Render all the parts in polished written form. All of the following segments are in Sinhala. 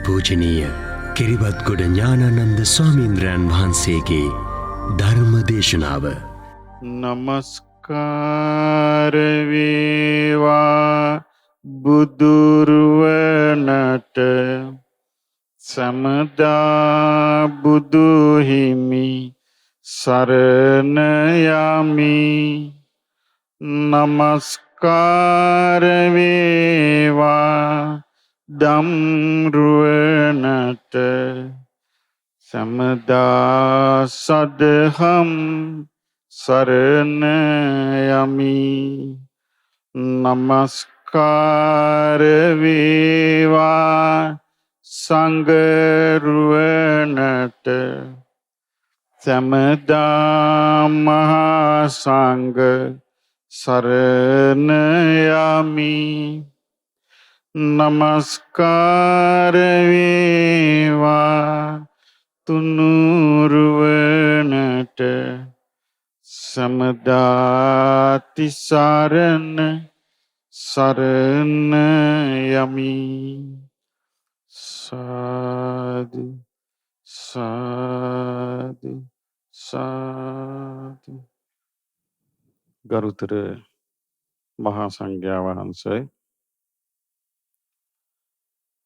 අතිපූජනීය කිරිබත්ගොඩ ඥානානන්ද ස්වාමීන්ද්‍රයන් වහන්සේගේ ධර්ම දේශනාව. නමස්කාර වේවා බුදුරුවනට සමදා බුදු හිමි සරණ යමි. නමස්කාර වේවා ධම්රුවනට සමදා සදහම් සරණ යමි. නමස්කාර වේවා සංඝරුවනට සමදා මහා සංඝ සරණ යමි. නමස්කාර වේවා තුනුරුවනට සමදාති සරණ සරණ යමි. සාදු සාදු සාදු. ගරුතර මහා සංඝයා වහන්සේ,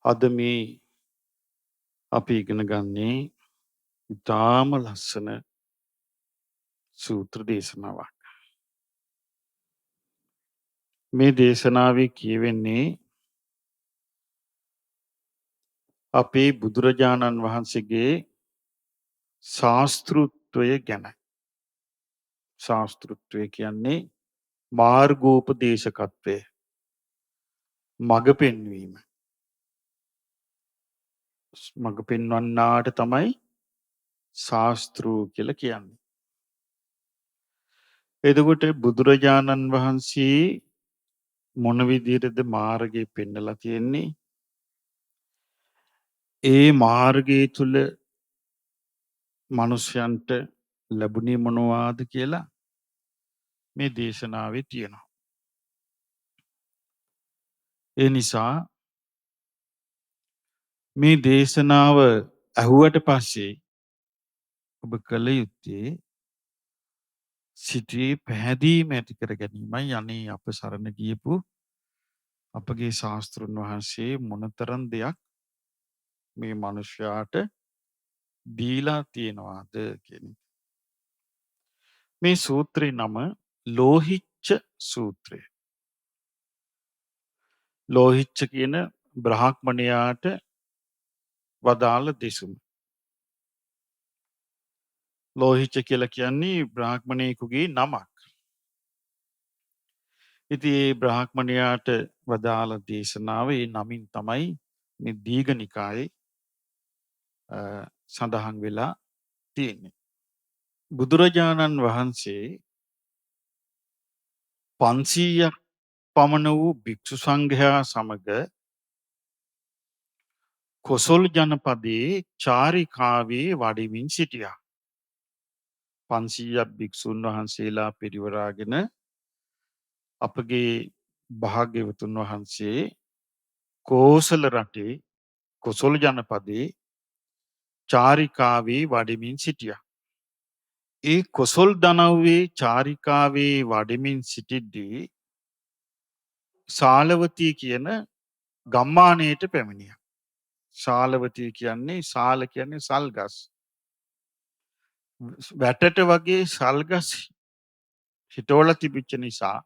අද මේ අපි ඉගෙන ගන්නේ ඉතාම ලස්සන සූත්‍ර දේශනාවක්. මේ දේශනාවේ කියවෙන්නේ අපේ බුදුරජාණන් වහන්සේගේ ශාස්තෘත්වය ගැන. ශාස්තෘත්වය කියන්නේ මාර්ගෝපදේශකත්වය, මඟ පෙන්වීම. මඟ පෙන්වන්නාට තමයි ශාස්තෘ කියලා කියන්නේ. එතකොට බුදුරජාණන් වහන්සේ මොන විදිහටද මාර්ගය පෙන්නලා තියෙන්නේ? ඒ මාර්ගය තුල මිනිසයන්ට ලැබුණේ මොනවාද කියලා මේ දේශනාවේ තියෙනවා. ඒ නිසා මේ දේශනාව අහුවට පස්සේ ඔබ කළ යුත්තේ සිටී පැහැදීම ඇති කර ගැනීමයි. අනේ අප සරණ ගියපු අපගේ ශාස්ත්‍රුන් වහන්සේ මොනතරම් දෙයක් මේ මිනිස්යාට දීලා තියෙනවාද කියන. මේ සූත්‍රේ නම ලෝහිච්ඡ සූත්‍රය. ලෝහිච්ඡ කියන බ්‍රාහ්මණයාට වදාළ දෙසුම. ලෝහිච්ඡ කියලා කියන්නේ බ්‍රාහ්මණයෙකුගේ නමක්. ඉතින් මේ බ්‍රාහ්මණයාට වදාළ දේශනාව ඒ නමින් තමයි මේ දීඝනිකායේ සඳහන් වෙලා තියෙන්නේ. බුදුරජාණන් වහන්සේ 500ක් පමණ වූ භික්ෂු සංඝයා සමග කොසල් ජනපදයේ චාරිකාවේ වඩිමින් සිටියා. 500ක් භික්ෂුන් වහන්සේලා පිරිවරාගෙන අපගේ භාග්‍යවතුන් වහන්සේ කෝසල රටේ කොසල් ජනපදයේ චාරිකාවේ වඩිමින් සිටියා. ඒ කොසල් දනව්වේ චාරිකාවේ වඩිමින් සිටිද්දී ශාලවතී කියන ගම්මානයට පැමිණියා. ශාලවතී කියන්නේ ශාල කියන්නේ සල්ගස්. වැටට වගේ සල්ගස් හිටවල තිබිච්ච නිසා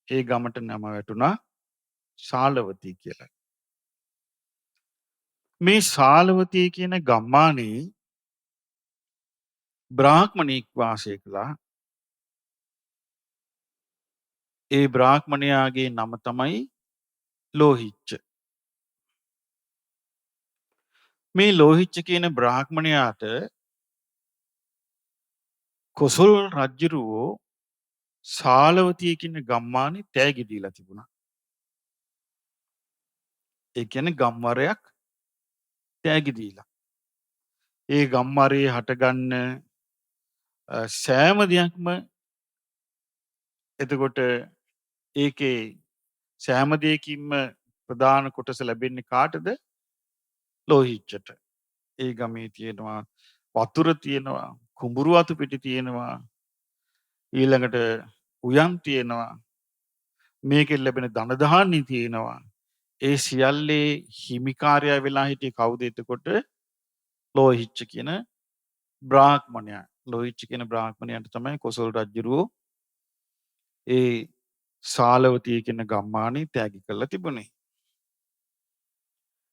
ඒ ගමට නම වැටුණා ශාලවතී කියලා. මේ ශාලවතී කියන ගම්මානයේ බ්‍රාහ්මණෙක් වාසය කළා. ඒ බ්‍රාහ්මණයාගේ නම තමයි ලෝහිච්ඡ. මේ ලෝහිච්ඡ කියන බ්‍රාහ්මණයාට කොසල් රජුරෝ ශාලවතී කියන ගම්මානේ තෑගි දීලා තිබුණා. ඒ කියන්නේ ගම්වරයක් තෑගි දීලා. ඒ ගම්වරේ හටගන්න සෑම දෙයක්ම එතකොට ඒකේ සෑම දෙයකින්ම ප්‍රධාන කොටස ලැබෙන්නේ කාටද? ලෝහිච්චට. ඒ ගමේ තියෙනවා වතුර තියෙනවා, කුඹුරු අතු පිටි තියෙනවා, ඊළඟට උයන් තියෙනවා, මේකෙන් ලැබෙන ධන ධාන්‍ය තියෙනවා. ඒ සියල්ලේ හිමිකාරයා වෙලා හිටියේ කවුද එතකොට? ලෝහිච්ච කියන බ්‍රාහ්මණයා. ලෝහිච්ච කියන බ්‍රාහ්මණයාට තමයි කොසල් රජුරෝ ඒ සාලවතිය කියන ගම්මානේ තෑගි කරලා තිබුණේ.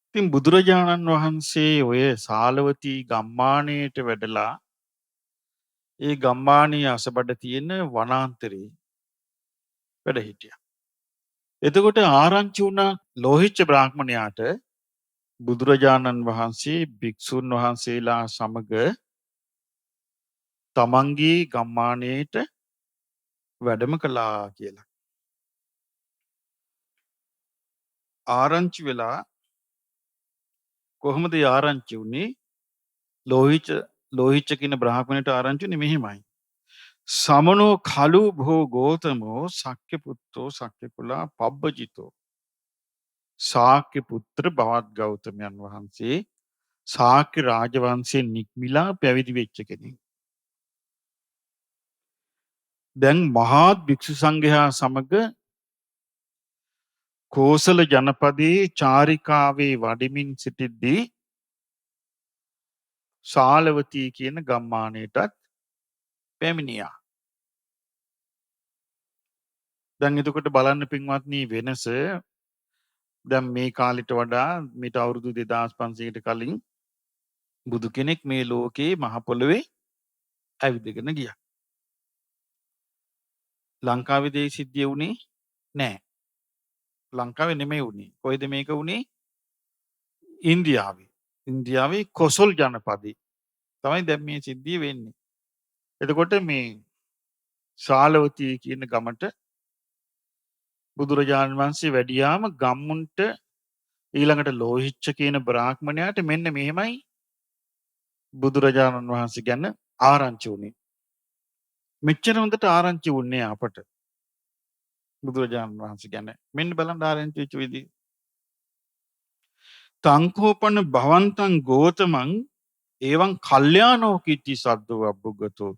ඉතින් බුදුරජාණන් වහන්සේ ඔය සාලවතී ගම්මානයට වැඩලා ඒ ගම්මානයේ අසබඩ තියෙන වනාන්තරේ වැඩ හිටියා. එතකොට ආරංචි වුණා ලෝහිච්ච බ්‍රාහ්මණයාට බුදුරජාණන් වහන්සේ භික්ෂුන් වහන්සේලා සමග තමන්ගේ ගම්මානයට වැඩම කළා කියලා. ආරංචි වෙලා කොහොමද ඒ ආරංචි වුණේ? ලෝහිච්ච කියන බ්‍රාහ්මණයට ආරංචි වුණේ මෙහෙමයි. සමනෝ කලු භෝ ගෝතමෝ සක්්‍ය පුත්තෝ සක්්‍ය කුලා පබ්බජිතෝ. ශාක්‍ය පුත්‍ර බවත් ගෞතමයන් වහන්සේ ශාක්‍ය රාජවංශයෙන් නික්මිලා පැවිදි වෙච්ච කෙනෙක්. දැන් මහත් භික්ෂු සංඝයා සමග කෝසල ජනපදයේ චාරිකාවේ වඩිමින් සිටිද්දී ශාලවතී කියන ගම්මානයටත් පැමිණියා. දැන් එතකොට බලන්න පින්වත්නි වෙනස. දැන් මේ කාලෙට වඩා මීට අවුරුදු 2500කට කලින් බුදු කෙනෙක් මේ ලෝකේ මහ පොළොවේ ඇවිදගෙන ගියා. ලංකාවේ දේ සිද්ධිය වුණේ නැහැ. ලංකාවේ නෙමෙයි වුණේ. කොහෙද මේක වුණේ? ඉන්දියාවේ. ඉන්දියාවේ කොසල් ජනපදයේ තමයි දැන් මේ සිද්ධිය වෙන්නේ. එතකොට මේ ශාලවතී කියන ගමට බුදුරජාණන් වහන්සේ වැඩියාම ගම්මුන්ට ඊළඟට ලෝහිච්ච කියන බ්‍රාහ්මණයාට මෙන්න මෙහෙමයි බුදුරජාණන් වහන්සේ ගැන ආරංචි වුණේ. මෙච්චර හොඳට ආරංචි වුණේ අපට බුදුරජාණන් වහන්සේ ගැන. මෙන්න බලන්න ආරංචි වෙච්ච විදිහ. තංකෝපන භවන්තං ගෝතමං එවං කල්යාණෝ කීර්ති සද්දෝ අබ්බුගතෝ.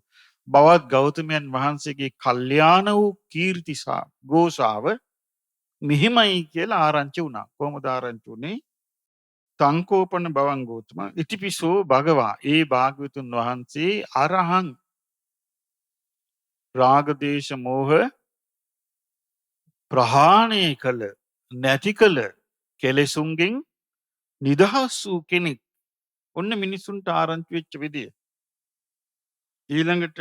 බවත් ගෞතමයන් වහන්සේගේ කල්යාණ වූ කීර්තිසා ගෝසාව මෙහිමයි කියලා ආරංචි වුණා. කොහොමද ආරංචි වුණේ? තංකෝපන භවං ගෝතම ඉතිපිසෝ භගවා. ඒ භාග්‍යවතුන් වහන්සේ අරහං රාග දේශ මෝහ ප්‍රහාණය කළ නැති කළ කෙලෙසුන්ගෙන් නිදහස් වූ කෙනෙක්. ඔන්න මිනිසුන්ට ආරංචි වෙච්ච විදිය. ඊළඟට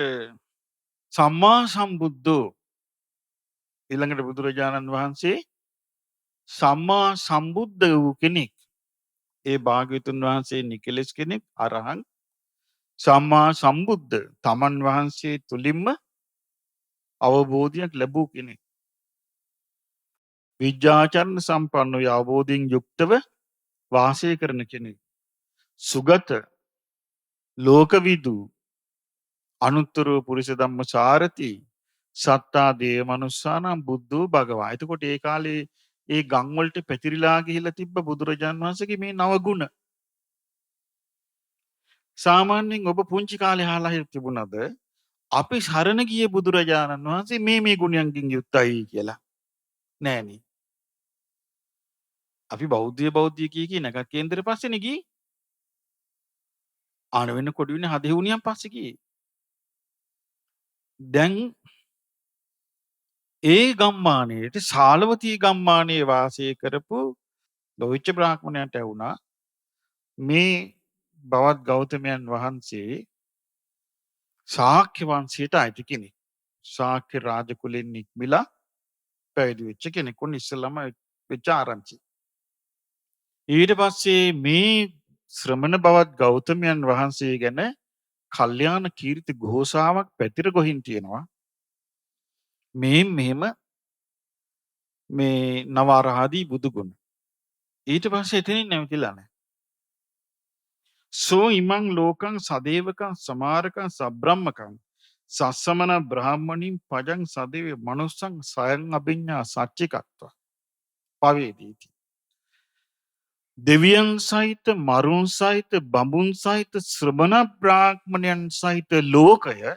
සම්මා සම්බුද්ධෝ. ඊළඟට බුදුරජාණන් වහන්සේ සම්මා සම්බුද්ධ වූ කෙනෙක්. ඒ භාග්‍යවතුන් වහන්සේ නිකලෙස් කෙනෙක් අරහං සම්මා සම්බුද්ධ තමන් වහන්සේ තුළින්ම අවබෝධයක් ලැබූ කෙනෙක්. විද්‍යාචරණ සම්පන්නව අවබෝධයෙන් යුක්තව වාසය කරන කෙනෙක්. සුගත ලෝකවිදු අනුත්තර පුරිස ධම්ම සාරති සත්තා දේව මනුස්සානම් බුද්ධෝ භගවා. එතකොට ඒ කාලේ ඒ ගම් වලට පැතිරිලා ගිහිලා තිබ්බ බුදුරජාන් වහන්සේගේ මේ නව ගුණ. සාමාන්‍යයෙන් ඔබ පුංචි කාලේ අහලා තිබුණාද අපි සරණ ගිය බුදුරජාණන් වහන්සේ මේ ගුණයන්ගෙන් යුක්තයි කියලා? නෑනේ. අපි බෞද්ධ කිය නැකත් කේන්දරේ පස්සේනේ ගියේ. ආන වෙන කොඩි වෙන හදෙවුනියන් පස්සේ ගියේ. දැන් ඒ ගම්මානයේට ශාලවතී ගම්මානයේ වාසය කරපු ලෝහිච්ච බ්‍රාහ්මණයන්ට ඇහුණා මේ බවත් ගෞතමයන් වහන්සේ ශාක්‍ය වංශයට අයිති කෙනෙක්. ශාක්‍ය රාජ කුලෙන් නික්මිලා පැවිදි වෙච්ච කෙනෙක්. උන් ඉස්සෙල්ලාම වෙච්ච ආරංචි. ඊට පස්සේ මේ ශ්‍රමණ බවත් ගෞතමයන් වහන්සේ ගැන කල්යාණ කීර්ති ഘോഷාවක් පැතිර ගොහින් තියෙනවා. මෙහෙම මේ නවරහදී බුදුගුණ. ඊට පස්සේ එතනින් නැවතිලා නැහැ. සෝ ඉමං ලෝකං සදේවකං සමාරකං සබ්‍රහ්මකං සස්සමන බ්‍රාහ්මණින් පජං සදේව මනුස්සං සයං අභිඤ්ඤා සච්චිකත්ව පවේදීති. දෙවියන් සහිත මරුන් සහිත බඹුන් සහිත ශ්‍රමණ බ්‍රාහ්මණයන් සහිත ලෝකය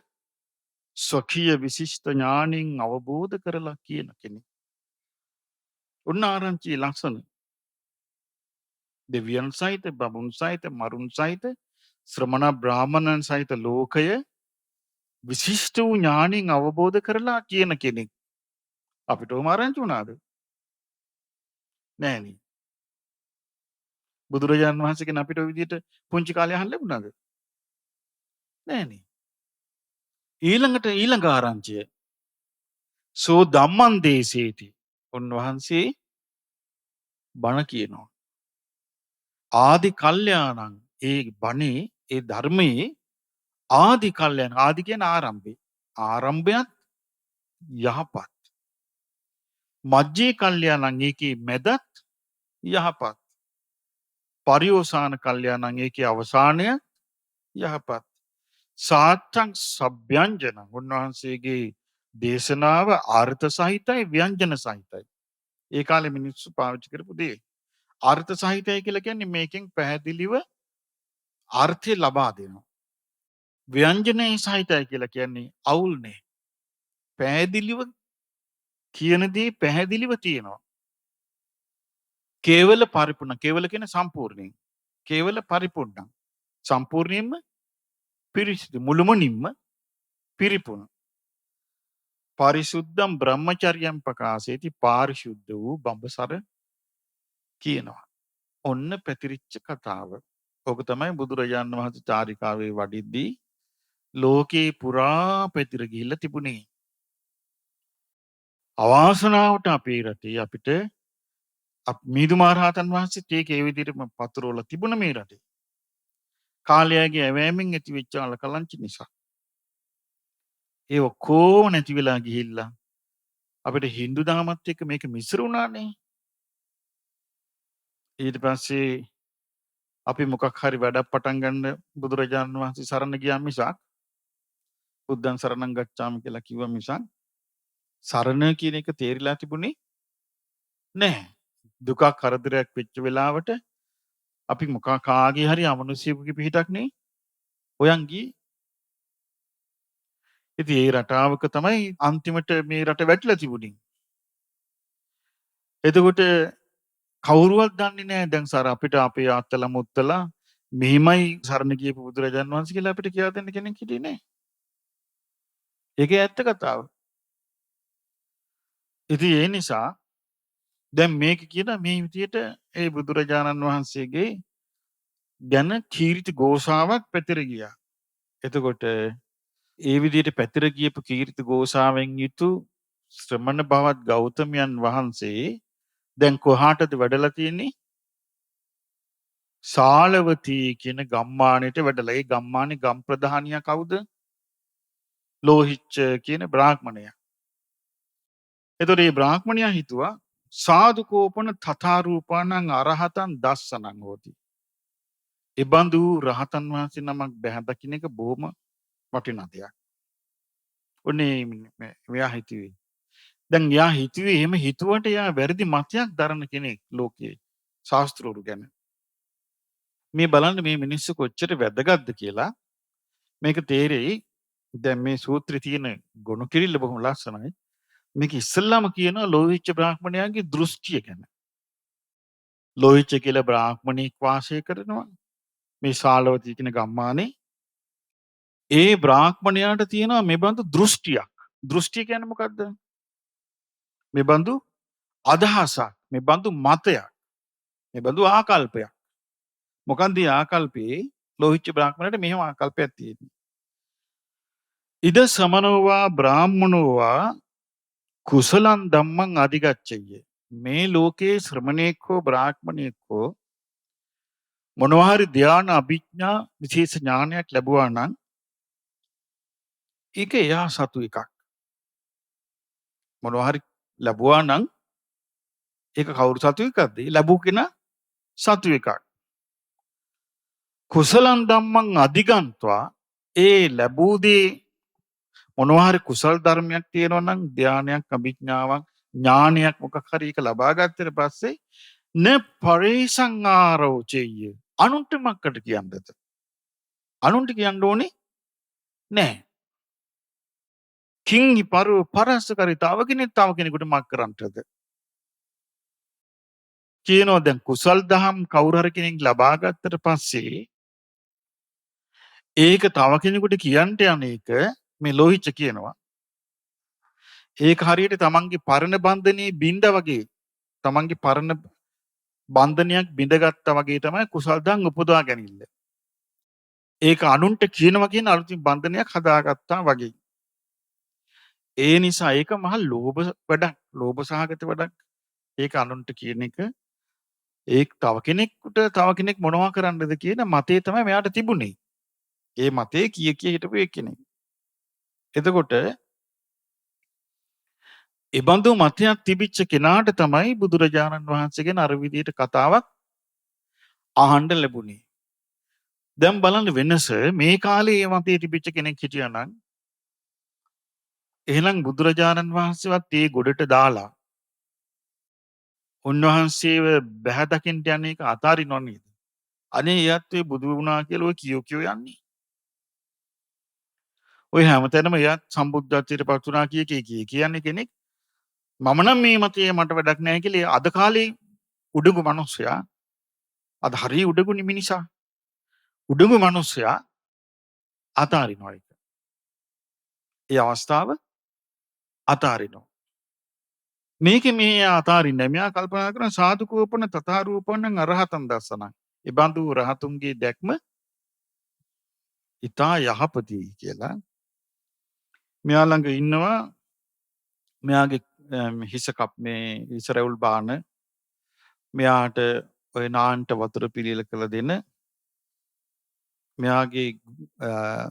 ස්වකීය විශිෂ්ට ඥාණයෙන් අවබෝධ කරලා කියන කෙනෙක්. ඔන්න ආරංචි ලක්ෂණ. දෙවියන් සහිත බඹුන් සහිත මරුන් සහිත ශ්‍රමණ බ්‍රාහ්මණයන් සහිත ලෝකය විශිෂ්ට වූ ඥාණයෙන් අවබෝධ කරලා කියන කෙනෙක්. අපිට ඔහොම ආරංචි වුණාද? නෑනේ. බුදුරජාණන් වහන්සේ කෙන අපිට ඔය විදිහට පුංචි කාලේ අහන්න ලැබුණාද? නෑනේ. ඊළඟ ආරංචිය සෝ ධම්මං දේශේති. උන්වහන්සේ බණ කියනවා. ආදි කල්යාණං ඒ බණේ ඒ ධර්මයේ ආදි කල්යාණ ආදි කියන ආරම්භය. ආරම්භයත් යහපත්. මජ්ජේ කල්යාණං ඒකේ මැදත් යහපත්. පරිෝසాన කල්යාණං ඒකේ අවසානය යහපත්. සාත්තං සබ්යංජන උන්වහන්සේගේ දේශනාව අර්ථ සහිතයි ව්‍යංජන සහිතයි. ඒ කාලේ මිනිස්සු පාවිච්චි කරපු දේ. අර්ථ සහිතයි කියලා කියන්නේ මේකෙන් පැහැදිලිව අර්ථය ලබා දෙනවා. ව්‍යංජනයේ සහිතයි කියලා කියන්නේ අවුල් නෑ. පැහැදිලිව කියන දේ පැහැදිලිව තියෙනවා. කේවල පරිපූර්ණ කේවල කියන සම්පූර්ණයෙන්. කේවල පරිපූර්ණ සම්පූර්ණයෙන්ම පිරිසිදු මුළුමනින්ම පිරිපුන්. පරිසුද්ධම් බ්‍රහ්මචර්යම් ප්‍රකාශේති පාරිශුද්ධ වූ බඹසර කියනවා. ඔන්න පැතිරිච්ච කතාව. ඕක තමයි බුදුරජාණන් වහන්සේ චාරිකාවේ වඩිද්දී ලෝකේ පුරා පැතිර ගිහිල්ලා තිබුණේ. අවාසනාවට අපේ රටේ අපිට මිහිඳු මහරහතන් වහන්සේත් ඒක ඒ විදිහටම පතුරවලා තිබුණ මේ රටේ. කාලයගේ ඇවෑමෙන් ඇති වෙච්ච අලකලංචි නිසා. ඒ ඔක්කොම නැති වෙලා ගිහිල්ලා අපිට හින්දු දහමත් එක්ක මේක මිශ්‍ර වුණානේ. ඊට පස්සේ අපි මොකක් හරි වැඩක් පටන් ගන්න බුදුරජාණන් වහන්සේ සරණ ගියා මිසක් බුද්ධං සරණං ගච්ඡාමි කියලා කිව්වා මිසක් සරණ කියන එක තේරිලා තිබුණේ නැහැ. දුකක් කරදරයක් වෙච්ච වෙලාවට අපි මොකක් කාගේ හරි අමනුෂ්‍යයෙකුගේ පිහිටක් නේ හොයන් ගියේ. ඉතින් ඒ රටාවක තමයි අන්තිමට මේ රට වැටිලා තිබුණේ. එතකොට කවුරුවත් දන්නේ නැහැ දැන් සර අපිට අපේ ආත්තලා මුත්තලා මෙහිමයි සරණ ගියපු බුදුරජාණන් වහන්සේ කියලා අපිට කියා දෙන්න කෙනෙක් හිටියේ නැහැ. ඒකේ ඇත්ත කතාව. ඉතින් ඒ නිසා දැන් මේක කියන මේ විදියට ඒ බුදුරජාණන් වහන්සේගේ ගැන කීර්ති ഘോഷාවක් පැතිර ගියා. එතකොට ඒ විදියට පැතිර ගියපු කීර්ති ഘോഷාවෙන් යුතු ශ්‍රමණ බවත් ගෞතමයන් වහන්සේ දැන් කොහාටද වැඩලා තියෙන්නේ? ශාලවතී කියන ගම්මානයට වැඩලා. ඒ ගම්මානේ ගම් ප්‍රධානියා කවුද? ලෝහිච්ච කියන බ්‍රාහ්මණයා. එතකොට මේ බ්‍රාහ්මණයා හිතුවා සාදුකෝපන තථාරූපාණං අරහතං දස්සනං හෝති. ඒ බඳු රහතන් වහන්සේ නමක් බැහැ දකින්න එක බොහොම වටිනා දෙයක්. ඔන්නේ මෙයා හිතුවේ. දැන් යා හිතුවේ එහෙම හිතුවට යා වැරදි මතයක් දරන කෙනෙක් ලෝකයේ ශාස්ත්‍රවරු ගැන. මේ බලන්න මේ මිනිස්සු කොච්චර වැදගත්ද කියලා මේක තේරෙයි. දැන් මේ සූත්‍රයේ තියෙන ගුණ කිරිල්ල බොහොම ලස්සනයි. මේක ඉස්සල්ලාම කියනවා ලෝහිච්ච බ්‍රාහ්මණයාගේ දෘෂ්ටිය ගැන. ලෝහිච්ච කියලා බ්‍රාහ්මණෙක් වාසය කරනවා මේ ශාලවතී කියන ගම්මානේ. ඒ බ්‍රාහ්මණයාට තියෙනවා මේ බඳු දෘෂ්ටියක්. දෘෂ්ටිය කියන්නේ මොකද්ද? මේ බඳු අදහසක්, මේ බඳු මතයක්, මේ බඳු ආකල්පයක්. මොකන්ද මේ ආකල්පේ? ලෝහිච්ච බ්‍රාහ්මණයට මෙහෙම ආකල්පයක් තියෙනවා. ඉද සමනෝවා බ්‍රාහ්මනෝවා කුසලං ධම්මං අධිගච්ඡය. මේ ලෝකේ ශ්‍රමණේක් හෝ බ්‍රාහ්මණයෙක් හෝ මොනවා හරි ධ්‍යාන අභිඥා විශේෂ ඥානයක් ලැබුවා නම් ඒක එයා සතු එකක්. මොනවා හරි ලැබුවා නම් ඒක කවුරු සතු එකක්ද? ලැබූ කෙනා සතු එකක්. කුසලං ධම්මං අධිගන්්වා ඒ ලැබූ දේ මොනවා හරි කුසල් ධර්මයක් තියෙනවා නම් ධානයක් අභිඥාවක් ඥානයක් මොකක් හරි ඒක ලබා ගත්තට පස්සේ න පරේසංආරෝචෙය්‍ය. අනුන්ට මක්කට කියන්නද? අනුන්ට කියන්න ඕනේ නෑ. කිංහි පරු පරස්සකරි තව කෙනෙක් තව කෙනෙකුට මක් කරන්නටද? කියනවා දැන් කුසල් දහම් කවුරු හරි කෙනෙක් ලබා ගත්තට පස්සේ ඒක තව කෙනෙකුට කියන්න යන එක මේ ලෝහිච්ච කියනවා. ඒක හරියට තමන්ගේ පරණ බන්ධනයේ බින්ද වගේ තමන්ගේ පරණ බන්ධනයක් බිඳගත්තා වගේ තමයි කුසල් දහම් උපදවා ගැනීම. ඒක අනුන්ට කියනවා කියන අලුතින් බන්ධනයක් හදාගත්තා වගේ. ඒ නිසා ඒක මහ ලෝභ වැඩක්, ලෝභ සහගත වැඩක්. ඒක අනුන්ට කියන එක ඒ තව කෙනෙකුට තව කෙනෙක් මොනවා කරන්නද කියන මතේ තමයි මෙයාට තිබුණේ. ඒ මතේ කිය හිටපු එක්කෙනෙක්. එතකොට එබඳු මතයක් තිබිච්ච කෙනාට තමයි බුදුරජාණන් වහන්සේගෙන් අර විදිහට කතාවක් අහන්න ලැබුණේ. දැන් බලන්න වෙනස මේ කාලේ මේ මතේ තිබිච්ච කෙනෙක් හිටියා නම් එහෙනම් බුදුරජාණන් වහන්සේවත් ඒ ගොඩට දාලා උන්වහන්සේව බැහැ දකින්න යන එක අතාරිනව නේද? අනේ එයත් ඒ බුදු වුණා කියලා ඔය කියෝ යන්නේ. ඔය හැමතැනම එයත් සම්බුද්ධත්වයට පත් වුණා කියන්නේ කෙනෙක් මම නම් මේ මතයේ මට වැඩක් නැහැ කියලා අද කාලේ උඩඟු මිනිස්සයා අද හරි උඩඟු මිනිසා උඩඟු මිනිස්සයා අතාරිනවා ඒක. ඒ අවස්ථාව අතාරිනවා. මේකේ මේ අතාරින්නේ මෙයා කල්පනා කරන සාදු කෝපන තථා රූපණං අරහතං දස්සනං. ඒ බඳු රහතුන්ගේ දැක්ම ඊතා යහපති කියලා. මෙයා ළඟ ඉන්නවා මෙයාගේ හිස කප් මේ හිස රැවුල් බාන මෙයාට ඔය නාන්ට වතුර පිළියෙල කළ දෙන මෙයාගේ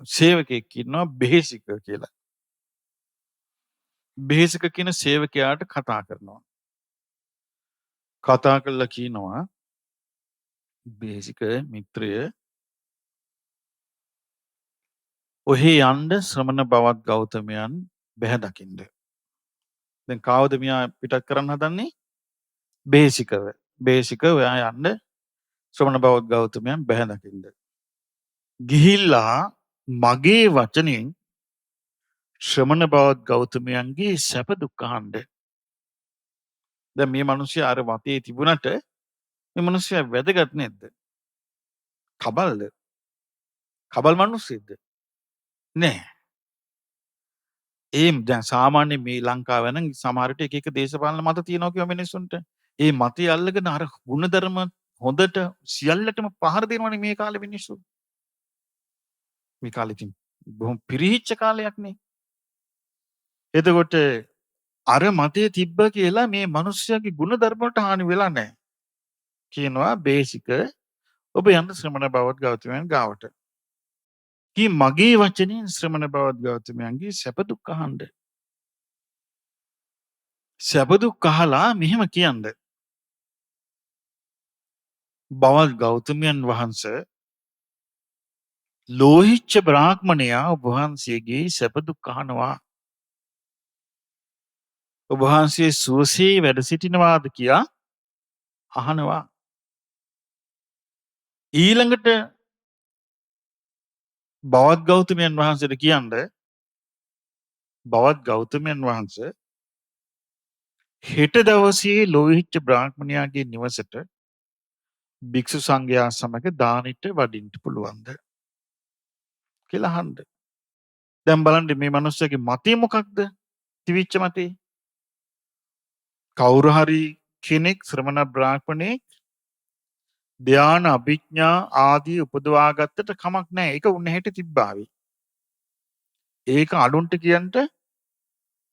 සේවකයෙක් ඉන්නවා බෙහෙසික කියලා. බෙහෙසික කියන සේවකයාට කතා කරනවා. කතා කරලා කියනවා බෙහෙසික මිත්‍රය ඔහේ යන්න ශ්‍රමණ බවත් ගෞතමයන් බැහැ දකින්න. දැන් කාවද මෙයා පිටත් කරන්න හදන්නේ? බෙහෙසිකව. බෙහෙසික ඔයා යන්න ශ්‍රමණ බවත් ගෞතමයන් බැහැ දකින්න. ගිහිල්ලා මගේ වචනෙන් ශ්‍රමණ බවත් ගෞතමයන්ගේ සැප දුක් අහන්න. දැන් මේ මිනිස්සයා අර වතේ තිබුණට මේ මිනිස්සයා වැදගත් නැද්ද? කබල්ද? කබල් මිනිස්සෙක්ද? නෑ. ඒ දැන් සාමාන්‍ය මේ ලංකාව නම් සමහර විට එක එක දේශපාලන මත තියෙනවා කියව මිනිස්සුන්ට. ඒ මතය අල්ලගෙන අර ಗುಣධර්ම හොඳට සියල්ලටම පහර දෙනවනේ මේ කාලේ මිනිස්සු. මේ කාලේ ඉතින් බොහොම පිරිහිච්ච කාලයක් නේ. එතකොට අර මතය තිබ්බ කියලා මේ මිනිස්සයාගේ ಗುಣධර්ම වලට හානි වෙලා නැහැ. කියනවා බේසික ඔබ යන්න ශ්‍රමණ බවත් ගෞතමයන් ගාවට. කී මගේ වචනෙන් ශ්‍රමණ බවත් ගෞතමයන්ගේ සැප දුක් අහන්න. සැප දුක් අහලා මෙහෙම කියන්න. බවත් ගෞතමයන් වහන්සේ ලෝහිච්ච බ්‍රාහ්මණයා ඔබ වහන්සේගේ සැප දුක් අහනවා. ඔබ වහන්සේ සුවසේ වැඩ සිටිනවාද කියා අහනවා. ඊළඟට බවත් ගෞතමයන් වහන්සේට කියන්න බවත් ගෞතමයන් වහන්සේ හෙට දවසේ ලෝහිච්ච බ්‍රාහ්මණයාගේ නිවසට භික්ෂු සංඝයා සමග දානෙට වඩින්න පුළුවන්ද කියලා අහන්න. දැන් බලන්න මේ මිනිස්සගේ මතය මොකක්ද? තිවිච්ච මතේ. කවුරු හරි කෙනෙක් ශ්‍රමණ බ්‍රාහ්මණෙක් ධ්‍යාන අභිඥා ආදී උපදවා ගත්තට කමක් නැහැ. ඒක උන් හැට තිබ්බාවි. ඒක අනුන්ට කියන්න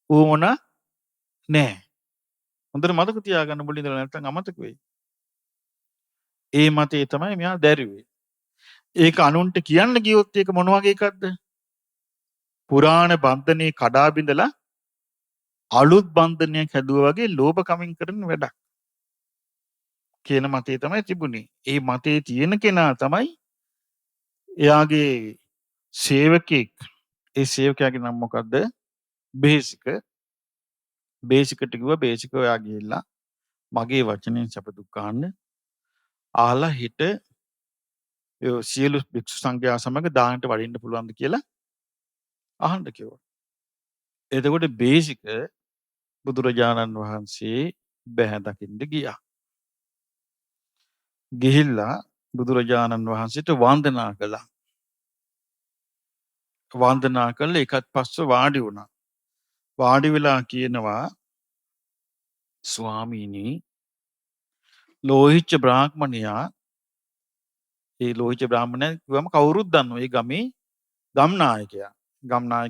ඕන නැහැ. හොඳට මතක තියාගන්න මුලින් ඉඳලා නැත්නම් අමතක වෙයි. ඒ මතේ තමයි මෙයා දැරුවේ. ඒක අනුන්ට කියන්න ගියොත් ඒක මොන වගේ එකක්ද? පුරාණ බන්ධනේ කඩා බිඳලා අලුත් බන්ධනයක් හැදුවා වගේ ලෝභකමින් කරන වැඩක්. කියන මතේ තමයි තිබුණේ. ඒ මතේ තියෙන කෙනා තමයි එයාගේ සේවකෙක්. ඒ සේවකයාගේ නම මොකද්ද? බේසික. බේසිකට කිව්වා බේසික ඔයා ගිහිල්ලා මගේ වචනයෙන් සැප දුක් අහන්න. අහලා හිට ඒ සියලු භික්ෂු සංඝයා සමග දානට වඩින්න පුළුවන්ද කියලා අහන්න කිව්වා. එතකොට බේසික බුදුරජාණන් වහන්සේ බැහැ දකින්න ගියා. ගිහිල්ලා බුදුරජාණන් වහන්සේට වන්දනා කළා. වන්දනා කළා එකත් පස්ව වාඩි වුණා. වාඩි වෙලා කියනවා ස්වාමීනි ලෝහිච්ච බ්‍රාහ්මණයා ඒ ලෝහිච්ච බ්‍රාහ්මණයා කිව්වම කවුරුත් දන්නවා. ඒ ගමේ ගම් නායකයා.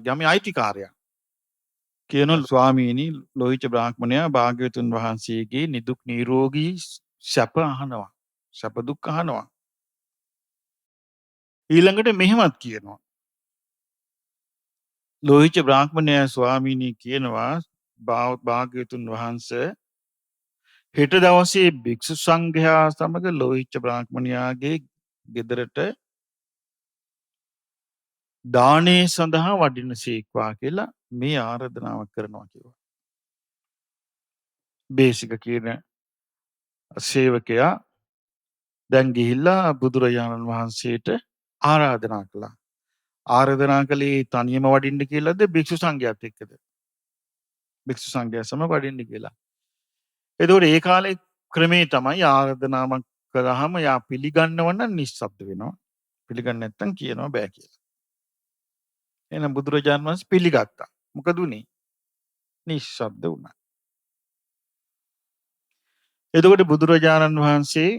ගමේ අයිතිකාරයා. කියන ස්වාමීනි ලෝහිච්ච බ්‍රාහ්මණයා භාග්‍යවතුන් වහන්සේගේ නිදුක් නිරෝගී සැප අහනවා. සැප දුක් අහනවා. ඊළඟට මෙහෙමත් කියනවා. ලෝහිච්ච බ්‍රාහ්මණයා ස්වාමීනි කියනවා භාග්‍යවතුන් වහන්සේ හෙට දවසේ භික්ෂු සංඝයා සමග ලෝහිච්ච බ්‍රාහ්මණයාගේ ගෙදරට දානේ සඳහා වඩින සීක්වා කියලා මේ ආරාධනාවක් කරනවා කිව්වා. බේසික කියන සේවකයා දැන් ගිහිල්ලා බුදුරජාණන් වහන්සේට ආරාධනා කළා. ආරාධනා කළේ තනියම වඩින්න කියලාද භික්ෂු සංඝයාත් එක්කද? භික්ෂු සංඝයා සමග වඩින්න කියලා. එතකොට ඒ කාලේ ක්‍රමේ තමයි ආරාධනාවක් කළාම යා පිළිගන්නව නම් නිස්සබ්ද වෙනවා. පිළිගන්නේ නැත්නම් කියනවා බෑ කියලා. එහෙනම් බුදුරජාණන් වහන්සේ පිළිගත්තා. මොකද උනේ? නිස්සබ්ද වුණා. එතකොට බුදුරජාණන් වහන්සේ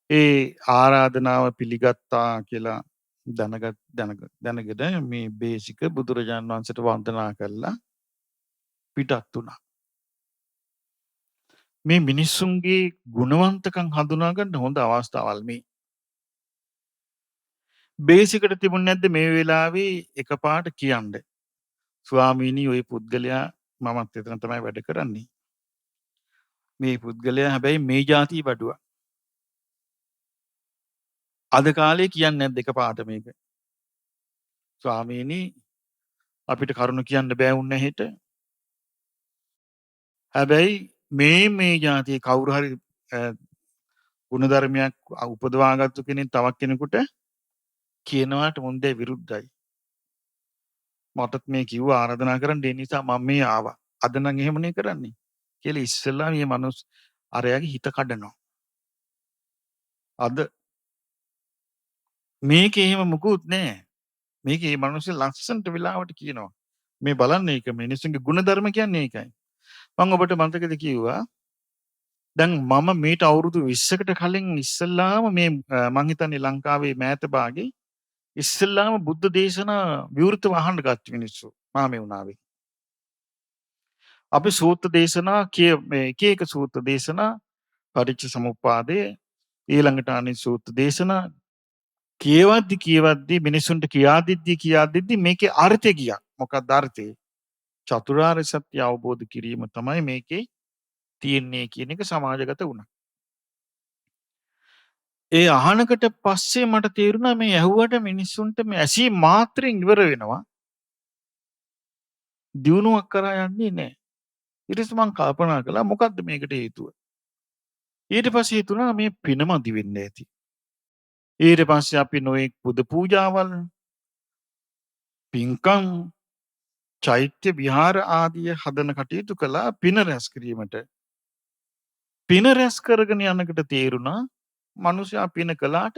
ඒ ආරාධනාව පිළිගත්තා කියලා දැනගෙන මේ බේසික බුදුරජාණන් වහන්සේට වන්දනා කළා පිටත් වුණා. මේ මිනිස්සුන්ගේ ගුණවන්තකම් හඳුනා ගන්න හොඳ අවස්ථාවල් මේ. බේසිකට තිබුණ නැද්ද මේ වෙලාවේ එකපාරට කියන්න. ස්වාමීනි ওই පුද්ගලයා මමත් එතන තමයි වැඩ කරන්නේ. මේ පුද්ගලයා හැබැයි මේ જાති බඩුවා. අද කාලේ කියන්නේ නැද්ද එකපාරට මේක? ස්වාමීනි අපිට කරුණ කියන්න බෑ වුණ හෙට. හැබැයි මේ જાතියේ කවුරු හරි ගුණධර්මයක් උපදවාගත්තු කෙනෙක් තවත් කෙනෙකුට කියනවාට මුන්දේ විරුද්ධයි. මටත් මේ කිව්ව ආරාධනා කරන්න ඒ නිසා මම මේ ආවා. අද නම් එහෙමනේ කරන්නේ. කියලා ඉස්සෙල්ලා මේ මනුස්ස අරයාගේ හිත කඩනවා. අද මේකේ එහෙම මුකුත් නැහැ. මේකේ මේ මනුස්ස ලස්සනට වෙලාවට කියනවා. මේ බලන්න ඒක මිනිස්සුන්ගේ ගුණධර්ම කියන්නේ ඒකයි. මම ඔබට මතකද කිව්වා දැන් මම මේට අවුරුදු 20කට කලින් ඉස්සෙල්ලාම මේ මං හිතන්නේ ලංකාවේ මෑත භාගේ ඉස්සෙල්ලාම බුද්ධ දේශනා විවෘතව අහන්න ගත්ත මිනිස්සු මාමේ වුණාවේ. අපි සූත්‍ර දේශනා එක සූත්‍ර දේශනා පටිච්ච සමුප්පාදයේ ඊළඟට අනිත් සූත්‍ර දේශනා කියවද්දි මිනිසුන්ට කියාදිද්දි මේකේ අර්ථය ගියා. මොකක්ද අර්ථය? චතුරාර්ය සත්‍ය අවබෝධ කිරීම තමයි මේකේ තියෙන්නේ කියන එක සමාජගත වුණා. ඒ අහනකට පස්සේ මට තේරුණා මේ ඇහුවට මිනිස්සුන්ට මේ ඇසීම මාත්‍රෙන් ඉවර වෙනවා. දියුණුවක් කරා යන්නේ නැහැ. ඊට පස්සේ මම කල්පනා කළා මොකද්ද මේකට හේතුව? ඊට පස්සේ හිතුණා මේ පිනමදි වෙන්න ඇති. ඊට පස්සේ අපි නොඑක් බුදු පූජාවල් පින්කම් චෛත්‍ය විහාර ආදිය හදන කටයුතු කළා පින රැස් කිරීමට. පින රැස් කරගෙන යනකට තේරුණා මිනිසයා පින කළාට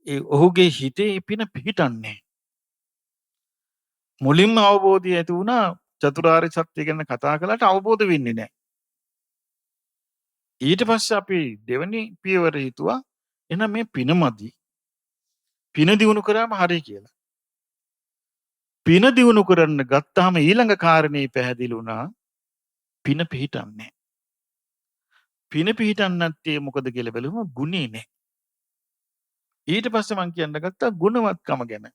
ඒ ඔහුගේ හිතේ පින පිහිටන්නේ. මුලින්ම අවබෝධය ඇති වුණා චතුරාර්ය සත්‍ය ගැන කතා කළාට අවබෝධ වෙන්නේ නැහැ. ඊට පස්සේ අපි දෙවෙනි පියවර හිතුවා එහෙනම් මේ පිනමදි. පින දිනු කරාම හරිය කියලා. පින දිනු කරන්න ගත්තාම ඊළඟ කාරණේ පැහැදිලි වුණා පින පිහිටන්නේ. පින පිහිටන්නේ නැත්තේ මොකද කියලා බැලුවම ගුණේ නැහැ. ඊට පස්සේ මම කියන්න ගත්තා ගුණවත්කම ගැන.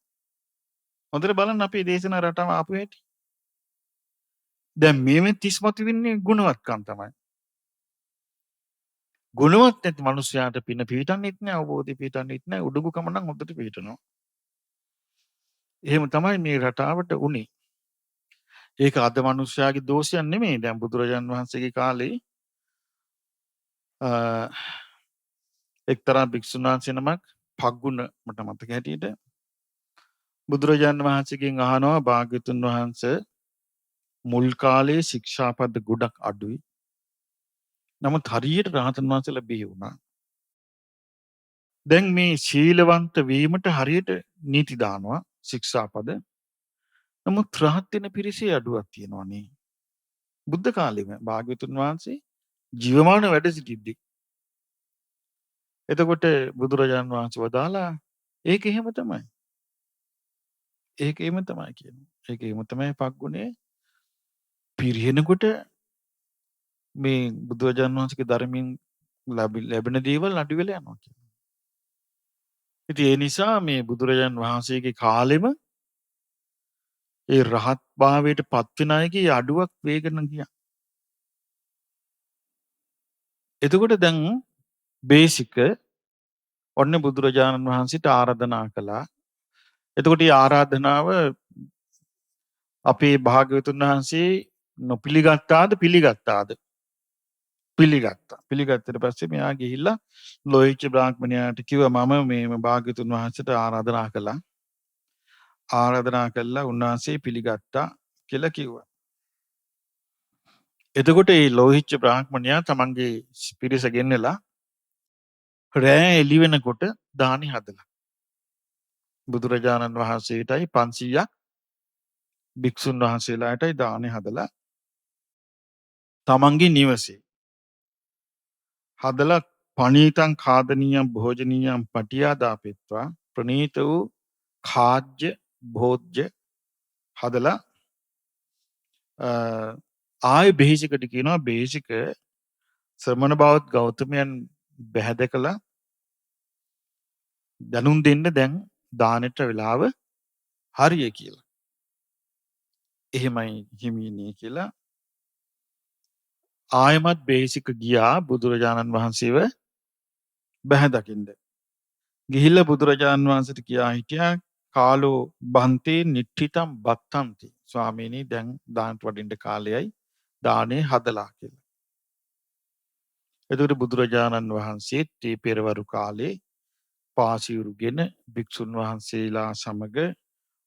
හොඳට බලන්න අපේ දේශනා රටාව ආපු හැටි. දැන් මේ තිස්මතු වෙන්නේ ගුණවත්කම් තමයි. ගුණවත් නැති මිනිස්යාට පින පිහිටන්නේත් නැහැ අවබෝධය පිහිටන්නේත් නැහැ උඩඟුකම නම් හොඳට පිහිටනවා. එහෙම තමයි මේ රටාවට උනේ. ඒක අද මනුස්සයාගේ දෝෂයක් නෙමෙයි. දැන් බුදුරජාණන් වහන්සේගේ කාලේ එක්තරා භික්ෂුන් වහන්සේ නමක් පග්ගුණ මට මතක හැටියට බුදුරජාණන් වහන්සේගෙන් අහනවා භාග්‍යවතුන් වහන්සේ මුල් කාලේ ශික්ෂාපද ගොඩක් අඩුයි. නමුත් හරියට රහතන් වහන්සේලා බිහි වුණා. දැන් මේ ශීලවන්ත වීමට හරියට නීති දානවා ශික්ෂාපද. නමුත් රහත් වෙන පිරිසේ අඩුවක් තියෙනවානේ. බුද්ධ කාලෙම භාග්‍යවතුන් වහන්සේ ජීවමාන වැඩ සිටිද්දී. එතකොට බුදුරජාණන් වහන්සේ වදාලා ඒක එහෙම තමයි. ඒක එහෙම තමයි කියනවා. ඒක එහෙම තමයි පග්ගුණේ පිරිහෙනකොට මේ බුදුරජාණන් වහන්සේගේ ධර්මයෙන් ලැබෙන දේවල් අඩු වෙලා යනවා කියනවා. ඉතින් ඒ නිසා මේ බුදුරජාණන් වහන්සේගේ කාලෙම ඒ රහත් භාවයට පත් වෙන අයගේ අඩුවක් වේගන ගියා. එතකොට දැන් බේසික ඔන්න බුදුරජාණන් වහන්සේට ආරාධනා කළා. එතකොට මේ ආරාධනාව අපේ භාග්‍යවතුන් වහන්සේ නොපිළිගත්තාද පිළිගත්තාද? පිළිගත්තා. පිළිගත්තට පස්සේ මෙයා ගිහිල්ලා ලෝහිච්ච බ්‍රාහ්මණයාට කිව්වා මම මේ භාග්‍යවතුන් වහන්සේට ආරාධනා කළා. ආරාධනා කළා උන්වහන්සේ පිළිගත්තා කියලා කිව්වා. එතකොට මේ ලෝහිච්ච බ්‍රාහ්මණයා තමන්ගේ පිරිස ගෙන්නලා රෑ එළි වෙනකොට දානි හදලා බුදුරජාණන් වහන්සේටයි 500ක් භික්ෂුන් වහන්සේලාටයි දානි හදලා තමන්ගේ නිවසේ හදලා පණීතං කාදනීයම් භෝජනීයම් පටියාදාපෙත්වා ප්‍රණීත වූ ખાද්‍ය භෝජ්‍ය හදලා ආය බේසිකට කියනවා බේසික ශ්‍රමණ බවත් ගෞතමයන් බැහැදකලා දැනුම් දෙන්න දැන් දානෙට වෙලාව හරිය කියලා. එහෙමයි හිමිනේ කියලා ආයමත් බේසික ගියා බුදුරජාණන් වහන්සේව බැහැ දකින්න. ගිහිල්ලා බුදුරජාණන් වහන්සේට කියා හිටියා කාලෝ බන්තේ නිට්ඨිතම් බත්තන්ති ස්වාමීනි දැන් දානට වඩින්න කාලයයි දානේ හදලා කියලා. එතකොට බුදුරජාණන් වහන්සේත් මේ පෙරවරු කාලේ පාසියුරුගෙන භික්ෂුන් වහන්සේලා සමග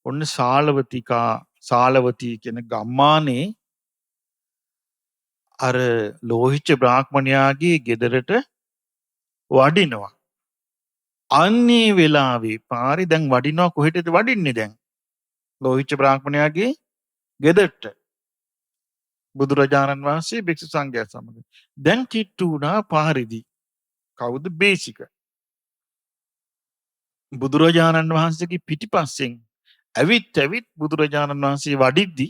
ඔන්න සාලවතී කියන ගම්මානේ අර ලෝහිච්ච බ්‍රාහ්මණයාගේ ගෙදරට වඩිනවා. අන්නේ වෙලාවේ පාරේ දැන් වඩිනවා කොහෙටද වඩින්නේ දැන්? ලෝහිච්ච බ්‍රාහ්මණයාගේ ගෙදරට. බුදුරජාණන් වහන්සේ භික්ෂු සංඝයා සමග. දැන් කිට්ටු වුණා පාරේදී. කවුද බේසික? බුදුරජාණන් වහන්සේගේ පිටිපස්සෙන් ඇවිත් බුදුරජාණන් වහන්සේ වඩිද්දි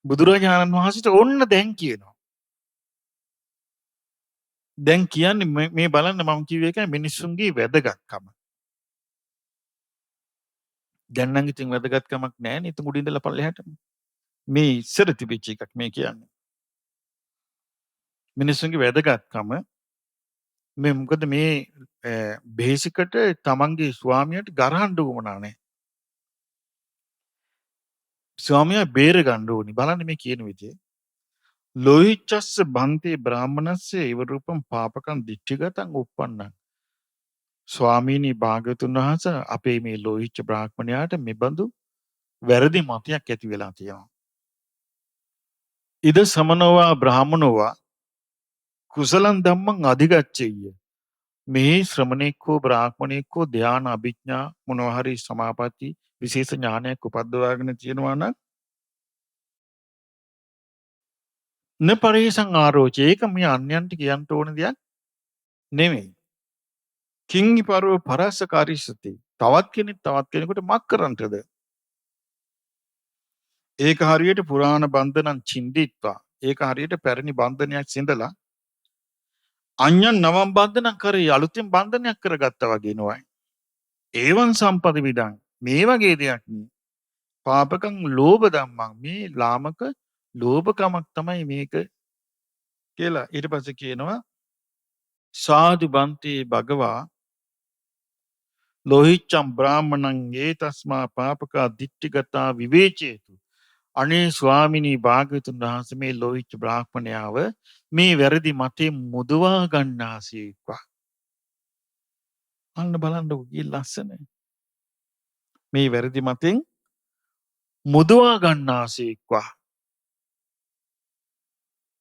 බුදුරජාණන් වහන්සේට ඔන්න දැන් කියනවා. දැන් කියන්නේ මේ බලන්න මම කිව්වේ ඒකයි මිනිස්සුන්ගේ වැදගත්කම. දැන් නම් ඉතින් වැදගත්කමක් නැහැ නේ. ඉතින් උඩින් ඉඳලා පල්ලෙහාට. මේ ඉස්සර තිබිච්ච එකක් මේ කියන්නේ. මිනිස්සුන්ගේ වැදගත්කම මේ මොකද මේ බේසිකට තමන්ගේ ස්වාමියාට ගරහන්න උවමනා නැහැ. ස්වාමියා බේර ගන්න ඕනි. බලන්න මේ කියන විදිය. ලෝහිච්ඡස්ස බන්තේ බ්‍රාහ්මනස්ස ඉව රූපම් පාපකම් දිට්ඨිගතං උප්පන්නං. ස්වාමීනි භාග්‍යවතුන් වහන්සේ අපේ මේ ලෝහිච්ච බ්‍රාහ්මණයාට මෙබඳු වැරදි මතයක් ඇති වෙලා තියෙනවා. ඉද සමනෝවා බ්‍රාහ්මනෝවා කුසලං ධම්මං අධිගච්ඡෙය්‍ය. මේ ශ්‍රමණෙක් හෝ බ්‍රාහ්මණෙක් හෝ ධ්‍යාන අභිඥා මොනවා හරි සමාපatti විශේෂ ඥානයක් උපද්දවාගෙන තියෙනවා නම් න පරිසං ආරෝචේ. ඒක මේ අන්‍යයන්ට කියන්න ඕන දෙයක් නෙමෙයි. කිංගි පරව පරස්සකාරීසති. තවත් කෙනෙකුට මක් කරන්නටද? ඒක හරියට පුරාණ බන්ධනං චින්දිත්වා. ඒක හරියට පැරණි බන්ධනයක් සිඳලා අඤ්ඤං නවම් බන්ධනං කරේ අලුතෙන් බන්ධනයක් කරගත්තා වගේ නෝයි. ඒවන් සම්පති විදං. මේ වගේ දෙයක් නේ. පාපකං ලෝභ ධම්මං. මේ ලාමක ලෝභකමක් තමයි මේක කියලා. ඊට පස්සේ කියනවා සාදු බන්තේ භගවා ලෝහිච්ඡම් බ්‍රාහ්මණං ඒතස්මා පාපකා දිට්ඨිගතා විවේචේතු. අනේ ස්වාමිනී භාග්‍යවතුන් වහන්සේ මේ ලෝහිච්ඡ බ්‍රාහ්මණයාව මේ වැරදි මතේ මුදවා ගන්නාසේක්වා. අන්න බලන්නකො කී ලස්සන. මේ වැරදි මතෙන් මුදවා ගන්නාසේක්වා.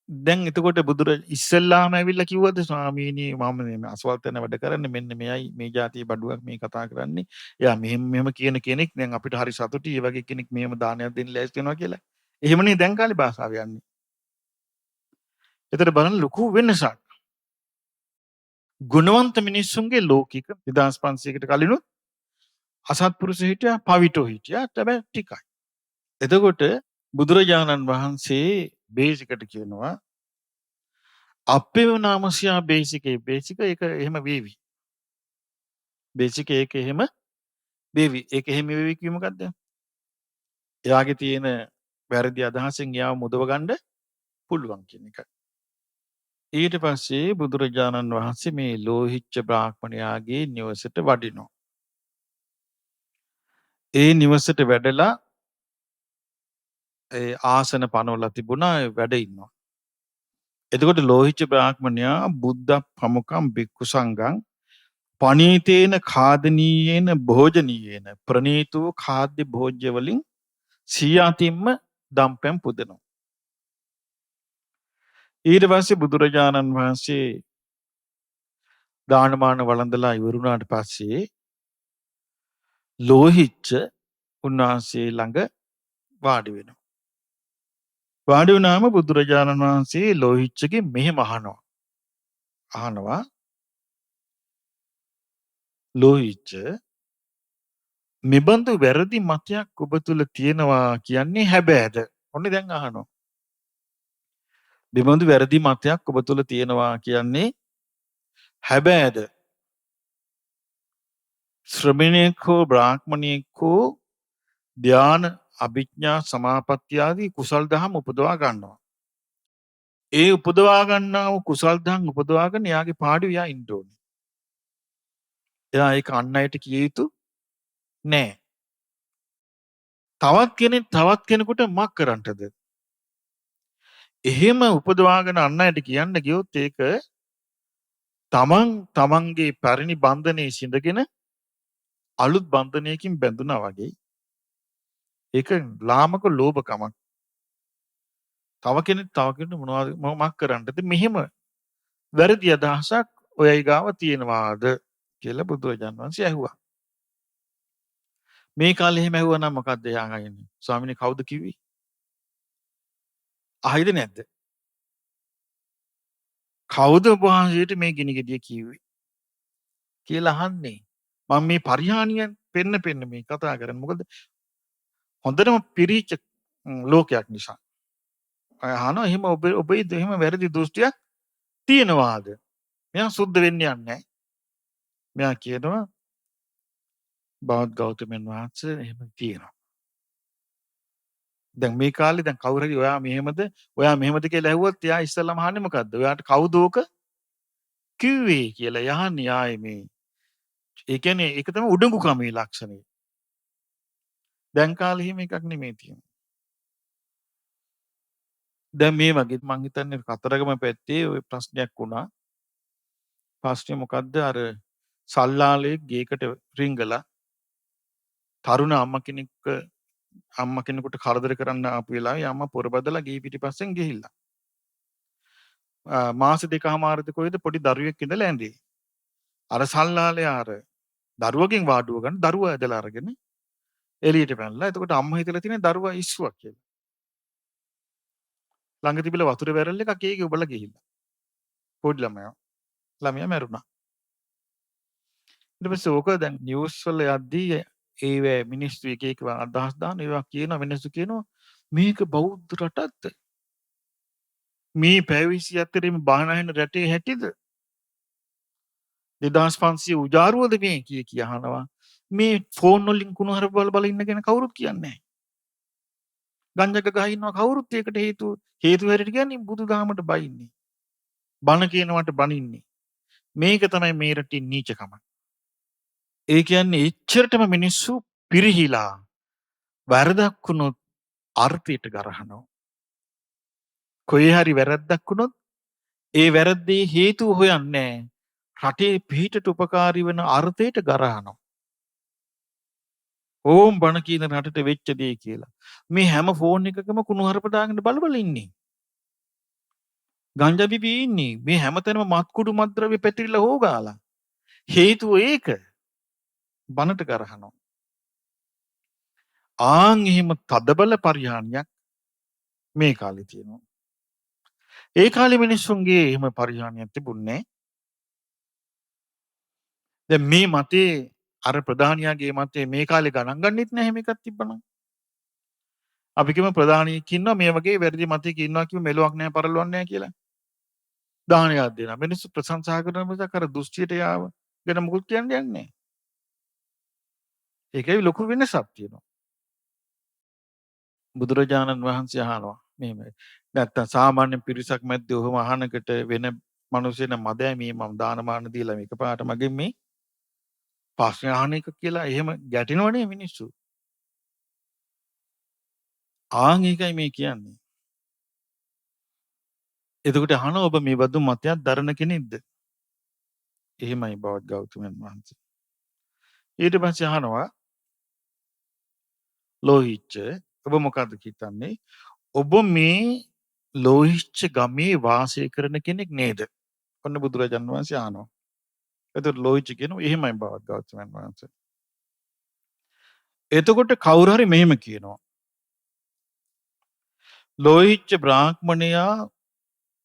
දැන් එතකොට බුදුර ඉස්සෙල්ලාම ඇවිල්ලා කිව්වද ස්වාමීනි මම මේ අසවල් තැන වැඩ කරන්නේ මෙන්න මෙයයි මේ જાතිය බඩුවක් මේ කතා කරන්නේ. එයා මෙහෙම මෙහෙම කියන කෙනෙක් දැන් අපිට හරි සතුටුයි. ඒ වගේ කෙනෙක් මෙහෙම දානයක් දෙන්න ලෑස්ති වෙනවා කියලා. එහෙමනේ දැන් කාලේ භාෂාව යන්නේ. එතකොට බලන්න ලොකු වෙනසක්. ගුණවන්ත මිනිස්සුන්ගේ ලෞකික 2500කට කලිනුත් අසත්පුරුෂ හිටියා, පවිටෝ හිටියා. හැබැයි ටිකයි. එතකොට බුදුරජාණන් වහන්සේ බේසිකට කියනවා අපේව නාමසියා බේසිකේ බේසික ඒක එහෙම වේවි. බේසික ඒක එහෙම වේවි. ඒක එහෙම වේවි කිව්ව මොකද්ද? එයාගේ තියෙන වැරදි අදහසෙන් එයාව මුදව ගන්න පුළුවන් කියන එක. ඊට පස්සේ බුදුරජාණන් වහන්සේ මේ ලෝහිච්ඡ බ්‍රාහ්මණයාගේ නිවසට වඩිනවා. ඒ නිවසට වැඩලා ඒ ආසන පනවලා තිබුණා වැඩ ඉන්නවා. එතකොට ලෝහිච්ඡ බ්‍රාහ්මණයා බුද්ධ ප්‍රමුඛම් භික්ඛු සංඝං පනීතේන ખાදනීයේන භෝජනීයේන ප්‍රණීතෝ ખાද්‍ය භෝජ්‍ය වලින් සියාතින්ම දම්පැන් පුදනවා. ඊට පස්සේ බුදුරජාණන් වහන්සේ දානමාන වළඳලා ඉවරුණාට පස්සේ ලෝහිච්ඡ උන්වහන්සේ ළඟ වාඩි වෙනවා. වාඩි වුණාම බුදුරජාණන් වහන්සේ ලෝහිච්ඡගේ මෙහෙම අහනවා ලෝහිච්ඡ මෙබඳු වැරදි මතයක් ඔබ තුල තියෙනවා කියන්නේ හැබෑද? ඔන්න දැන් අහනවා. මෙබඳු වැරදි මතයක් ඔබ තුල තියෙනවා කියන්නේ හැබෑද? ශ්‍රමණේකෝ බ්‍රාහ්මණේකෝ ධාන අභිඥා සමාපatti ආදී කුසල් දහම් උපදවා ගන්නවා. ඒ උපදවා ගන්නා වූ කුසල් දහම් උපදවාගෙන යාගේ පාඩුව යා ඉන්න ඕනේ. එයා ඒක අන් අයට කිය යුතු නෑ. තවත් කෙනෙකුට මක් කරන්නටද? එහෙම උපදවාගෙන අන් අයට කියන්න ගියොත් ඒක තමන්ගේ පැරණි බන්ධනේ සිඳගෙන අලුත් බන්ධනයකින් බැඳුනා වගේ. ඒක ලාමක ලෝභකමක්. තව කෙනෙක් මොනවද මක් කරන්නටද? මෙහෙම වැරදි අදහසක් ඔයයි ගාව තියෙනවාද කියලා බුදුරජාණන් වහන්සේ ඇහුවා. මේ කාලේ එහෙම ඇහුවා නම් මොකද්ද එයා අහන්නේ? ස්වාමීනි කවුද කිව්වේ? අහයිද නැද්ද? කවුද ඔබ වහන්සේට මේ ගිනි ගෙඩිය කිව්වේ? කියලා අහන්නේ. මම මේ පරිහානියෙන් පෙන්න මේ කතා කරන්නේ. මොකද හොඳටම පිරිච්ච ලෝකයක් නිසා. අහනවා එහෙම ඔබේ එහෙම වැරදි දෘෂ්ටියක් තියෙනවාද? මෙයා සුද්ධ වෙන්න යන්නේ නැහැ. මෙයා කියනවා බෞද්ධ ගෞතමයන් වහන්සේ එහෙම තියෙනවා. දැන් මේ කාලේ දැන් කවුරු හරි ඔයා මෙහෙමද කියලා ඇහුවොත් එයා ඉස්සෙල්ලාම අහන්නේ මොකද්ද? ඔයාට කවුද ඕක කිව්වේ කියලා යහන්නේ ආයේ මේ. ඒ කියන්නේ ඒක තමයි උඩඟුකමේ ලක්ෂණය. දැන් කාලේ එහෙම එකක් නෙමෙයි තියෙන්නේ. දැන් මේ වගේ මං හිතන්නේ කතරගම පැත්තේ ওই ප්‍රශ්නයක් වුණා. ප්‍රශ්නේ මොකද්ද? අර සල්ලාලේ ගේකට රිංගලා තරුණ අම්මා කෙනෙකුට කරදර කරන්න ආපු වෙලාවේ අම්මා පොරබදලා ගේ පිටිපස්සෙන් ගිහිල්ලා. මාස දෙකමාරද කොහෙද පොඩි දරුවෙක් ඉඳලා ඇඳේ. අර සල්ලාලයා අර දරුවගෙන් වාඩුව ගන්න දරුවා ඇදලා අරගෙන එළියට පැනලා. එතකොට අම්මා හිතලා තියෙන දරුවා ඉස්සුවක් කියලා. ළඟ තිබිලා වතුර බැරල් එකක් ඒකේ ඔබලා ගිහිල්ලා. පොඩි ළමයා මැරුණා. ඊට පස්සේ ඕක දැන් නිවුස් වල යද්දී ඒ මිනිස්සු එක එක අදහස් දාන ඒවා කියනවා මිනිස්සු කියනවා මේක බෞද්ධ රටක්ද? මේ පැවිසි අතරේ බාහන අහින රටේ හැටිද? 2500 උජාරුවද මේ කිය අහනවා. මේ ෆෝන් වලින් කුණුහරුප බල ඉන්න කෙන කවුරුත් කියන්නේ නැහැ. ගංජක ගහ ඉන්නවා කවුරුත් ඒකට හේතු හැටියට කියන්නේ බුදුදහමට බයින්නේ. බණ කියනවට බනින්නේ. මේක තමයි මේ රටේ නීචකම. ඒ කියන්නේ එච්චරටම මිනිස්සු පිරිහිලා වැරදක් වුණොත් අර්ථයට ගරහනවා. කොහේ හරි වැරද්දක් වුණොත් ඒ වැරද්දේ හේතුව හොයන්නේ රටේ පිහිටට උපකාරී වෙන අර්ථයට ගරහනවා. ඕම් බණ කියන රටට වෙච්ච දේ කියලා. මේ හැම ෆෝන් එකකම කුණුහරුප දාගෙන බල ඉන්නේ. ගංජා බිබී ඉන්නේ. මේ හැමතැනම මත්කුඩු මත්ද්‍රව්‍ය පැතිරිලා හොගාලා. හේතුව ඒක. බනට ගරහනවා. ආන් එහෙම තදබල පරිහානියක් මේ කාලේ තියෙනවා. ඒ කාලේ මිනිස්සුන්ගේ එහෙම පරිහානියක් තිබුණේ දැන් මේ මතේ අර ප්‍රධානියාගේ මතේ මේ කාලේ ගණන් ගන්නෙත් නැහැ මේකක් තිබ්බනම්. අපි කියමු ප්‍රධානියෙක් ඉන්නවා මේ වගේ වැරදි මතයක ඉන්නවා කිව්ව මෙලොවක් නැහැ පරලොවක් නැහැ කියලා. දානයක් දෙනවා. මිනිස්සු ප්‍රශංසා කරන මිසක් අර දුස්චියට යාව ගැන මුකුත් කියන්නේ නැහැ. ඒකයි ලොකු වෙනසක් තියෙනවා. බුදුරජාණන් වහන්සේ අහනවා මෙහෙම. නැත්තම් සාමාන්‍ය පිරිසක් මැද්දේ ඔහොම අහනකට වෙන මිනිස්සෙන මදෑ මේ මම දානමාන දීලා මේක පාට මගෙන් මේ ප්‍රශ්න අහන එක කියලා එහෙම ගැටෙනවනේ මිනිස්සු. ආන් ඒකයි මේ කියන්නේ. එතකොට අහනවා ඔබ මේ බඳු මතයක් දරන කෙනෙක්ද? එහෙමයි බවත් ගෞතමයන් වහන්සේ. ඊට පස්සේ අහනවා ලෝහිච්ච ඔබ මොකද්ද හිතන්නේ? ඔබ මේ ලෝහිච්ච ගමේ වාසය කරන කෙනෙක් නේද? ඔන්න බුදුරජාණන් වහන්සේ අහනවා. එතකොට ලෝහිච්ච කියනවා එහෙමයි බවත් ගෞතමයන් වහන්සේ. එතකොට කවුරු හරි මෙහෙම කියනවා. ලෝහිච්ච බ්‍රාහ්මණයා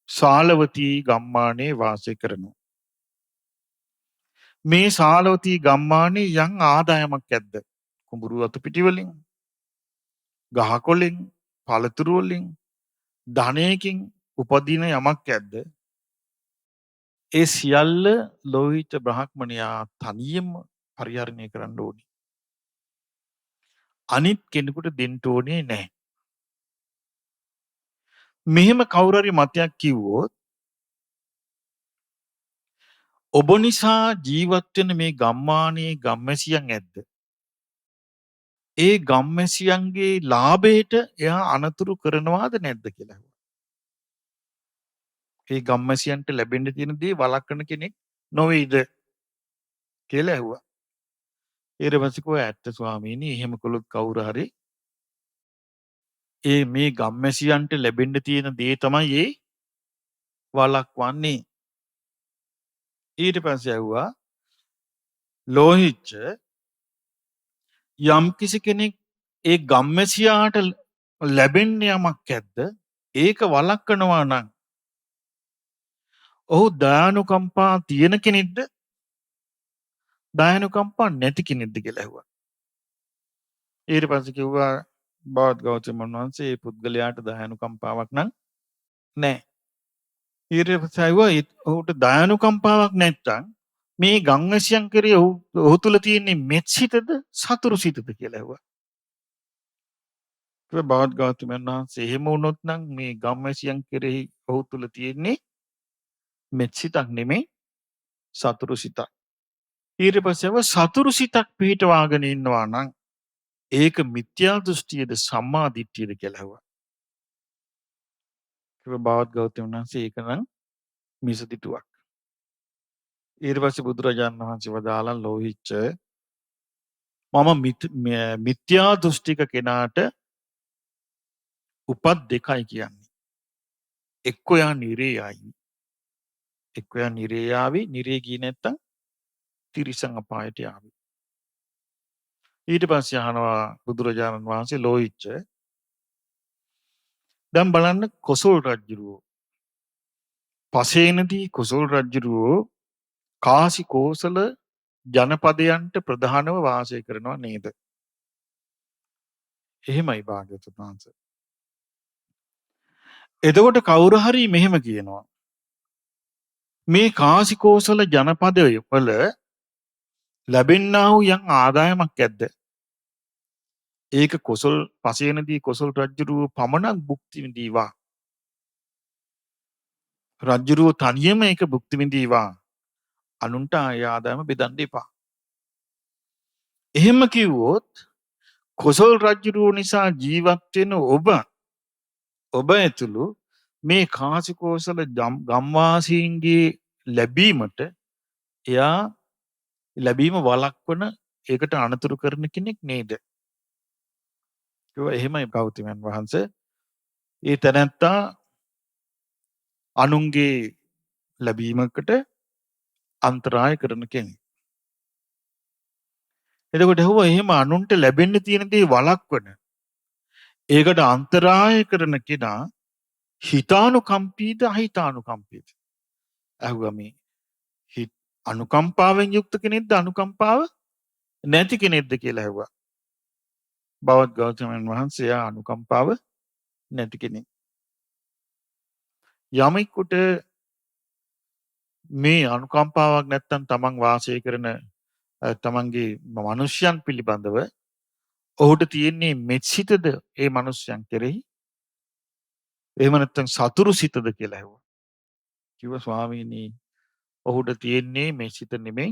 සාලවතී ගම්මානයේ වාසය කරනවා. මේ සාලවතී ගම්මානයේ යම් ආදායමක් ඇද්ද? කුඹුරු අතු පිටි වලින්, ගහකොළෙන්, පළතුරු වලින්, ධනයකින් උපදින යමක් ඇද්ද? ඒ සියල්ල ලෝහිච්ච බ්‍රාහ්මණයා තනියම පරිහරණය කරන්න ඕනේ. අනිත් කෙනෙකුට දෙන්න ඕනේ නැහැ. මෙහෙම කවුරු හරි මතයක් කිව්වොත් ඔබ නිසා ජීවත් වෙන මේ ගම්මානයේ ගම්මැසියන් ඇද්ද? ඒ ගම්මැසියන්ගේ ලාභයට එයා අනතුරු කරනවාද නැද්ද කියලා ඇහුවා. ඒ ගම්මැසියන්ට ලැබෙන්න තියෙන දේ වළක්වන කෙනෙක් නොවේද කියලා ඇහුවා. ඊට පස්සේ කිව්වා ඇත්ත ස්වාමීනි එහෙම කළොත් කවුරු හරි ඒ මේ ගම්මැසියන්ට ලැබෙන්න තියෙන දේ තමයි ඒ වළක්වන්නේ. ඊට පස්සේ ඇහුවා ලෝහිච්ච යම් කිසි කෙනෙක් ඒ ගම්මැසියාට ලැබෙන්න යමක් ඇද්ද? ඒක වළක්වනවා නම් ඔහු දයානුකම්පා තියෙන කෙනෙක්ද? දයානුකම්පා නැති කෙනෙක්ද කියලා ඇහුවා. ඊට පස්සේ කිව්වා බවත් ගෞතමයන් වහන්සේ මේ පුද්ගලයාට දයානුකම්පාවක් නම් නැහැ. ඊට පස්සේ ඇහුවා ඔහුට දයානුකම්පාවක් නැත්නම් මේ ගම්වැසියන් කෙරේ ඔහු තුල තියෙන මෙත්සිතද සතුරු සිතද කියලා ඇහුවා. ඒ බවත් ගෞතමයන් වහන්සේ එහෙම වුණොත් නම් මේ ගම්වැසියන් කෙරෙහි ඔහු තුල තියෙන්නේ මෙත්සිතක් නෙමෙයි සතුරු සිතක්. ඊට පස්සේ සතුරු සිතක් පිහිටවාගෙන ඉන්නවා නම් ඒක මිත්‍යා දෘෂ්ටියද සම්මා දිට්ඨියද කියලා ඇහුවා. ඒක බවත් ගෞතමයන් වහන්සේ ඒක නම් මිසදිටුවක්. ඊට පස්සේ බුදුරජාණන් වහන්සේ වදාළා ලෝහිච්ච මම මිත්‍යා දෘෂ්ටික කෙනාට උපත් දෙකයි කියන්නේ. එක්ක යා නිරේ ආයි. එක්ක යා නිරේ ආවි, නිරේ ගියේ නැත්තම් තිරිසන් අපායට යාවි. ඊට පස්සේ අහනවා බුදුරජාණන් වහන්සේ ලෝහිච්ච දැන් බලන්න කොසල් රජුරෝ පසේනදී කොසල් රජුරෝ කාසි කෝසල ජනපදයන්ට ප්‍රධානව වාසය කරනවා නේද? එහෙමයි භාග්‍යවතුන් වහන්සේ. එතකොට කවුරු හරි මෙහෙම කියනවා. මේ කාසි කෝසල ජනපදය වල ලැබෙන්නා වූ යම් ආදායමක් ඇද්ද? ඒක කොසල් පසේනදී කොසල් රජුරෝ පමණක් භුක්ති විඳීවා. රජුරෝ තනියම ඒක භුක්ති විඳීවා. අනුන්ට ආය ආදායම බෙදන්න එපා. එහෙම කිව්වොත් කොසල් රජුරුව නිසා ජීවත් වෙන ඔබ ඇතුළු මේ කාසිකෝසල ගම්වාසීන්ගේ ලැබීමට එයා ලැබීම වළක්වන ඒකට අනතුරු කරන කෙනෙක් නේද? කිව්වා එහෙමයි ගෞතමයන් වහන්සේ. ඒ තැනැත්තා අනුන්ගේ ලැබීමකට අන්තරාය කරන කෙනෙක්. එතකොට ඇහුවා එහෙම අනුන්ට ලැබෙන්න තියෙන දේ වළක්වන ඒකට අන්තරාය කරන කෙනා හිතානුකම්පීද අහිතානුකම්පීද? ඇහුවා මේ අනුකම්පාවෙන් යුක්ත කෙනෙක්ද අනුකම්පාව නැති කෙනෙක්ද කියලා ඇහුවා. බවත් ගෞතමයන් වහන්සේ අනුකම්පාව නැති කෙනෙක්. යමෙකුට මේ අනුකම්පාවක් නැත්තම් තමන් වාසය කරන තමන්ගේ මනුෂ්‍යයන් පිළිබඳව ඔහුට තියෙන්නේ මෙත්සිතද ඒ මනුෂ්‍යයන් කෙරෙහි? එහෙම නැත්තම් සතුරු සිතද කියලා ඇහුවා. කිව්වා ස්වාමීනි ඔහුට තියෙන්නේ මෙත්සිත නෙමෙයි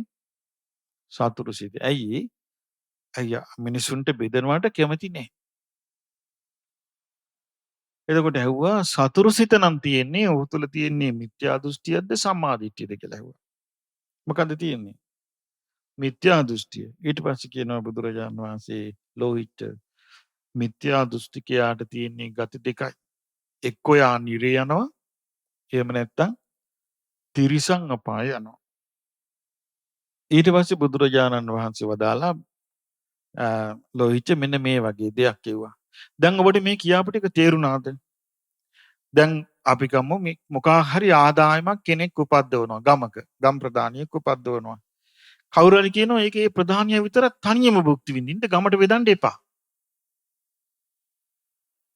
සතුරු සිත. ඇයි? මිනිසුන්ට බෙදනවට කැමති නැහැ. එතකොට ඇහුවා සතුරු සිත නම් තියෙන්නේ ඔහු තුල තියෙන්නේ මිත්‍යා දෘෂ්ටියක්ද සම්මා දිට්ඨියද කියලා ඇහුවා. මොකද්ද තියෙන්නේ? මිත්‍යා දෘෂ්ටිය. ඊට පස්සේ කියනවා බුදුරජාණන් වහන්සේ ලෝහිච්ච මිත්‍යා දෘෂ්ටිකයාට තියෙන්නේ ගති දෙකයි. එක්කෝ යා නිරේ යනවා එහෙම නැත්තම් තිරිසන් අපාය යනවා. ඊට පස්සේ බුදුරජාණන් වහන්සේ වදාලා ලෝහිච්ච මෙන්න මේ වගේ දෙයක් කිව්වා. දැන් ඔබට මේ කියාපු ටික තේරුණාද? දැන් අපි ගමු මොකක් හරි ආදායමක් කෙනෙක් උපද්දවනවා ගමක. ගම් ප්‍රධානියෙක් උපද්දවනවා. කවුරු හරි කියනවා ඒකේ ප්‍රධානියා විතර තනියම භුක්ති විඳින්න ගමට බෙදන්න එපා.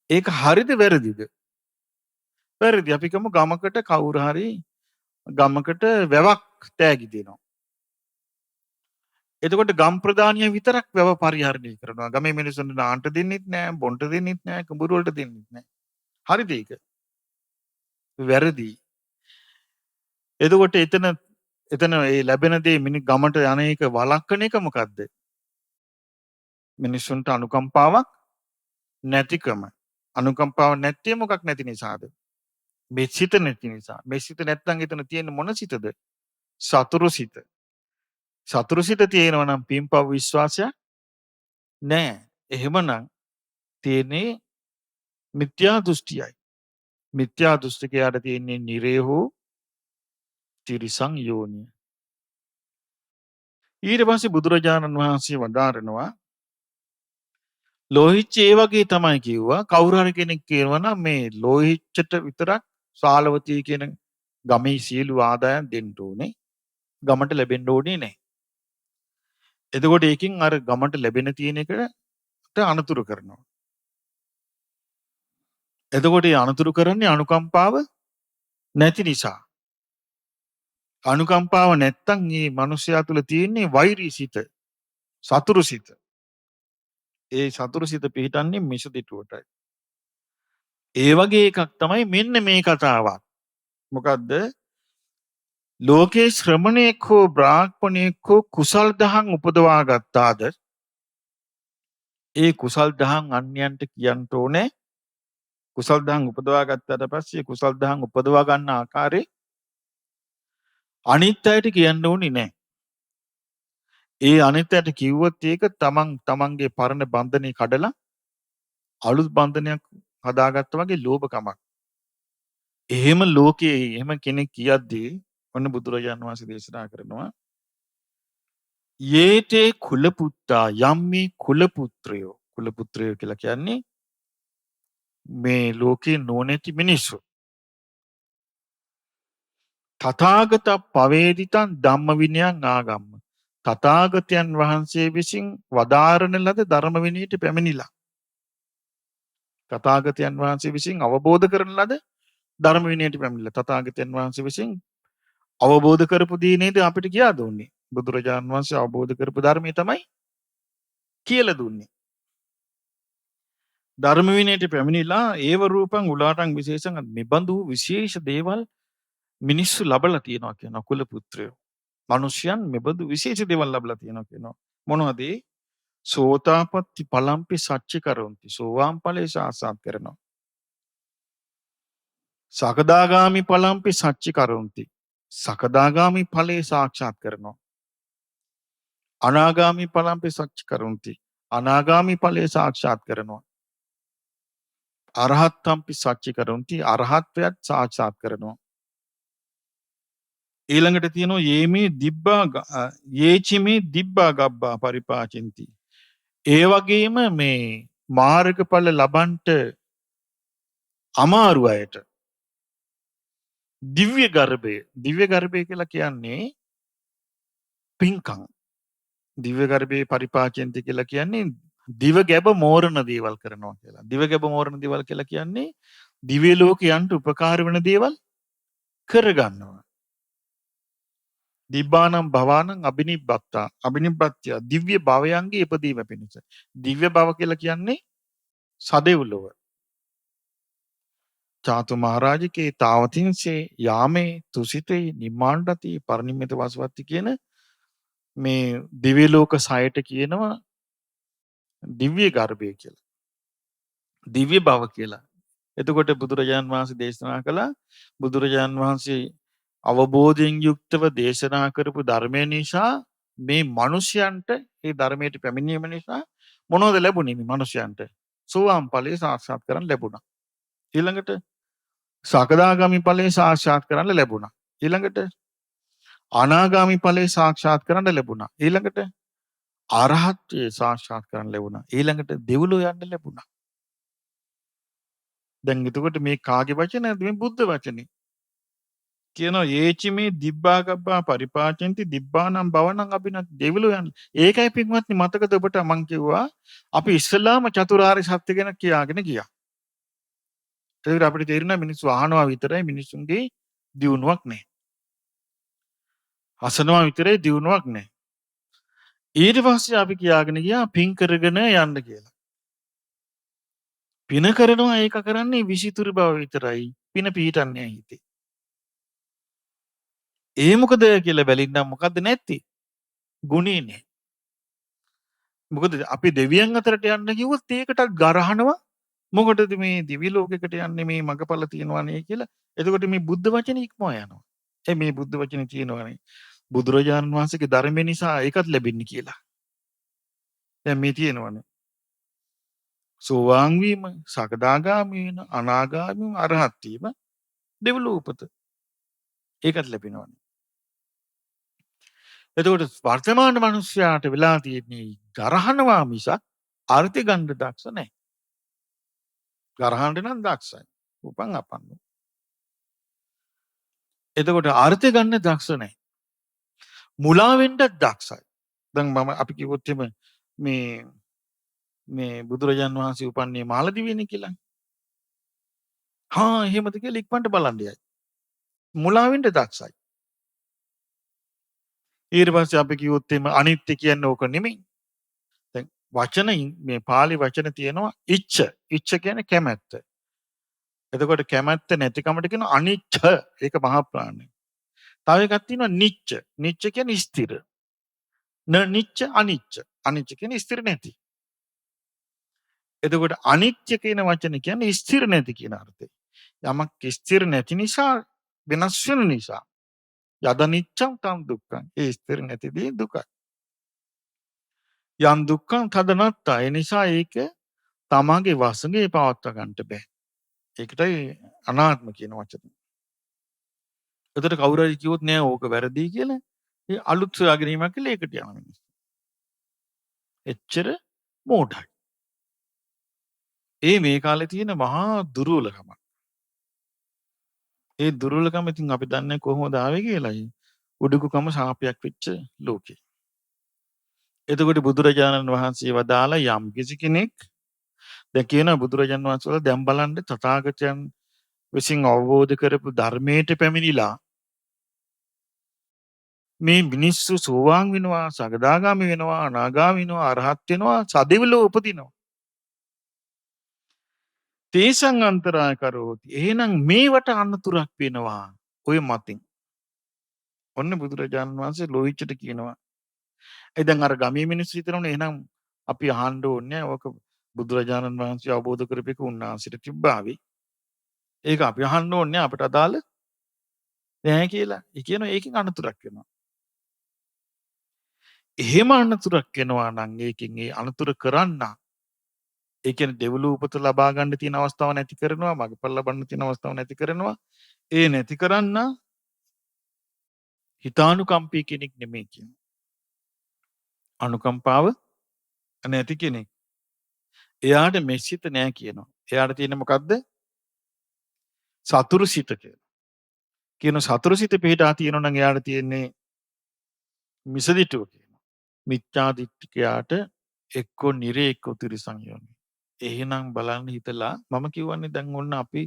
ඒක හරිද වැරදිද? වැරදි. අපි ගමු ගමකට කවුරු හරි ගමකට වැවක් තෑගි දෙනවා. එතකොට ගම් ප්‍රධානියා විතරක් වැව පරිහරණය කරනවා. ගමේ මිනිස්සුන්ට නාන්න දෙන්නෙත් නෑ, බොන්න දෙන්නෙත් නෑ, කුඹුරු වලට දෙන්නෙත් නෑ. හරිද ඒක? වැරදි. එතකොට එතන ඒ ලැබෙන දේ ගමට යන එක වළක්වන එක මොකද්ද? මිනිස්සුන්ට අනුකම්පාවක් නැතිකම. අනුකම්පාව නැත්තේ මොකක් නැති නිසාද? මෙසිත නැති නිසා. මෙසිත නැත්නම් එතන තියෙන මොන සිතද? සතුරු සිත. සතුරු සිත තියෙනවා නම් පින්පව් විශ්වාසයක් නෑ. එහෙමනම් තියෙන්නේ මිත්‍යා දෘෂ්ටියයි. මිත්‍යා දෘෂ්ටිකයාට තියෙන්නේ නිරේ හෝ තිරිසන් යෝනිය. ඊට පස්සේ බුදුරජාණන් වහන්සේ වදාරනවා ලෝහිච්ච ඒ වගේ තමයි කිව්වා. කවුරු හරි කෙනෙක් කියනවා නම් මේ ලෝහිච්චට විතරක් සාලවතී කියන ගමේ සියලු ආදායම් දෙන්න ඕනේ. ගමට ලැබෙන්න ඕනේ නැහැ. එතකොට ඒකෙන් අර ගමට ලැබෙන තියෙන එකට අනතුරු කරනවා. එතකොට ඒ අනතුරු කරන්නේ අනුකම්පාව නැති නිසා. අනුකම්පාව නැත්තම් මේ මිනිස්යා තුල තියෙන්නේ වෛරී සිත, සතුරු සිත. ඒ සතුරු සිත පිහිටන්නේ මිසදිටුවටයි. ඒ වගේ එකක් තමයි මෙන්න මේ කතාවක්. මොකද්ද? ලෝකේ ශ්‍රමණේක හෝ බ්‍රාහ්මණේක හෝ කුසල් දහම් උපදවා ගත්තාද ඒ කුසල් දහම් අන්‍යයන්ට කියන්න ඕනේ. කුසල් දහම් උපදවා ගත්තාට පස්සේ කුසල් දහම් උපදවා ගන්න ආකාරය අනිත් අයට කියන්න ඕනේ නැහැ. ඒ අනිත් අයට කිව්වොත් ඒක තමන්ගේ පරණ බන්ධනේ කඩලා අලුත් බන්ධනයක් හදාගත්තා වගේ ලෝභකමක්. එහෙම ලෝකයේ එහෙම කෙනෙක් කියද්දී ඔන්න බුදුරජාණන් වහන්සේ දේශනා කරනවා යේතේ කුලපුත්තා යම්මේ කුලපුත්‍රයෝ. කුලපුත්‍රයෝ කියලා කියන්නේ මේ ලෝකේ නොනැති මිනිස්සු. තථාගත පවේදිතං ධම්ම විනයං ආගම්ම. තථාගතයන් වහන්සේ විසින් වදාරන ලද ධර්ම විනයට පැමිණිලා. තථාගතයන් වහන්සේ විසින් අවබෝධ කරන ලද ධර්ම විනයට පැමිණිලා. තථාගතයන් වහන්සේ විසින් අවබෝධ කරපු දේ නේද අපිට කියා දුන්නේ. බුදුරජාණන් වහන්සේ අවබෝධ කරපු ධර්මය තමයි කියලා දුන්නේ. ධර්ම විනයට පැමිණිලා ඒව රූපං උලාටං විශේෂං නිබඳු විශේෂ දේවල් මිනිස්සු ලබලා තියෙනවා කියන කුල පුත්‍රයෝ. මිනිසයන් මෙබඳු විශේෂ දේවල් ලබලා තියෙනවා කියනවා. මොනවද? සෝතාපට්ටි පලම්පි සච්චි කරොන්ති. සෝවාන් ඵලයේ සාක්ෂාත් කරනවා. සකදාගාමි පලම්පි සච්චි කරොන්ති. සකදාගාමි ඵලයේ සාක්ෂාත් කරනවා. අනාගාමි පලම්පි සච්චි කරොන්ති. අනාගාමි ඵලයේ සාක්ෂාත් කරනවා. අරහත්තම්පි සච්චි කරොන්ති. අරහත්වයත් සාක්ෂාත් කරනවා. ඊළඟට තියෙනවා යේමේ දිබ්බා යේචිමේ දිබ්බා ගබ්බා පරිපාචින්ති. ඒ වගේම මේ මාර්ගඵල ලබන්ට අමාරු අයට දිව්‍ය ගර්භය කියලා කියන්නේ පින්කම්. දිව්‍ය ගර්භයේ පරිපාචෙන්ති කියලා කියන්නේ දිව ගැබ මෝරණ දේවල් කරනවා කියලා. දිව ගැබ මෝරණ දේවල් කියලා කියන්නේ දිව්‍ය ලෝකයන්ට උපකාර වෙන දේවල් කරගන්නවා. දිබ්බානම් භවානම් අබිනිබ්බත්තා අබිනිබ්බත්‍ය දිව්‍ය භවයන්ගේ ඉපදීම පිණිස. දිව්‍ය භව කියලා කියන්නේ සදෙව්ලොව. චාතු මහරජකේ තාවතින්සේ යාමේ තුසිතේ නිම්මාණ්ඩති පරිනිම්මිත වාසවත්ති කියන මේ දිව්‍ය ලෝක 6ට කියනවා දිව්‍ය ගර්භය කියලා. දිව්‍ය භව කියලා. එතකොට බුදුරජාන් වහන්සේ දේශනා කළා බුදුරජාන් වහන්සේ අවබෝධයෙන් යුක්තව දේශනා කරපු ධර්මය නිසා මේ මිනිසයන්ට ඒ ධර්මයට පැමිණීම නිසා මොනවද ලැබුණේ මේ මිනිසයන්ට? සෝවාන් ඵලයේ සාක්ෂාත් කරන් ලැබුණා. ඊළඟට සකදාගාමි ඵලයේ සාක්ෂාත් කරන්න ලැබුණා. ඊළඟට අනාගාමි ඵලයේ සාක්ෂාත් කරන්න ලැබුණා. ඊළඟට අරහත්ත්වයේ සාක්ෂාත් කරන්න ලැබුණා. ඊළඟට දෙව්ලොව යන්න ලැබුණා. දැන් එතකොට මේ කාගේ වචනද? මේ බුද්ධ වචනේ. කියනවා යේචිමේ දිබ්බා ගබ්බා පරිපාචෙන්ති දිබ්බානම් භවනම් අබිනත් දෙව්ලොව යන්න. ඒකයි පින්වත්නි මතකද ඔබට මං කිව්වා අපි ඉස්සලාම චතුරාර්ය සත්‍ය ගැන කියාගෙන ගියා. ඒකට අපිට තේරෙනවා මිනිස්සු අහනවා විතරයි මිනිස්සුන්ගේ දියුණුවක් නැහැ. අසනවා විතරයි දියුණුවක් නැහැ. ඊට පස්සේ අපි කියාගෙන ගියා පින් කරගෙන යන්න කියලා. පින කරනවා ඒක කරන්නේ විසිතුරු බව විතරයි. පින පිහිටන්නේ නැහැ හිතේ. ඒ මොකද කියලා බැලින්නම් මොකද්ද නැත්තේ? ගුණේ නැහැ. මොකද අපි දෙවියන් අතරට යන්න කිව්වොත් ඒකටත් ගරහනවා. මොකටද මේ දිවි ලෝකයකට යන්නේ මේ මගපල තියනවානේ කියලා. එතකොට මේ බුද්ධ වචනේ ඉක්මවා යනවා. මේ බුද්ධ වචනේ තියෙනවානේ. බුදුරජාණන් වහන්සේගේ ධර්මය නිසා ඒකත් ලැබෙන්නේ කියලා. දැන් මේ තියෙනවානේ. සෝවාන් වීම, සකදාගාමී වෙන, අනාගාමී වීම, අරහත් වීම, දෙව්ලොව උපත. ඒකත් ලැබෙනවානේ. එතකොට වර්තමාන මිනිස්යාට වෙලා තියෙන්නේ ගරහනවා මිසක් අර්ථ ගන්න දක්ෂ නැහැ. ගරහන්න නම් දක්ෂයි. උපන් අපන්න. එතකොට අර්ථ ගන්න දක්ෂ නැහැ. මුලා වෙන්නත් දක්ෂයි. දැන් මම අපි කිව්වොත් මේ බුදුරජාන් වහන්සේ උපන්නේ මාලදිවයිනේ කියලා. එහෙමද කියලා ඉක්මනට බලන්න යයි. මුලා වෙන්න දක්ෂයි. ඊට පස්සේ අපි කිව්වොත් අනිත්‍ය කියන්නේ ඕක නෙමෙයි. දැන් වචන මේ පාලි වචන තියෙනවා ඉච්ඡ. ඉච්ඡ කියන්නේ කැමැත්ත. එතකොට කැමැත්ත නැතිකමට කියන අනිච්ච. ඒක මහා ප්‍රාණය. තව එකක් තියෙනවා නිච්ච. නිච්ච කියන්නේ ස්ථිර. නිච්ච අනිච්ච. අනිච්ච කියන්නේ ස්ථිර නැති. එතකොට අනිත්‍ය කියන වචනේ කියන්නේ ස්ථිර නැති කියන අර්ථය. යමක් ස්ථිර නැති නිසා වෙනස් වෙන නිසා. යද නිච්ඡං තම් දුක්ඛං. ඒ ස්ථිර නැති දේ දුකයි. යම් දුක්ඛං තදනත්තා. ඒ නිසා ඒක තමගේ වශයෙන් පවත්වා ගන්නට බෑ. ඒකටයි අනාත්ම කියන වචනේ. එතකොට කවුරු හරි කිව්වොත් නෑ ඕක වැරදි කියලා ඒ අලුත් සොයාගැනීමක් කියලා ඒකට යනවා මිනිස්සු. එච්චර මෝඩයි. මේ කාලේ තියෙන මහා දුර්වලකම. ඒ දුර්වලකම ඉතින් අපි දන්නේ කොහොමද ආවේ කියලායි. උඩුකුකම ශාපයක් වෙච්ච ලෝකේ. එතකොට බුදුරජාණන් වහන්සේ වදාලා යම් කිසි කෙනෙක් දැන් කියන බුදුරජාණන් වහන්සේ වල දැන් බලන්න තථාගතයන් විසින් අවබෝධ කරපු ධර්මයට පැමිණිලා මේ මිනිස්සු සෝවාන් වෙනවා, සකදාගාමි වෙනවා, අනාගාමි වෙනවා, අරහත් වෙනවා, සදෙව්ලොව උපදිනවා. තේසං අන්තරාය කරෝති. එහෙනම් මේවට අනතුරක් වෙනවා. ඔය මතින්. ඔන්න බුදුරජාණන් වහන්සේ ලෝහිච්චට කියනවා. දැන් අර ගමේ මිනිස්සු හිතනවනේ එහෙනම් අපි අහන්න ඕනේ ඕක බුදුරජාණන් වහන්සේ අවබෝධ කරපේක උන්වහන්සේට තිබ්බාවි. ඒක අපි අහන්න ඕනේ අපිට අදාළ නැහැ කියලා. ඒ කියනවා ඒකෙන් අනතුරක් වෙනවා. එහෙම අනතුරක් වෙනවා නම් ඒකෙන් ඒ අනතුර කරන්න ඒ කියන්නේ දෙව්ලොව උපත ලබා ගන්න තියෙන අවස්ථාව නැති කරනවා, මගපල් ලබන්න තියෙන අවස්ථාව නැති කරනවා. ඒ නැති කරන්න හිතානුකම්පී කෙනෙක් නෙමෙයි කියන්නේ. අනුකම්පාව නැති කෙනෙක්. එයාට මෙසිත නෑ කියනවා. එයාට තියෙන මොකද්ද? සතුරු සිත කියලා. කියන සතුරු සිත පිටා තියෙනවා නම් එයාට තියෙන්නේ මිසදිටුව කියනවා. මිත්‍යා දිට්ඨිකයාට එක්කෝ නිරේ එක්කෝ තිරිසන් යන්නේ. එහෙනම් බලන්න හිතලා මම කියවන්නේ දැන් ඔන්න අපි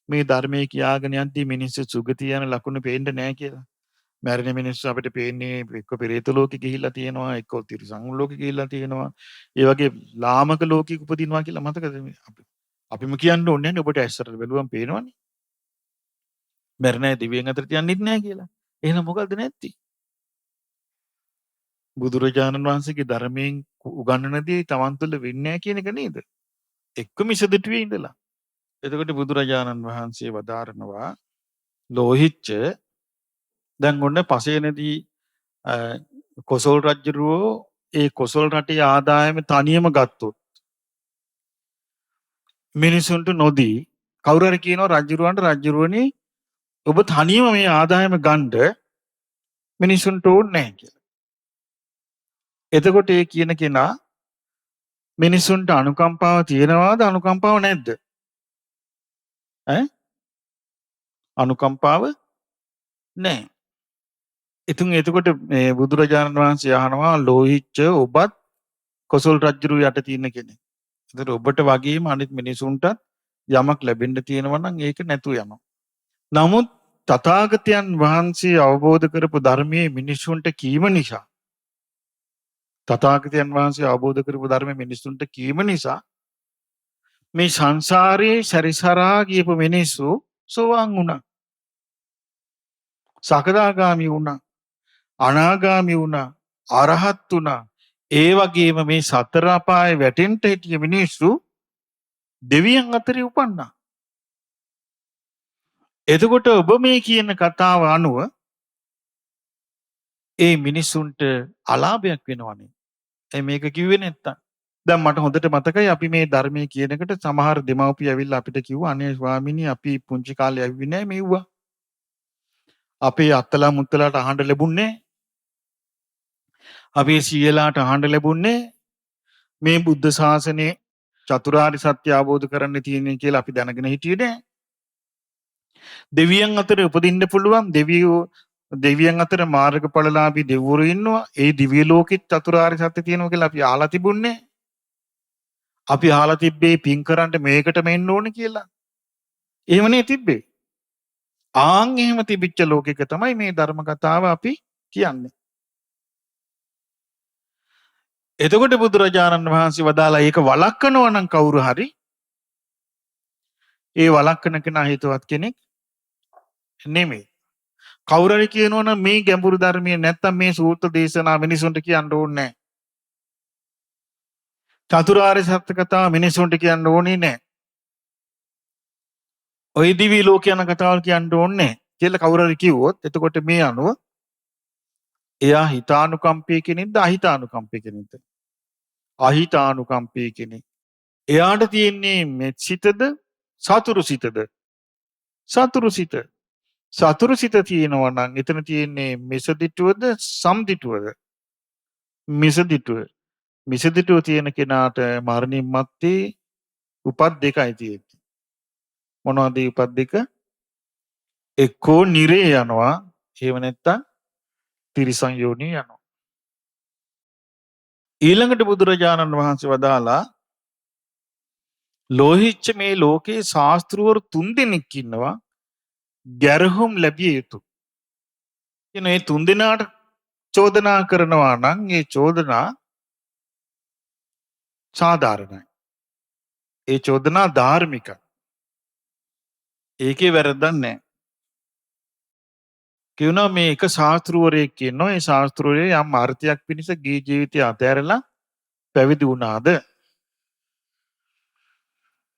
මේ ධර්මයේ කියාගෙන යද්දී මිනිස්සු සුගතිය යන ලකුණු පේන්නේ නැහැ කියලා. මැරෙන මිනිස්සු අපිට පේන්නේ එක්ක පෙරේත ලෝකෙ ගිහිල්ලා තියෙනවා, එක්ක තිරිසන් ලෝකෙ ගිහිල්ලා තියෙනවා. ඒ වගේ ලාමක ලෝකෙක උපදිනවා කියලා මතකද අපිම කියන්න ඕනේ නැහැ ඔබට ඇස්සට බැලුවම පේනවනේ. මැරෙන අය දිව්‍යයන් අතරට යන්නෙත් නැහැ කියලා. එහෙනම් මොකද්ද නැති? බුදුරජාණන් වහන්සේගේ ධර්මයෙන් උගන්වන දේ තමන් තුළ වෙන්නේ නැහැ කියන එක නේද? එක්ක මිසදිටුවේ ඉඳලා. එතකොට බුදුරජාණන් වහන්සේ වදාරනවා ලෝහිච්ච දැන් ඔන්න පසේනදී කොසල් රජුරෝ ඒ කොසල් රටේ ආදායම තනියම ගත්තොත් මිනිසුන්ට නොදී කවුරු හරි කියනවා රජුරවනේ ඔබ තනියම මේ ආදායම ගන්න මිනිසුන්ට ඕනේ නැහැ කියලා. එතකොට ඒ කියන කෙනා මිනිසුන්ට අනුකම්පාව තියෙනවාද අනුකම්පාව නැද්ද? අනුකම්පාව නැහැ. එතකොට මේ බුදුරජාණන් වහන්සේ අහනවා ලෝහිච්ච ඔබත් කොසල් රජුරු යට තියෙන කෙනෙක්. එතකොට ඔබට වගේම අනිත් මිනිසුන්ටත් යමක් ලැබෙන්න තියෙනවා නම් ඒක නැතු යනවා. නමුත් තථාගතයන් වහන්සේ අවබෝධ කරපු ධර්මයේ මිනිසුන්ට කීම නිසා තථාගතයන් වහන්සේ අවබෝධ කරපු ධර්මයේ මිනිසුන්ට කීම නිසා මේ සංසාරයේ සැරිසරා ගියපු මිනිස්සු සෝවාන් වුණා. සකදාගාමි වුණා. අනාගාමි වුණා. අරහත් වුණා. ඒ වගේම මේ සතර අපායේ වැටෙන්න හිටිය මිනිස්සු දෙවියන් අතරේ උපන්නා. එතකොට ඔබ මේ කියන කතාව අනුව ඒ මිනිසුන්ට අලාභයක් වෙනවනේ. මේක කිව්වේ නැත්තම්. දැන් මට හොඳට මතකයි අපි මේ ධර්මයේ කියනකට සමහර දෙමව්පිය ඇවිල්ලා අපිට කිව්වා අනේ ස්වාමීනි අපි පුංචි කාලේ ඇවිත් නැහැ මෙව්වා. අපේ අත්තලා මුත්තලාට අහන්න ලැබුණේ අපේ සීයලාට අහන්න ලැබුණේ මේ බුද්ධ ශාසනයේ චතුරාර්ය සත්‍ය අවබෝධ කරන්න තියෙන්නේ කියලා අපි දැනගෙන හිටියේ නෑ. දෙවියන් අතර උපදින්න පුළුවන් දෙවියන් අතර මාර්ගඵලලාභී දෙවිවරු ඉන්නවා. ඒ දිව්‍ය ලෝකෙත් චතුරාර්ය සත්‍ය තියෙනවා කියලා අපි අහලා තිබුණේ. අපි අහලා තිබ්බේ පින් කරන්න මේකටම එන්න ඕනේ කියලා. එහෙමනේ තිබ්බේ. ආන් එහෙම තිබිච්ච ලෝකෙක තමයි මේ ධර්ම කතාව අපි කියන්නේ. එතකොට බුදුරජාණන් වහන්සේ වදාලා ඒක වළක්වනවා නම් කවුරු හරි ඒ වළක්වන කෙනා හිතවත් කෙනෙක් නෙමෙයි. කවුරු හරි කියනවා නම් මේ ගැඹුරු ධර්මයේ නැත්තම් මේ සූත්‍ර දේශනා මිනිසුන්ට කියන්න ඕනේ නැහැ. චතුරාර්ය සත්‍ය කතාව මිනිසුන්ට කියන්න ඕනේ නැහැ. ඔය දිවි ලෝක යන කතාවල් කියන්න ඕනේ නැහැ කියලා කවුරු හරි කිව්වොත් එතකොට මේ අනුව එයා හිතානුකම්පී කෙනෙක්ද අහිතානුකම්පී කෙනෙක්ද? අහිතානුකම්පී කෙනෙක්. එයාට තියෙන්නේ මෙත්සිතද සතුරු සිතද? සතුරු සිත. සතුරු සිත තියෙනවා නම් එතන තියෙන්නේ මිසදිටුවද සම්දිටුවද? මිසදිටුව. මිසදිටුව තියෙන කෙනාට මරණින් මත්තේ උපත් දෙකයි තියෙන්නේ. මොනවද උපත් දෙක? එක්කෝ නිරේ යනවා, එහෙම නැත්නම් තිරිසන් යෝනිය යනවා. ඊළඟට බුදුරජාණන් වහන්සේ වදාලා ලෝහිච්ච මේ ලෝකේ ශාස්ත්‍රවරු 3 දෙනෙක් ඉන්නවා ගැරහුම් ලැබිය යුතු. කියන මේ 3 දෙනාට චෝදනා කරනවා නම් ඒ චෝදනා සාධාරණයි. ඒ චෝදනා ධාර්මිකයි. ඒකේ වැරද්දක් නැහැ. කියනවා මේ එක ශාස්ත්‍රවරයෙක් ඉන්නවා. ඒ ශාස්ත්‍රවරයා යම් අර්ථයක් පිණිස ගිහි ජීවිතය අතහැරලා පැවිදි වුණාද?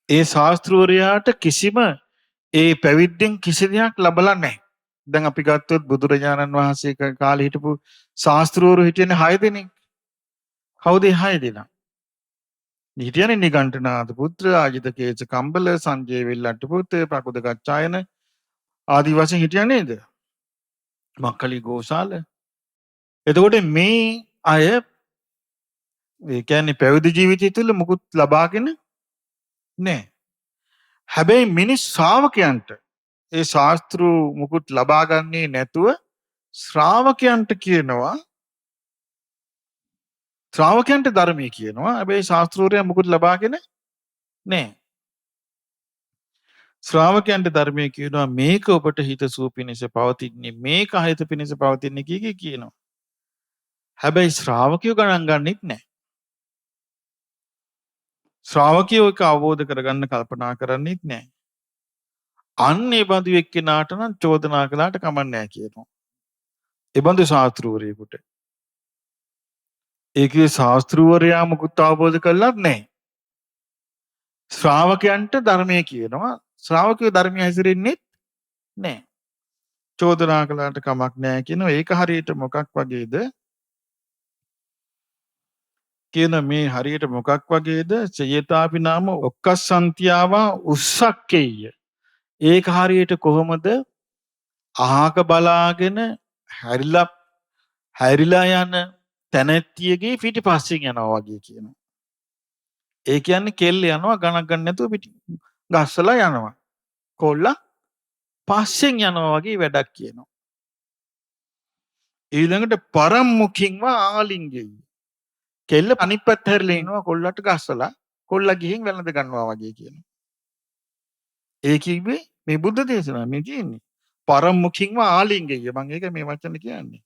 ඒ ශාස්ත්‍රූවරයාට කිසිම ඒ පැවිද්දෙන් කිසි දෙයක් ලැබලා නැහැ. දැන් අපි ගත්තොත් බුදුරජාණන් වහන්සේ කාලේ හිටපු ශාස්ත්‍රූවරු හිටියනේ 6 දෙනෙක්. කවුද 6 දෙනා? හිටියනේ නිගණ්ඨනාථ පුත්‍ර, ආජිතකේස කම්බල, සංජය වෙල්ලට්ට පුත්‍ර, ප්‍රකුද ගච්ඡායන ආදී වශයෙන් හිටියා නේද? මක්කලි ගෝසාල. එතකොට මේ අය ඒ කියන්නේ පැවිදි ජීවිතය තුළ මුකුත් ලබාගෙන නැහැ. හැබැයි මිනිස් ශ්‍රාවකයන්ට ඒ ශාස්ත්‍රු මුකුත් ලබා ගන්නේ නැතුව ශ්‍රාවකයන්ට කියනවා ශ්‍රාවකයන්ට ධර්මය කියනවා. හැබැයි ශාස්ත්‍රූරයා මුකුත් ලබාගෙන නැහැ. ශ්‍රාවකයන්ට ධර්මය කියනවා මේක ඔබට හිතසුව පිණිස පවතින්නේ මේක අහිත පිණිස පවතින්නේ කී කියනවා. හැබැයි ශ්‍රාවකයෝ ගණන් ගන්නෙත් නැහැ. ශ්‍රාවකයෝ ඒක අවබෝධ කරගන්න කල්පනා කරන්නෙත් නැහැ. අන්න ඒ බඳු එක්කෙනාට නම් චෝදනා කළාට කමක් නැහැ කියනවා. ඒ බඳු ශාස්ත්‍රූවරයෙකුට. ඒකේ ශාස්ත්‍රූවරයා මුකුත් අවබෝධ කරලත් නැහැ. ශ්‍රාවකයන්ට ධර්මය කියනවා. ශ්‍රාවකයෝ ධර්මය හැසිරෙන්නේ නැහැ. චෝදනා කළාට කමක් නැහැ කියනවා. ඒක හරියට මොකක් වගේද? කියන මේ හරියට මොකක් වගේද? චේතාපි නාම ඔක්කස්සන්තියාවා උස්සක්කෙය්‍ය. ඒක හරියට කොහොමද? අහක බලාගෙන හැරිලා යන තැනැත්තියගේ පිටිපස්සෙන් යනවා වගේ කියනවා. ඒ කියන්නේ කෙල්ල යනවා ගණන් ගන්න නැතුව ගස්සලා යනවා. කොල්ලා පස්සෙන් යනවා වගේ වැඩක් කියනවා. ඊළඟට පරම්මුඛින්ව ආලිංගෙයි. කෙල්ල අනිත් පැත්ත හැරිලා ඉනවා කොල්ලට ගස්සලා කොල්ලා ගිහින් වැළඳ ගන්නවා වගේ කියනවා. ඒ කිව්වේ මේ බුද්ධ දේශනාව මේ කියන්නේ. පරම්මුඛින්ව ආලිංගෙයි. මම ඒක මේ වචන කියන්නේ.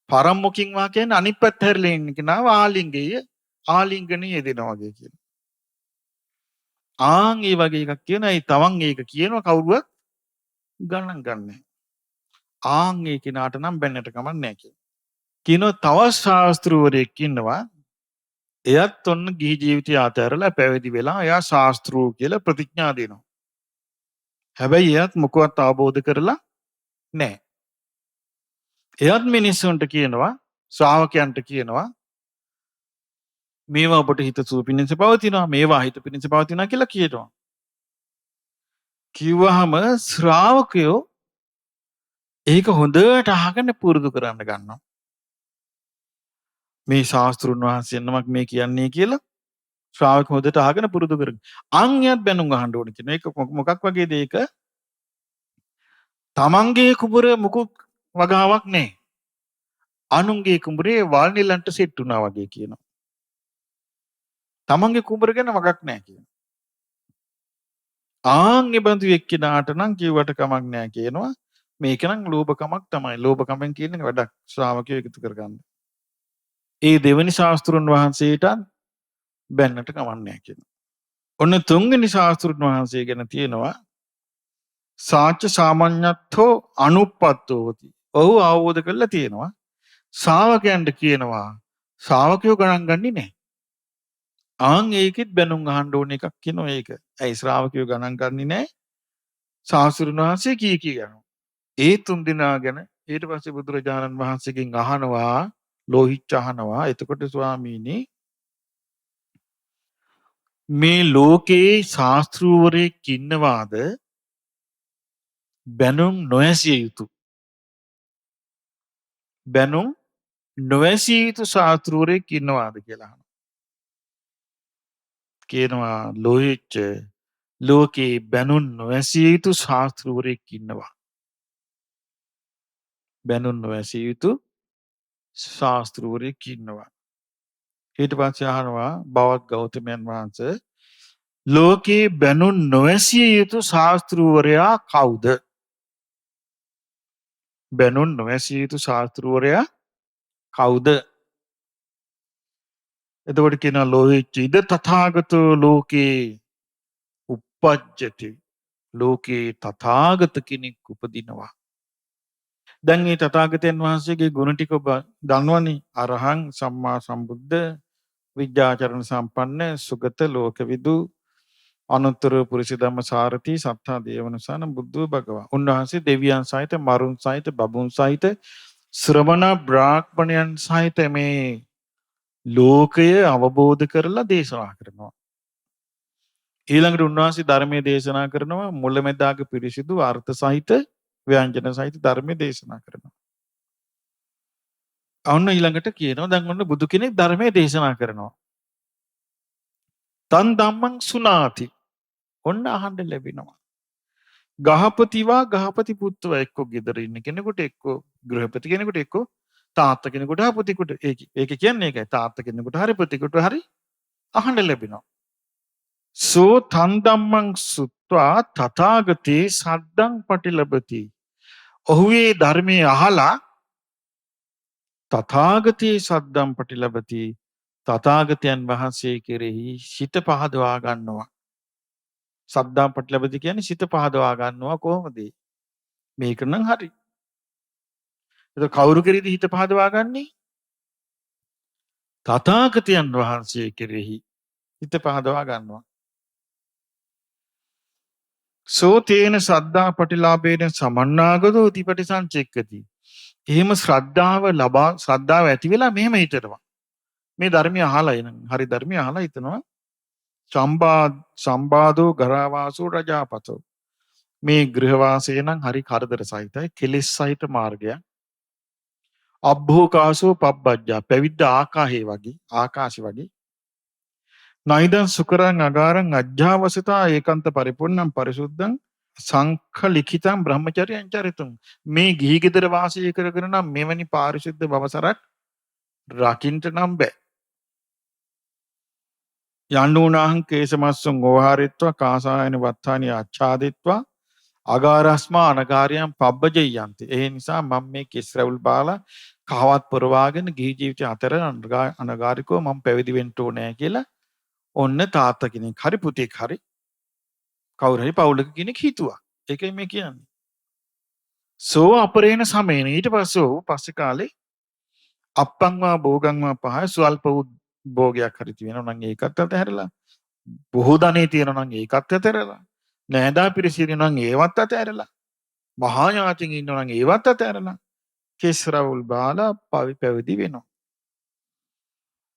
පරම්මුඛින්ව කියන්නේ අනිත් පැත්ත හැරිලා ඉන්න කෙනාව ආලිංගෙයි ආලිංගණේ යෙදෙනවා වගේ කියනවා. ආන් ඒ වගේ එකක් කියනවා. ඒ තවන් ඒක කියනවා කවුරුවත් ගණන් ගන්නෑ. ආන් ඒ කෙනාට නම් බැන්නට කමක් නැහැ කියලා. කියනවා තවත් ශාස්ත්‍රූවරයෙක් ඉන්නවා. එයත් ඔන්න ගිහි ජීවිතය අතහැරලා පැවිදි වෙලා එයා ශාස්ත්‍රූ කියලා ප්‍රතිඥා දෙනවා. හැබැයි එයත් මොකවත් අවබෝධ කරලා නැහැ. එයත් මිනිස්සුන්ට කියනවා ශ්‍රාවකයන්ට කියනවා මේවා ඔබට හිතසුව පිණිස පවතිනවා මේවා හිත පිණිස පවතිනවා කියලා කියනවා. කිව්වහම ශ්‍රාවකයෝ ඒක හොඳට අහගෙන පුරුදු කරන්න ගන්නවා. මේ ශාස්ත්‍රුන් වහන්සේ නමක් මේ කියන්නේ කියලා ශ්‍රාවක හොඳට අහගෙන පුරුදු කරගන්න. අන්‍යත් බැනුම් අහන්න ඕන කියන එක මොකක් වගේද ඒක? තමන්ගේ කුඹුර මුකුත් වගාවක් නැහැ. අනුන්ගේ කුඹුරේ වල් නිලන්ට සෙට් වුණා වගේ කියනවා. තමන්ගේ කුඹුර ගැන වගක් නැහැ කියනවා. ආන් ඒ බඳු එක්කිනාට නම් කිව්වට කමක් නැහැ කියනවා. මේක නම් ලෝභකමක් තමයි. ලෝභකමෙන් කියන වැඩක් ශ්‍රාවකයෝ එකතු කරගන්න. ඒ දෙවෙනි ශාස්ත්‍රුන් වහන්සේට බැන්නට කමක් නැහැ කියනවා. ඔන්න තුන්වෙනි ශාස්ත්‍රුන් වහන්සේ ගැන තියෙනවා සාච්ච සාමඤ්ඤත්තෝ අනුප්පත්තෝ hoti. ඔහු අවබෝධ කරලා තියෙනවා. ශ්‍රාවකයන්ට කියනවා ශ්‍රාවකයෝ ගණන් ගන්නේ නැහැ. ආන් ඒකෙත් බැනුම් අහන්න ඕන එකක් කියනවා ඒක. ඇයි ශ්‍රාවකයෝ ගණන් ගන්නේ නැහැ? ශාස්ත්‍රුන් වහන්සේ කී යනවා. ඒ තුන් දෙනා ගැන ඊට පස්සේ බුදුරජාණන් වහන්සේගෙන් අහනවා ලෝහිච්ච අහනවා. එතකොට ස්වාමීනි මේ ලෝකේ ශාස්ත්‍රූවරයෙක් ඉන්නවාද බැනුම් නොඇසිය යුතු බැනුම් නොඇසිය යුතු ශාස්ත්‍රූවරයෙක් ඉන්නවාද කියලා අහනවා. කියනවා ලෝහිච්ච ලෝකේ බැනුම් නොඇසිය යුතු ශාස්ත්‍රූවරයෙක් ඉන්නවා. බැනුම් නොඇසිය යුතු ශාස්ත්‍රූවරයෙක් ඉන්නවා. ඊට පස්සේ අහනවා බවත් ගෞතමයන් වහන්සේ ලෝකේ බැනුම් නොඇසිය යුතු ශාස්ත්‍රූවරයා කවුද? බැනුම් නොඇසිය යුතු ශාස්ත්‍රූවරයා කවුද? එතකොට කියනවා ලෝහිච්ච ඉද තථාගතෝ ලෝකේ උප්පජ්ජති. ලෝකේ තථාගත කෙනෙක් උපදිනවා. දැන් මේ තථාගතයන් වහන්සේගේ ගුණ ටික ඔබ දන්නවනේ. අරහං සම්මා සම්බුද්ධ විද්‍යාචරණ සම්පන්න සුගත ලෝකවිදු අනුත්තර පුරුෂ ධම්ම සාරති සත්තා දේවනුසාන බුද්ධ භගවා. උන්වහන්සේ දෙවියන් සහිත මරුන් සහිත බබුන් සහිත ශ්‍රමණ බ්‍රාහ්මණයන් සහිත මේ ලෝකය අවබෝධ කරලා දේශනා කරනවා. ඊළඟට උන්වහන්සේ ධර්මයේ දේශනා කරනවා මුලැමැදාග පිරිසිදු අර්ථ සහිත ව්‍යංජන සහිත ධර්මයේ දේශනා කරනවා. ඔන්න ඊළඟට කියනවා දැන් ඔන්න බුදු කෙනෙක් ධර්මයේ දේශනා කරනවා. තන් ධම්මං සුනාති. ඔන්න අහන්න ලැබෙනවා. ගහපතිවා ගහපති පුත්‍රව එක්ක ගෙදර ඉන්න කෙනෙකුට එක්ක ගෘහපති කෙනෙකුට එක්ක තාත්තා කෙනෙකුට හා පුතෙකුට ඒක කියන්නේ ඒකයි තාත්තා කෙනෙකුට හරි පුතෙකුට හරි අහන්න ලැබෙනවා. සෝ තන් ධම්මං සුත්වා තථාගතේ සද්දං පටිලබති. ඔහු ඒ ධර්මයේ අහලා තථාගතේ සද්දං පටිලබති. තථාගතයන් වහන්සේ කෙරෙහි සිත පහදවා ගන්නවා. සද්දං පටිලබති කියන්නේ සිත පහදවා ගන්නවා කොහොමද? මේක නම් හරි. ඒක කවුරු කෙරෙහිද හිත පහදවා ගන්නේ? තථාගතයන් වහන්සේ කෙරෙහි හිත පහදවා ගන්නවා. සෝ තේන සද්දා පටිලාභේන සමන්නාගතෝ තිපටිසංචෙක්කති. එහෙම ශ්‍රද්ධාව ඇති වෙලා මෙහෙම හිතනවා. මේ ධර්මය අහලා එන හරි ධර්මය අහලා හිතනවා සම්බාධෝ ගරාවාසෝ රජාපතෝ. මේ ගෘහවාසය නම් හරි කරදර සහිතයි කෙලෙස් සහිත මාර්ගයක්. අබ්භෝකාසෝ පබ්බජ්ජා පැවිද්ද ආකාශය වගේ. නයිදං සුකරං අගාරං අජ්ජාවසතා ඒකාන්ත පරිපූර්ණං පරිසුද්ධං සංඛ ලිඛිතං බ්‍රහ්මචර්යං චරිතුං. මේ ගිහි ගෙදර වාසය කරගෙන නම් මෙවැනි පාරිශුද්ධ බවසරක් රකින්න නම් බෑ. යන්නුනාහං කේසමස්සුං ඕහාරිත්වා කාසායන වත්තානි ආච්ඡාදිත්වා අගාරස්මා අනගාරයන් පබ්බජයන්ති. ඒ නිසා මම මේ කෙස් රැවුල් බාලා කහවත් පුරවාගෙන ගිහි ජීවිතය අතර අනගාരികව මම පැවිදි වෙන්න ඕනේ කියලා ඔන්න තාත්තා කෙනෙක් හරි පුතෙක් හරි කවුරු හරි පවුලක කෙනෙක් හිතුවා. ඒකයි මේ කියන්නේ. සෝ අපරේණ සමේන ඊට පස්සේ ඔහු පස්සේ කාලේ අප්පංවා භෝගංවා පහය ස්වල්ප භෝගයක් හරි තියෙනවා නම් ඒකත් අතහැරලා බොහෝ ධනෙ තියෙනවා නම් ඒකත් අතහැරලා නෑදා පිරිසිරිනවා නම් ඒවත් අතහැරලා මහා ඥාතින් ඉන්නවා නම් ඒවත් අතහැරලා කෙස්රවුල් බාලා පැවිදි වෙනවා.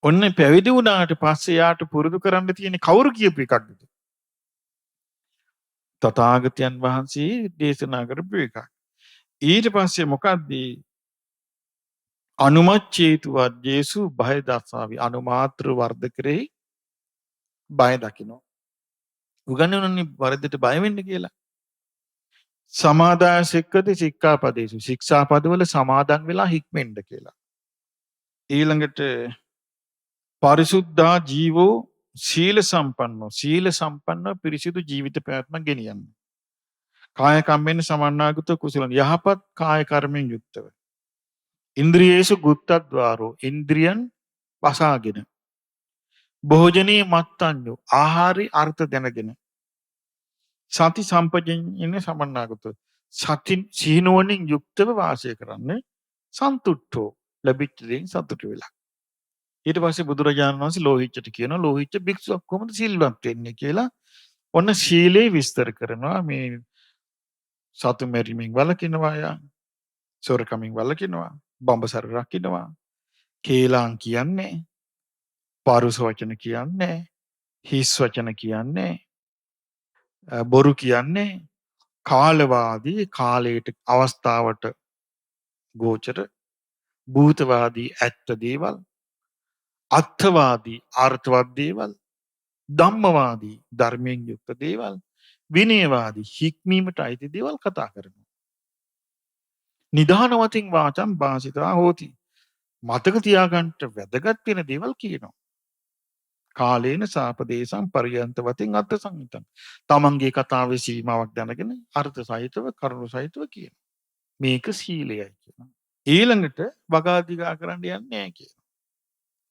ඔන්න පැවිදි වුණාට පස්සේ යාට පුරුදු කරන්න තියෙන කවුරු කියපු එකක්ද? තථාගතයන් වහන්සේ දේශනා කරපු එකක්. ඊට පස්සේ මොකද්ද? අනුමච්චේතු වජ්ජේසු බය දස්සාවි. අනුමාත්‍ර වර්ධ කරේ බය දකින්න. උගන්වන්නේ වරදට බය වෙන්න කියලා. සමාදාය සික්කති සික්ඛාපදේසු. ශික්ෂාපදවල සමාදන් වෙලා හික්මෙන්න කියලා. ඊළඟට පරිසුද්ධා ජීවෝ සීල සම්පන්න පිරිසිදු ජීවිත පැවැත්ම ගෙනියන්න. කාය කම්මෙන් සමන්නාගත කුසලන් යහපත් කාය කර්මෙන් යුක්තව. ඉන්ද්‍රියේසු ගුත්තද්වාරෝ ඉන්ද්‍රියන් වසාගෙන. භෝජනේ මත්තඤ්ඤෝ ආහාරي අර්ථ දැනගෙන. සති සම්පජඤ්ඤන සමන්නාගත සති සීනුවණින් යුක්තව වාසය කරන්නේ සන්තුට්ඨෝ ලැබිච්ච දෙයින් සතුටු වෙලා. ඊට පස්සේ බුදුරජාණන් වහන්සේ ලෝහිච්චට කියනවා ලෝහිච්ච භික්ෂුවක් කොහොමද සිල්වත් වෙන්නේ කියලා. ඔන්න සීලේ විස්තර කරනවා. මේ සතු මෙරීමෙන් වළකිනවා යා. සොරකමින් වළකිනවා. බඹසර රකින්නවා. කේලම් කියන්නේ. පරුස වචන කියන්නේ. හිස් වචන කියන්නේ. බොරු කියන්නේ. කාලවාදී කාලයට අවස්ථාවට ගෝචර භූතවාදී ඇත්ත දේවල් අත්ථවාදී අර්ථවත් දේවල් ධම්මවාදී ධර්මයෙන් යුක්ත දේවල් විනයවාදී හික්මීමට අයිති දේවල් කතා කරනවා. නිදානවතින් වාචම් භාසිතා හෝති. මතක තියාගන්න වැදගත් වෙන දේවල් කියනවා. කාලේන සාපදේශම් පරියන්ත වතින් අර්ථ සංහිතං. තමන්ගේ කතාවේ සීමාවක් දැනගෙන අර්ථ සහිතව කරුණු සහිතව කියනවා. මේක සීලයයි කියනවා. ඊළඟට වගාදිගා කරන්න යන්නේ නැහැ කියනවා.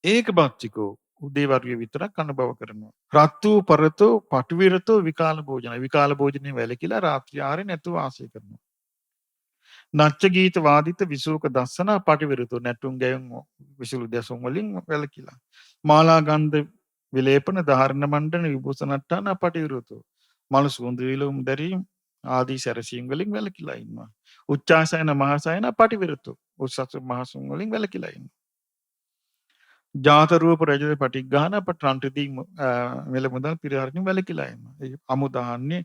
ඒක බක්චිකෝ උදේවරුේ විතරක් අනුභව කරනවා. රත්තු පරතෝ පටුවිරතෝ විකාල භෝජන. විකාල භෝජනේ වැළකීලා රාත්‍රී ආහාරය නැතුව වාසය කරනවා. නච්ච ගීත වාදිත විසූක දස්සන පටිවිරුතු නැටුම් ගැයුම් විසුළු දැසුම් වලින් වැළකීලා. මාලා ගන්ධ විලේපන ධාරණ මණ්ඩන විභූෂණට්ටාන පටිවිරුතු. මල් සුවඳ විලවුන් දැරීම් ආදී සැරසීම් වලින් වැළකීලා ඉන්නවා. උච්චාසයන මහසයන පටිවිරුතු. උස්සස් මහසුන් වලින් වැළකීලා ඉන්නවා. ජාත රූප රජද පටිග්ගාන පට්‍රන්ටදී මෙල මුදල් පිරිහරණින් වැළකීලා ඉන්නවා. ඒ අමුදාන්නේ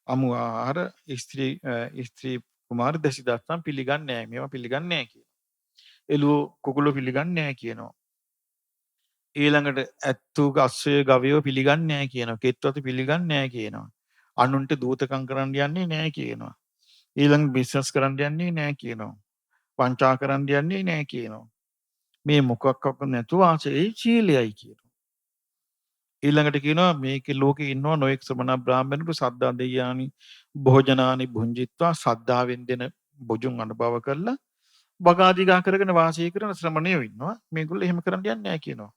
අමු ආහාර ස්ත්‍රී කුමාර දසිදස්සම් පිළිගන්නේ නැහැ. මේවා පිළිගන්නේ නැහැ කියනවා. එළුව කුකුළු පිළිගන්නේ නැහැ කියනවා. ඊළඟට ඇත්තු අස්සය ගවයෝ පිළිගන්නේ නැහැ කියනවා. කෙත්වතු පිළිගන්නේ නැහැ කියනවා. අනුන්ට දූතකම් කරන්න යන්නේ නැහැ කියනවා. ඊළඟ බිස්නස් කරන්න යන්නේ නැහැ කියනවා. වංචා කරන්න යන්නේ නැහැ කියනවා. මේ මොකක්වත් නැතුව ආසේ සීලයයි කියනවා. ඊළඟට කියනවා මේකේ ලෝකේ ඉන්නවා නොඑක් ශ්‍රමණ බ්‍රාහ්මණවරු සද්දා දෙයානි භෝජනානි භුංජිත්වා සද්ධාවෙන් දෙන බොජුන් අනුභව කරලා වගාදිගා කරගෙන වාසය කරන ශ්‍රමණයෝ ඉන්නවා. මේගොල්ලෝ එහෙම කරන්න යන්නේ නැහැ කියනවා.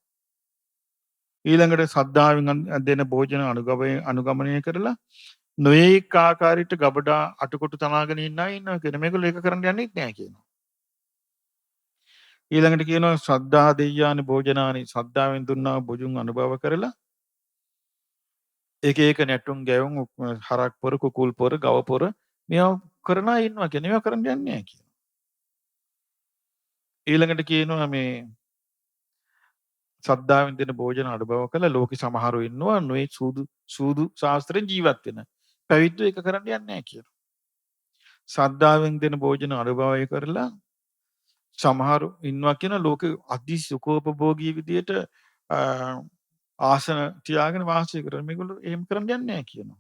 ඊළඟට සද්ධාවෙන් දෙන භෝජන අනුගමනය කරලා නොඑක ආකාරයට ගබඩා අටකොටු තනාගෙන ඉන්න අය ඉන්නවා කියන මේගොල්ලෝ ඒක කරන්න යන්නේ නැහැ කියනවා. ඊළඟට කියනවා ශ්‍රද්ධා දෙය්‍යානි භෝජනානි සද්ධාවෙන් දුන්නා බොජුන් අනුභව කරලා එක එක නැටුම් ගැයුම් හරක් පොර කුකුල් පොර ගව පොර මේවා කරන අය ඉන්නවා කියන ඒවා කරන්න යන්නේ නැහැ කියනවා. ඊළඟට කියනවා මේ සද්ධාවෙන් දෙන භෝජන අනුභව කළා ලෝකෙ සමහරු ඉන්නවා නොයේ සූදු ශාස්ත්‍රයෙන් ජීවත් වෙන. පැවිද්දෝ ඒක කරන්න යන්නේ නැහැ කියනවා. සද්ධාවෙන් දෙන භෝජන අනුභවය කරලා සමහරු ඉන්නවා කියන ලෝකෙ අධි සුඛෝපභෝගී විදියට ආසන තියාගෙන වාසය කරන මේගොල්ලෝ එහෙම කරන්න යන්නේ නැහැ කියනවා.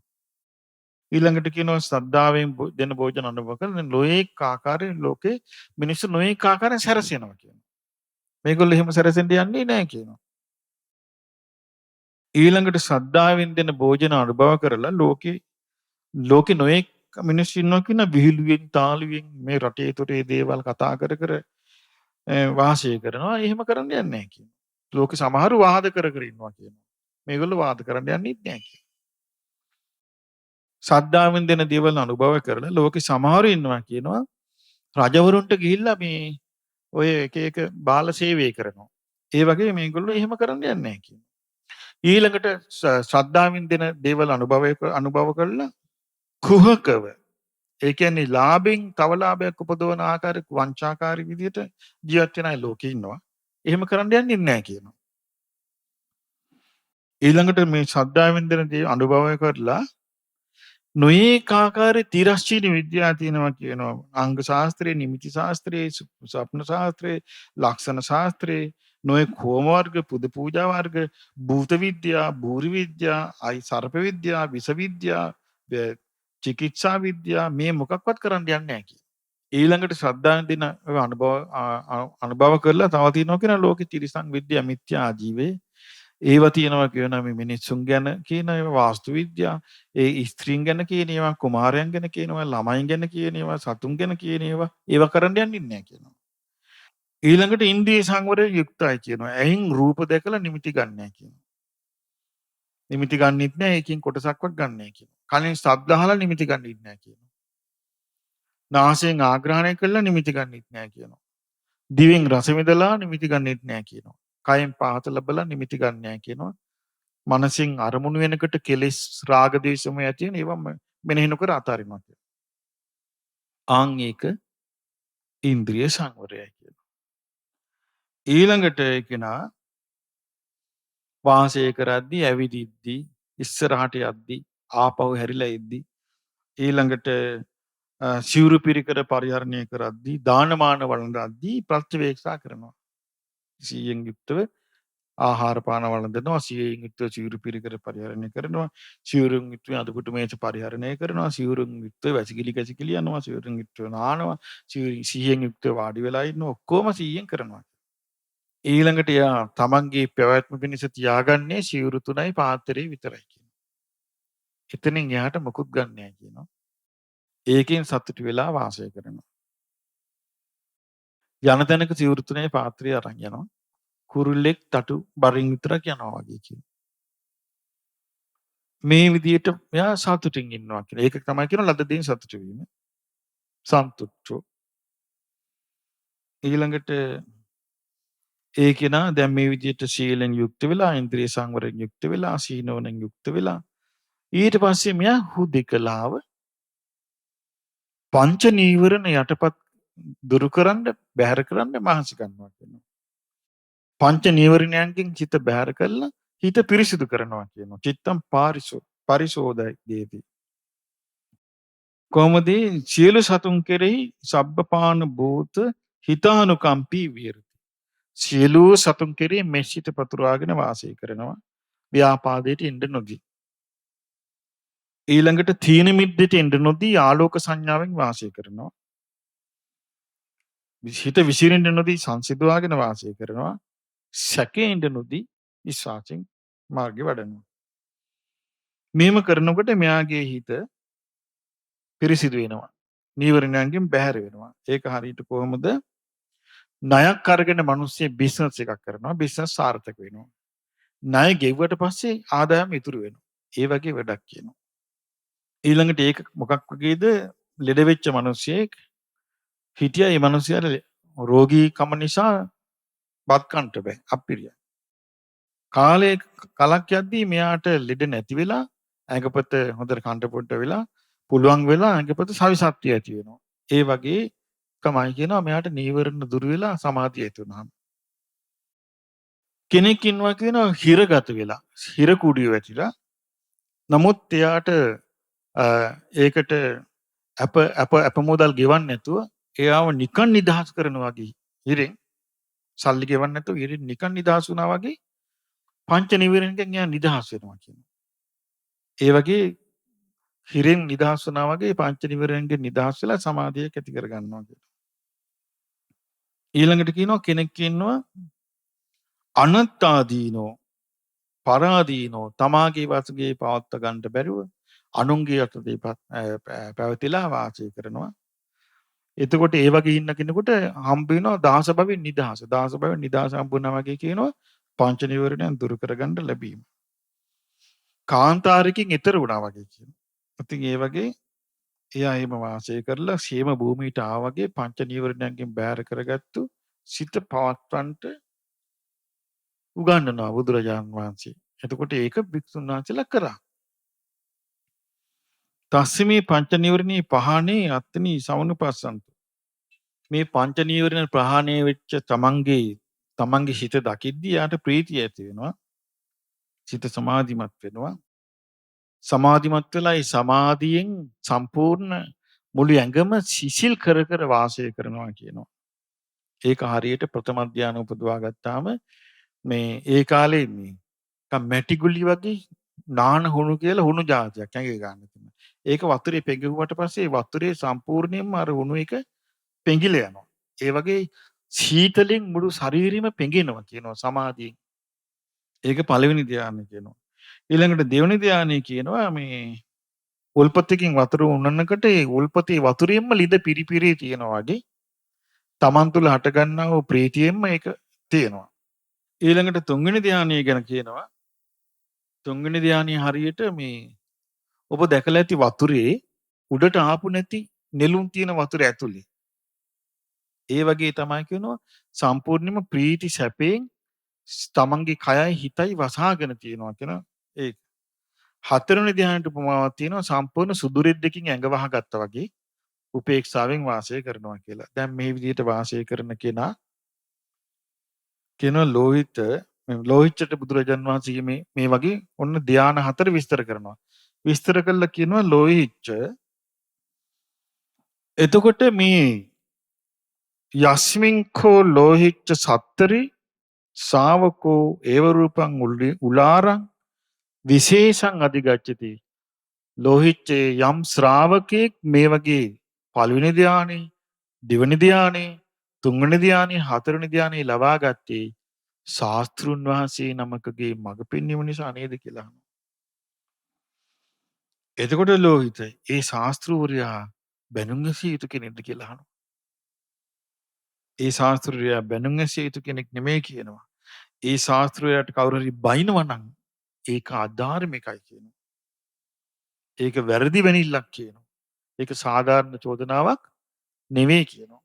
ඊළඟට කියනවා ශ්‍රද්ධාවෙන් දෙන භෝජන අනුභව කරන නොඑක ආකාරයෙන් ලෝකේ මිනිස්සු නොඑක ආකාරයෙන් සැරසෙනවා කියනවා. මේගොල්ලෝ එහෙම සැරසෙන්න යන්නේ නැහැ කියනවා. ඊළඟට ශ්‍රද්ධාවෙන් දෙන භෝජන අනුභව කරලා ලෝකේ නොඑක මිනිස්සු ඉන්නවා කියන විහිළුවෙන් තාළුවෙන් මේ රටේ තොරේ දේවල් කතා කර කර වාසය කරනවා. එහෙම කරන්න යන්නේ නැහැ කියනවා. ලෝකේ සමහරු වාද කර කර ඉන්නවා කියනවා. මේගොල්ලෝ වාද කරන්න යන්නේ නැහැ කියනවා. සද්ධාවෙන් දෙන දේවල් අනුභව කරලා ලෝකේ සමහරු ඉන්නවා කියනවා රජවරුන්ට ගිහිල්ලා මේ ඔය එක එක බාල සේවය කරනවා. ඒ වගේ මේගොල්ලෝ එහෙම කරන්න යන්නේ නැහැ කියනවා. ඊළඟට ශ්‍රද්ධාවෙන් දෙන දේවල් අනුභව කරලා කුහකව ඒ කියන්නේ ලාභෙන් තව ලාභයක් උපදවන ආකාරයක වංචාකාරී විදිහට ජීවත් වෙන අය ලෝකේ ඉන්නවා. එහෙම කරන්න යන්නේ නැහැ කියනවා. ඊළඟට මේ ශ්‍රද්ධාවෙන් දෙන දේ අනුභව කරලා නොඒක ආකාරයේ තිරස්චීන විද්‍යාව තියෙනවා කියනවා. අංග ශාස්ත්‍රයේ, නිමිති ශාස්ත්‍රයේ, ස්වප්න ශාස්ත්‍රයේ, ලක්ෂණ ශාස්ත්‍රයේ, නොයෙක් හෝම වර්ග, පුද පූජා වර්ග, භූත විද්‍යා, භූරි විද්‍යා, සර්ප විද්‍යා, විස විද්‍යා, චිකිත්සා විද්‍යා මේ මොකක්වත් කරන්න යන්නේ නැහැ කියනවා. ඊළඟට ශ්‍රද්ධාවෙන් දෙන අනුභව කරලා තව තියෙනවා කියන ලෝකේ තිරිසන් විද්‍යා, මිත්‍යා ආජීවයේ ඒවා තියෙනවා කියනවා මේ මිනිස්සුන් ගැන කියන ඒවා වාස්තු විද්‍යා, ඒ ස්ත්‍රීන් ගැන කියන ඒවා, කුමාරයන් ගැන කියනවා, ළමයින් ගැන කියන ඒවා, සතුන් ගැන කියන ඒවා කරන්න යන්නේ නැහැ කියනවා. ඊළඟට ඉන්ද්‍රිය සංවරය යුක්තයි කියනවා. ඇහින් රූප දැකලා නිමිති ගන්න නැහැ කියනවා. නිමිති ගන්නෙත් නැහැ, ඒකෙන් කොටසක්වත් ගන්න නැහැ කියනවා. කලින් ශබ්ද අහලා නිමිති ගන්නෙත් නැහැ කියනවා. නාසයෙන් ආග්‍රහණය කළා නිමිති ගන්නෙත් නැහැ කියනවා. දිවෙන් රස විඳලා නිමිති ගන්නෙත් නැහැ කියනවා. කයෙන් පහත ලැබලා නිමිති ගන්න නැහැ කියනවා. මනසින් අරමුණු වෙනකොට කෙලෙස් රාග දේශම ඇති වෙන ඒවා මෙනෙහි නොකර අතාරිනවා කියනවා. ආන් ඒක ඉන්ද්‍රිය සංවරයයි කියනවා. ඊළඟට කෙනා වාසය කරද්දී ඇවිදිද්දී ඉස්සරහට යද්දී ආපහු හැරිලා එද්දී ඊළඟට සිවුරු පිරිකර පරිහරණය කරද්දී දානමාන වළඳද්දී ප්‍රතිවේක්ෂා කරනවා. සිහියෙන් යුක්තව ආහාර පාන වළඳනවා, සිහියෙන් යුක්තව සිවුරු පිරිකර පරිහරණය කරනවා, සිවුරුන් යුක්තව අදුකුටු මේස පරිහරණය කරනවා, සිවුරුන් යුක්තව වැසිකිලි කැසිකිලි යනවා, සිවුරුන් යුක්තව නානවා, සිහියෙන් යුක්තව වාඩි වෙලා ඉන්නවා, ඔක්කොම සිහියෙන් කරනවා. ඊළඟට එයා තමන්ගේ පැවැත්ම පිණිස තියාගන්නේ සිවුරු 3යි පාත්‍රය විතරයි කියනවා. එතනින් එහාට මොකුත් ගන්න නැහැ කියනවා. ඒකෙන් සතුටු වෙලා වාසය කරනවා. යන තැනක සිවුරු 3යි පාත්‍රය අරන් යනවා. කුරුල්ලෙක් තටු බරින් විතරක් යනවා වගේ කියනවා. මේ විදිහට එයා සතුටින් ඉන්නවා කියලා. ඒක තමයි කියන ලද දෙයින් සතුටු වීම. සන්තුෂ්ඨෝ ඊළඟට ඒ කෙනා දැන් මේ විදිහට සීලෙන් යුක්ත වෙලා, ඉන්ද්‍රිය සංවරයෙන් යුක්ත වෙලා, සීනවනෙන් යුක්ත වෙලා ඊට පස්සේ මෙයා හුදෙකලාව පංච නීවරණ යටපත් දුරු කරන්න, බැහැර කරන්න මහන්සි ගන්නවා කියනවා. පංච නීවරණයන්ගෙන් චිත බැහැර කළා හිත පිරිසිදු කරනවා කියනවා. චිත්තම් පරිශෝධයේති. කොහොමද සියලු සතුන් කෙරෙහි සබ්බපාන භූත හිතානුකම්පී විහෙරති. සියලු සතුන් කෙරෙහි මෙසිත පතුරවාගෙන වාසය කරනවා. ව්‍යාපාදයට එන්න නොදී. ඊළඟට තීන මිද්දට එන්න නොදී ආලෝක සංඥාවෙන් වාසය කරනවා. හිත විසිරෙන්න නොදී සංසිඳවාගෙන වාසය කරනවා. සැකෙන්න නොදී විශ්වාසයෙන් මාර්ගේ වඩනවා. මේම කරනකොට මෙයාගේ හිත පිරිසිදු වෙනවා. නීවරණයන්ගෙන් බැහැර වෙනවා. ඒක හරියට කොහොමද? ණයක් අරගෙන මිනිස්සු බිස්නස් එකක් කරනවා. බිස්නස් සාර්ථක වෙනවා. ණය ගෙව්වට පස්සේ ආදායම ඉතුරු වෙනවා. ඒ වගේ වැඩක් කියනවා. ඊළඟට ඒක මොකක් වගේද? ලෙඩ වෙච්ච මිනිහෙක් හිටියා. ඒ මිනිහයාට රෝගීකම නිසා බත් කන්න බෑ. අප්පිරිය. කාලේ කලක් යද්දී මෙයාට ලෙඩ නැති වෙලා ඇඟපත හොඳට කන්න පොඩ්ඩ වෙලා පුළුවන් වෙලා ඇඟපත සවිසත්‍ය ඇති වෙනවා. ඒ වගේ තමයි කියනවා මෙයාට නීවරණ දුර වෙලා සමාධිය ඇති වුණාම. කෙනෙක් ඉන්නවා කියනවා හිරගත වෙලා, හිර කුඩිය වැටිලා. නමුත් එයාට ඒකට අප මොදල් ගෙවන්නේ නැතුව එයාව නිකන් නිදහස් කරනවා වගේ හිරෙන් සල්ලි ගෙවන්නේ නැතුව හිරෙන් නිකන් නිදහස් වුණා වගේ පංච නීවරණයෙන් එයා නිදහස් වෙනවා කියනවා. ඒ වගේ හිරෙන් නිදහස් වුණා වගේ පංච නීවරණයෙන් නිදහස් වෙලා සමාධියක් ඇති කර ගන්නවා කියනවා. ඊළඟට කියනවා කෙනෙක් ඉන්නවා අනත්තාදීනෝ පරාදීනෝ තමාගේ වශයෙන් පවත්ව ගන්නට බැරුව අනුන්ගේ යටතේ පැවතිලා වාසය කරනවා. එතකොට ඒ වගේ ඉන්න කෙනෙකුට හම්බ වෙනවා දහස භවෙන් නිදහස. දහස භවෙන් නිදහස හම්බුනා වගේ කියනවා පංච නීවරණයන් දුරු කරගන්න ලැබීම. කාන්තාරකින් ඈතර වුණා වගේ කියනවා. ඉතින් ඒ වගේ එයා එහෙම වාසය කරලා ශේම භූමියට ආවා වගේ පංච නීවරණයන්ගෙන් බැහැර කරගත්තු සිත පවත්වන්නට උගන්වනවා බුදුරජාණන් වහන්සේ. එතකොට ඒක භික්ෂුන් වහන්සේලා කරා. තස්මේ පංච නීවරණී පහනේ අත්නි සමනුපස්සන්තු. මේ පංච නීවරණ ප්‍රහාණය වෙච්ච තමන්ගේ හිත දකිද්දී යාට ප්‍රීතිය ඇති වෙනවා. සිත සමාධිමත් වෙනවා. සමාධිමත් වෙලා ඒ සමාධියෙන් සම්පූර්ණ මුළු ඇඟම සිසිල් කර කර වාසය කරනවා කියනවා. ඒක හරියට ප්‍රථම ධානය උපදවා ගත්තාම මේ ඒ කාලේ මැටි ගුලි වගේ නාන හුණු කියලා හුණු જાතියක් ඇඟේ ගන්න තියෙනවා. ඒක වතුරේ පෙඟුවට පස්සේ වතුරේ සම්පූර්ණයෙන්ම අර හුණු එක පෙඟිල යනවා. ඒ වගේ සීතලෙන් මුළු ශරීරෙම පෙඟෙනවා කියනවා සමාධියෙන්. ඒක පළවෙනි ධානය කියනවා. ඊළඟට දෙවෙනි ධානය කියනවා මේ උල්පතකින් වතුර උනනකොට ඒ උල්පතේ වතුරෙන්ම ලිඳ පිරිපිරේ තියෙනවා වගේ තමන් තුළ හටගන්නා වූ ප්‍රීතියෙන්ම ඒක තියෙනවා. ඊළඟට තුන්වෙනි ධානය ගැන කියනවා. තුන්වෙනි ධානය හරියට මේ ඔබ දැකලා ඇති වතුරේ උඩට ආපු නැති නෙළුම් තියෙන වතුර ඇතුලේ. ඒ වගේ තමයි කියනවා සම්පූර්ණයෙන්ම ප්‍රීති සැපයෙන් තමන්ගේ කයයි හිතයි වසහාගෙන තියෙනවා කියන ඒක. හතරවෙනි ධ්‍යානයට උපමාවක් තියෙනවා සම්පූර්ණ සුදුරෙද්දකින් ඇඟ වහගත්තා වගේ උපේක්ෂාවෙන් වාසය කරනවා කියලා. දැන් මේ විදිහට වාසය කරන කෙනා කියනවා ලෝහිච්චට බුදුරජාන් වහන්සේ මේ වගේ ඔන්න ධ්‍යාන හතර විස්තර කරනවා. විස්තර කළා කියනවා ලෝහිච්ච එතකොට මේ යස්මින්කෝ ලෝහිච්ච සත්තරි ශාවකෝ ඒව රූපං උලාරං විශේෂං අධිගච්ඡති. ලෝහිච්චේ යම් ශ්‍රාවකෙක් මේ වගේ පළවෙනි ධානයේ දෙවෙනි ධානයේ තුන්වෙනි ධානයේ හතරවෙනි ධානයේ ලබා ගත්තේ ශාස්ත්‍රුන් වහන්සේ නමකගේ මඟ පෙන්වීම නිසා නේද කියලා අහනවා. එතකොට ලෝහිත ඒ ශාස්ත්‍රූරයා බැනුම් ඇසිය යුතු කෙනෙක්ද කියලා අහනවා. ඒ ශාස්ත්‍රූරයා බැනුම් ඇසිය යුතු කෙනෙක් නෙමෙයි කියනවා. ඒ ශාස්ත්‍රූරයාට කවුරු හරි බයිනවා නම් ඒක අධාර්මිකයි කියනවා. ඒක වැරදි වෙනිල්ලක් කියනවා. ඒක සාධාරණ චෝදනාවක් නෙවෙයි කියනවා.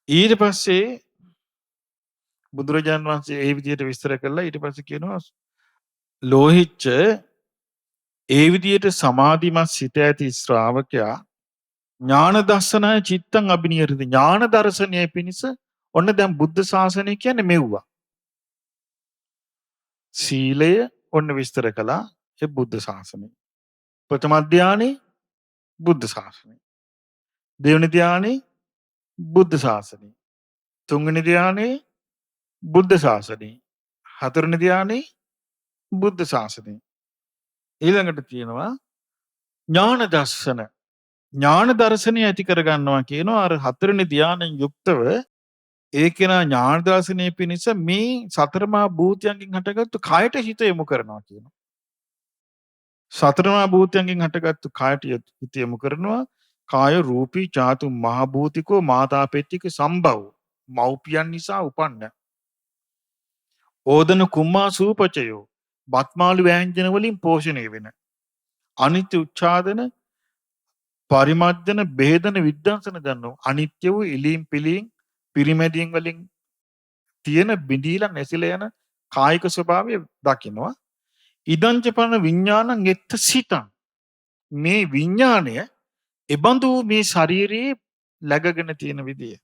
ඊට පස්සේ බුදුරජාණන් වහන්සේ ඒ විදිහට විස්තර කළා. ඊට පස්සේ කියනවා ලෝහිච්ච ඒ විදිහට සමාධිමත් සිත ඇති ශ්‍රාවකයා ඥාන දර්ශනය චිත්තං අබිනියරති. ඥාන දර්ශනය පිණිස ඔන්න දැන් බුද්ධ ශාසනය කියන්නේ මෙව්වා. සීලය ඔන්න විස්තර කළා ඒ බුද්ධ ශාසනය. ප්‍රථම ධානයේ බුද්ධ ශාසනය. දෙවෙනි ධානයේ බුද්ධ ශාසනය. තුන්වෙනි ධානයේ බුද්ධ ශාසනය. හතරවෙනි ධානයේ බුද්ධ ශාසනය. ඊළඟට තියෙනවා ඥාන දර්ශන. ඥාන දර්ශනය ඇති කරගන්නවා කියනවා අර හතරවෙනි ධානයෙන් යුක්තව ඒ කෙනා ඥාන දර්ශනය පිණිස මේ සතරමා භූතයන්ගෙන් හටගත්තු කයට හිත යොමු කරනවා කියනවා. සතරමා භූතයන්ගෙන් හටගත්තු කයට හිත යොමු කරනවා. කාය රූපී චාතු මහ භූතිකෝ මාතා පෙට්ටික සම්භව. මව්පියන් නිසා උපන්න. ඕදන කුම්මා සූපචයෝ. බත්මාළු වෑංජන වලින් පෝෂණය වෙන. අනිත්‍ය උච්ඡාදන පරිමර්ජන බෙහෙදන විද්‍යාංශන දන්නවා. අනිත්‍ය වූ ඉලීම් පිලීම් පිරිමැදීම් වලින් තියෙන බිඳීලා නැසිලා යන කායික ස්වභාවය දකිනවා. ඉදංචපන විඥානං එත්ත සිතං. මේ විඥාණය එබඳු මේ ශරීරයේ läගගෙන තියෙන විදිය.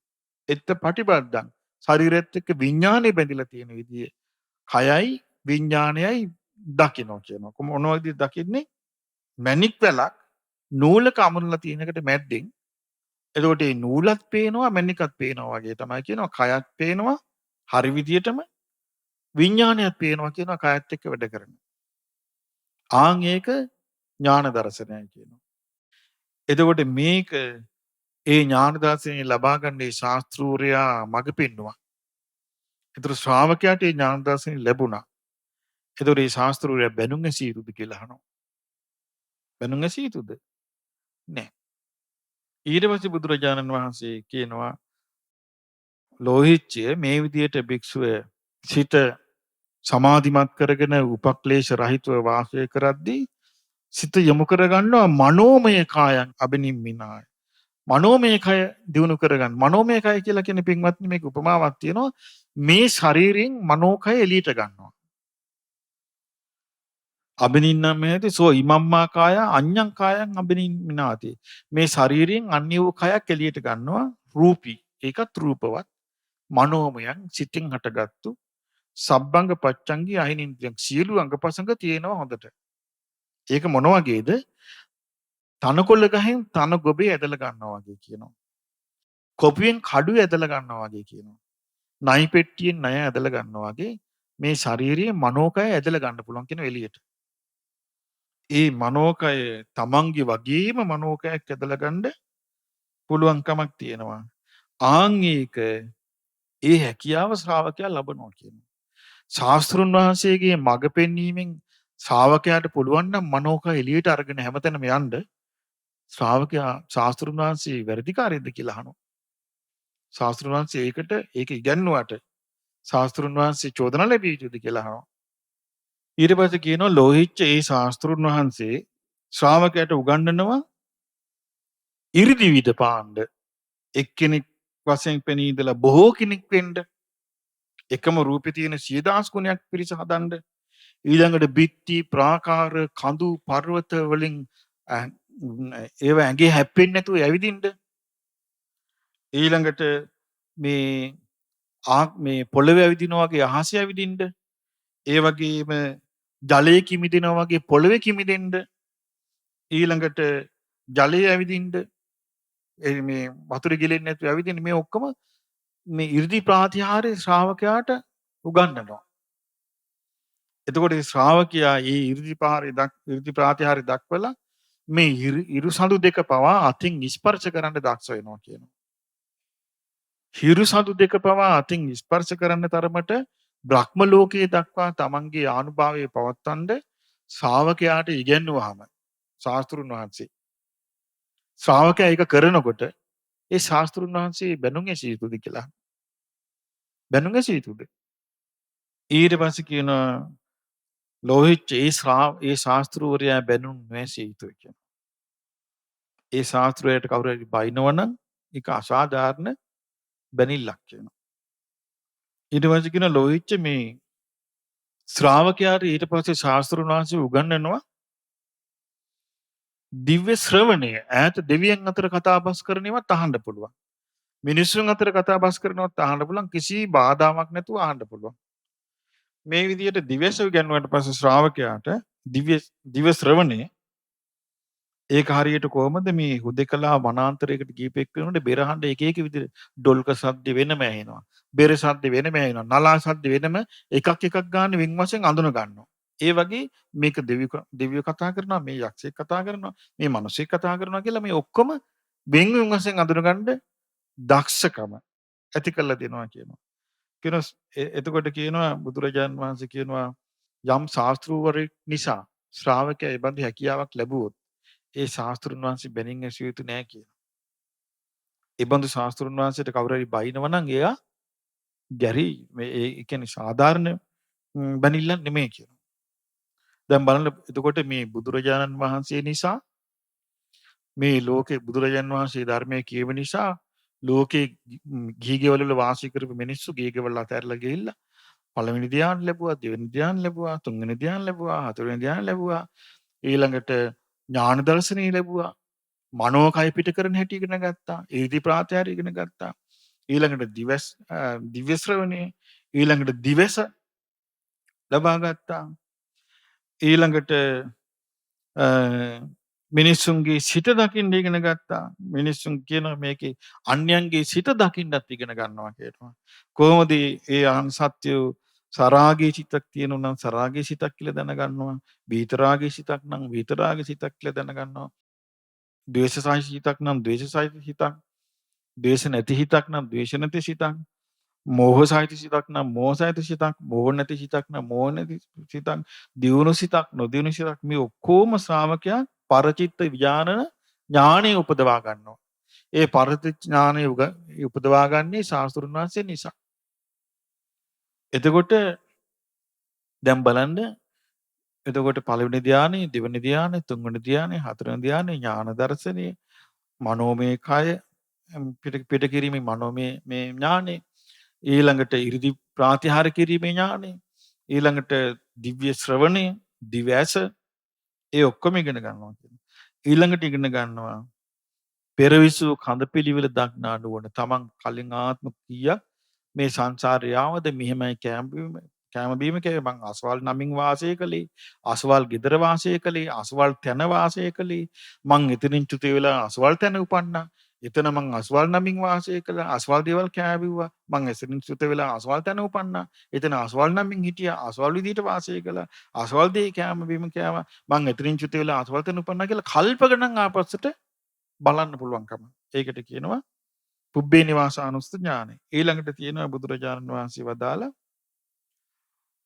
එත්ත පටිබද්දං. ශරීරෙත් එක්ක විඥානය බැඳිලා තියෙන විදිය. කයයි විඥානයයි දකිනවා කියනවා. මොනවද දකින්නේ? මැණික් වැලක් නූලක අමුණලා තියෙනකට මැද්දෙන් එතකොට මේ නූලත් පේනවා මැණිකත් පේනවා වගේ තමයි කියනවා. කයත් පේනවා හරි විදියටම විඥානයත් පේනවා කියනවා කයත් එක්ක වැඩ කරන. ආන් ඒක ඥාන දර්ශනයයි කියනවා. එතකොට මේක ඒ ඥාන දර්ශනය ලබා ගන්න ඒ ශාස්ත්‍රූරයා මඟ පෙන්නවා. ඒතර ශ්‍රාවකයාට ඒ ඥාන දර්ශනය ලැබුණා. එතකොට ඒ ශාස්ත්‍රූරයා බැනුම් ඇසිය යුතුද කියලා අහනවා. බැනුම් ඇසිය යුතුද? නෑ. ඊට පස්සේ බුදුරජාණන් වහන්සේ කියනවා ලෝහිච්චය මේ විදියට භික්ෂුව සිත සමාධිමත් කරගෙන උපක්ලේශ රහිතව වාසය කරද්දී සිත යොමු කරගන්නවා මනෝමය කායන් අබිනිම්මිනාය. මනෝමය කය දියුණු කරගන්න. මනෝමය කය කියලා කියන පින්වත්නි මේක උපමාවක් තියෙනවා. මේ ශරීරයෙන් මනෝකය එළියට ගන්නවා. අබිනින්නමේති සෝ ඉමම්මා කාය අඤ්ඤං කායං අබිනිම්මිනාති. මේ ශරීරයෙන් අන්‍ය වූ කයක් එළියට ගන්නවා රූපී. ඒකත් රූපවත්. මනෝමයන් සිතින් හටගත්තු සබ්බංග පච්චංගී අහිනින්ද්‍රියන් සියලු අංගපසංග තියෙනවා හොඳට. ඒක මොන වගේද? තනකොළ ගහෙන් තන ගොබේ ඇදලා ගන්නවා වගේ කියනවා. කොපුවෙන් කඩුව ඇදලා ගන්නවා වගේ කියනවා. නයි පෙට්ටියෙන් ණය ඇදලා ගන්නවා වගේ මේ ශාරීරියේ මනෝකය ඇදලා ගන්න පුළුවන් කියන එළියට. ඒ මනෝකය තමන්ගේ වගේම මනෝකයක් ඇදලා ගන්න පුළුවන්කමක් තියෙනවා. ආන් ඒක ඒ හැකියාව ශ්‍රාවකයා ලබනවා කියනවා. ශාස්ත්‍රුන් වහන්සේගේ මඟ පෙන්වීමෙන් ශ්‍රාවකයාට පුළුවන් නම් මනෝකය එළියට අරගෙන හැමතැනම යන්න. ශ්‍රාවකයා ශාස්ත්‍රුන් වහන්සේ වැරදිකාරයෙක්ද කියලා අහනවා. ශාස්ත්‍රුන් වහන්සේ ඒක ඉගැන්නුවට ශාස්ත්‍රුන් වහන්සේ චෝදනා ලැබිය යුතුද කියලා අහනවා. ඊට පස්සේ කියනවා ලෝහිච්ච ඒ ශාස්ත්‍රුන් වහන්සේ ශ්‍රාවකයාට උගන්වනවා 이르දි විද පාණ්ඩ. එක්කෙනෙක් වශයෙන් පෙනී ඉඳලා බොහෝ කෙනෙක් වෙන්න. එකම රූපේ තියෙන 10000 ගුණයක් පිරිස හදන්න. ඊළඟට බිත්ති ප්‍රාකාර කඳු පර්වත වලින් ඒව ඇඟේ හැප්පෙන්නේ නැතුව ඇවිදින්න. ඊළඟට මේ පොළවේ ඇවිදිනවා වගේ අහසේ ඇවිදින්න. ඒ වගේම ජලයේ කිමිදෙනවා වගේ පොළවේ කිමිදෙන්න. ඊළඟට ජලයේ ඇවිදින්න. මේ වතුර ගිලෙන්නේ නැතුව ඇවිදින්න. මේ ඔක්කොම මේ 이르දි ප්‍රාතිහාර්ය ශ්‍රාවකයාට උගන්වනවා. එතකොට මේ ශ්‍රාවකයා මේ 이르දි ප්‍රාතිහාර්ය දක්වලා මේ ඉරුසඳු දෙක පවා අතින් ස්පර්ශ කරන්න දක්ෂ වෙනවා කියනවා. හිරුසඳු දෙක පවා අතින් ස්පර්ශ කරන්න තරමට බ්‍රහ්ම ලෝකයේ දක්වා තමන්ගේ ආනුභාවය පවත්වන්න ශ්‍රාවකයාට ඉගැන්වුවාම ශාස්ත්‍රුන් වහන්සේ ශ්‍රාවකයා ඒක කරනකොට ඒ ශාස්ත්‍රුන් වහන්සේ බැනුම් ඇසිය යුතුද කියලා. බැනුම් ඇසිය යුතුද? ඊට පස්සේ කියනවා ලෝහිච්ච ඒ ශාස්ත්‍රූරයා බැනුම් නැසිය යුතුයි කියනවා. ඒ ශාස්ත්‍රයට කවුරු හරි බයිනවනම් ඒක අසාධාරණ බැනිල්ලක් කියනවා. ඊට පස්සේ කියන ලෝහිච්ච මේ ශ්‍රාවකයාට ඊට පස්සේ ශාස්ත්‍රුන් වහන්සේ උගන්වනවා දිව්‍ය ශ්‍රවණය. ඈත දෙවියන් අතර කතා බස් කරන ඒවාත් අහන්න පුළුවන්. මිනිස්සුන් අතර කතා බස් කරනවත් අහන්න පුළුවන්. කිසි බාධාවක් නැතුව අහන්න පුළුවන්. මේ විදිහට දිව්‍ය ශ්‍රවණයට පස්සේ ශ්‍රාවකයාට දිව්‍ය ශ්‍රවණය ඒක හරියට කොහොමද මේ හුදෙකලා වනාන්තරයකට ගිහපෙක් වෙනකොට බෙරහඬ එක එක විදිහට ඩොල්ක සද්ද වෙනම ඇහෙනවා. බෙර සද්ද වෙනම ඇහෙනවා. නලා සද්ද වෙනම එකක් ගන්න වෙන් වශයෙන් අඳුන ගන්නවා. ඒ වගේ මේක දෙවියෝ කතා කරනවා, මේ යක්ෂයෙක් කතා කරනවා, මේ මිනිස්සෙක් කතා කරනවා කියලා මේ ඔක්කොම වෙන් වෙන් වශයෙන් අඳුනගන්න දක්ෂකම ඇති කළ දෙනවා කියනවා. එතකොට කියනවා බුදුරජාන් වහන්සේ කියනවා යම් ශාස්ත්‍රූවරයෙක් නිසා ශ්‍රාවකයා ඒ බඳු හැකියාවක් ලැබුවොත් ඒ ශාස්ත්‍රුන් වහන්සේ බැනින් ඇසිය යුතු නෑ කියනවා. ඒ බඳු ශාස්ත්‍රුන් වහන්සේට කවුරු හරි බයිනවා නම් එයා ගැරි මේ ඒ කියන්නේ සාධාරණ බැනිල්ලක් නෙමෙයි කියනවා. දැන් බලන්න එතකොට මේ බුදුරජාණන් වහන්සේ නිසා මේ ලෝකේ බුදුරජාණන් වහන්සේ ධර්මයේ කියව නිසා ලෝකේ ගිහිගෙවල වල වාසය කරපු මිනිස්සු ගිහිගෙවල අතහැරලා ගිහිල්ලා පළවෙනි ධ්‍යාන ලැබුවා, දෙවෙනි ධ්‍යාන ලැබුවා, තුන්වෙනි ධ්‍යාන ලැබුවා, හතරවෙනි ධ්‍යාන ලැබුවා. ඊළඟට ඥාන දර්ශනය ලැබුවා. මනෝ කය පිට කරන හැටි ඉගෙන ගත්තා. ඉරිදි ප්‍රාත්‍යාරය ඉගෙන ගත්තා. ඊළඟට දිව්‍ය ශ්‍රවණය, ඊළඟට දිවස ලබා ගත්තා. ඊළඟට මිනිස්සුන්ගේ සිත දකින්න ඉගෙන ගත්තා. මිනිස්සුන් කියනවා මේකේ අන්‍යයන්ගේ සිත දකින්නත් ඉගෙන ගන්නවා කියනවා. කොහොමද ඒ අහන් සත්‍ය සරාගී සිතක් තියෙනවා නම් සරාගී සිතක් කියලා දැනගන්නවා. විතරාගී සිතක් නම් විතරාගී සිතක් කියලා දැනගන්නවා. ද්වේෂසහිත හිතක් නම් ද්වේෂසහිත හිතක්, ද්වේෂ නැති හිතක් නම් ද්වේෂ නැති සිතක්, මෝහසහිත සිතක් නම් මෝහසහිත සිතක්, මෝහ නැති සිතක් නම් මෝහ නැති සිතක්, දියුණු සිතක් නොදියුණු සිතක් මේ ඔක්කොම ශ්‍රාවකයා පරචිත්ත ඥානෙ උපදවා ගන්නවා. ඒ පරචිත්ත ඥානෙ උපදවා ගන්නේ ශාස්ත්‍රුන් වහන්සේ නිසා. එතකොට දැන් බලන්න එතකොට පළවෙනි ධ්‍යානෙ, දෙවෙනි ධ්‍යානෙ, තුන්වෙනි ධ්‍යානෙ, හතරවෙනි ධ්‍යානෙ ඥාන දර්ශනය, මනෝමය කය පිට කිරීමේ මනෝමය මේ ඥානෙ, ඊළඟට ඉරිදි ප්‍රාතිහාර කිරීමේ ඥානෙ, ඊළඟට දිව්‍ය ශ්‍රවණය, දිවැස ඒ ඔක්කොම ඉගෙන ගන්නවා කියනවා. ඊළඟට ඉගෙන ගන්නවා පෙරවිසු කඳ පිළිවෙල දක්නා නුවණ. තමන් කලින් ආත්ම කීයක් මේ සංසාරේ ආවද මෙහෙමයි කෑම බීම කෑවේ මං අසවල් නමින් වාසය කළේ, අසවල් ගෙදර වාසය කළේ, අසවල් තැන වාසය කළේ, මං එතනින් චුත වෙලා අසවල් තැන උපන්නා, එතන මං අසවල් නමින් වාසය කළා, අසවල් දේවල් කෑවිවා, මං එතනින් චුත වෙලා අසවල් තැන උපන්නා, එතන අසවල් නමින් හිටියා, අසවල් විදිහට වාසය කළා, අසවල් දේ කෑම බීම කෑවා, මං එතනින් චුත වෙලා අසවල් තැන උපන්නා කියලා කල්ප ගණන් ආපස්සට බලන්න පුළුවන්කම. ඒකට කියනවා පුබ්බේ නිවාසානුස්සති ඥානය. ඊළඟට තියෙනවා බුදුරජාණන් වහන්සේ වදාලා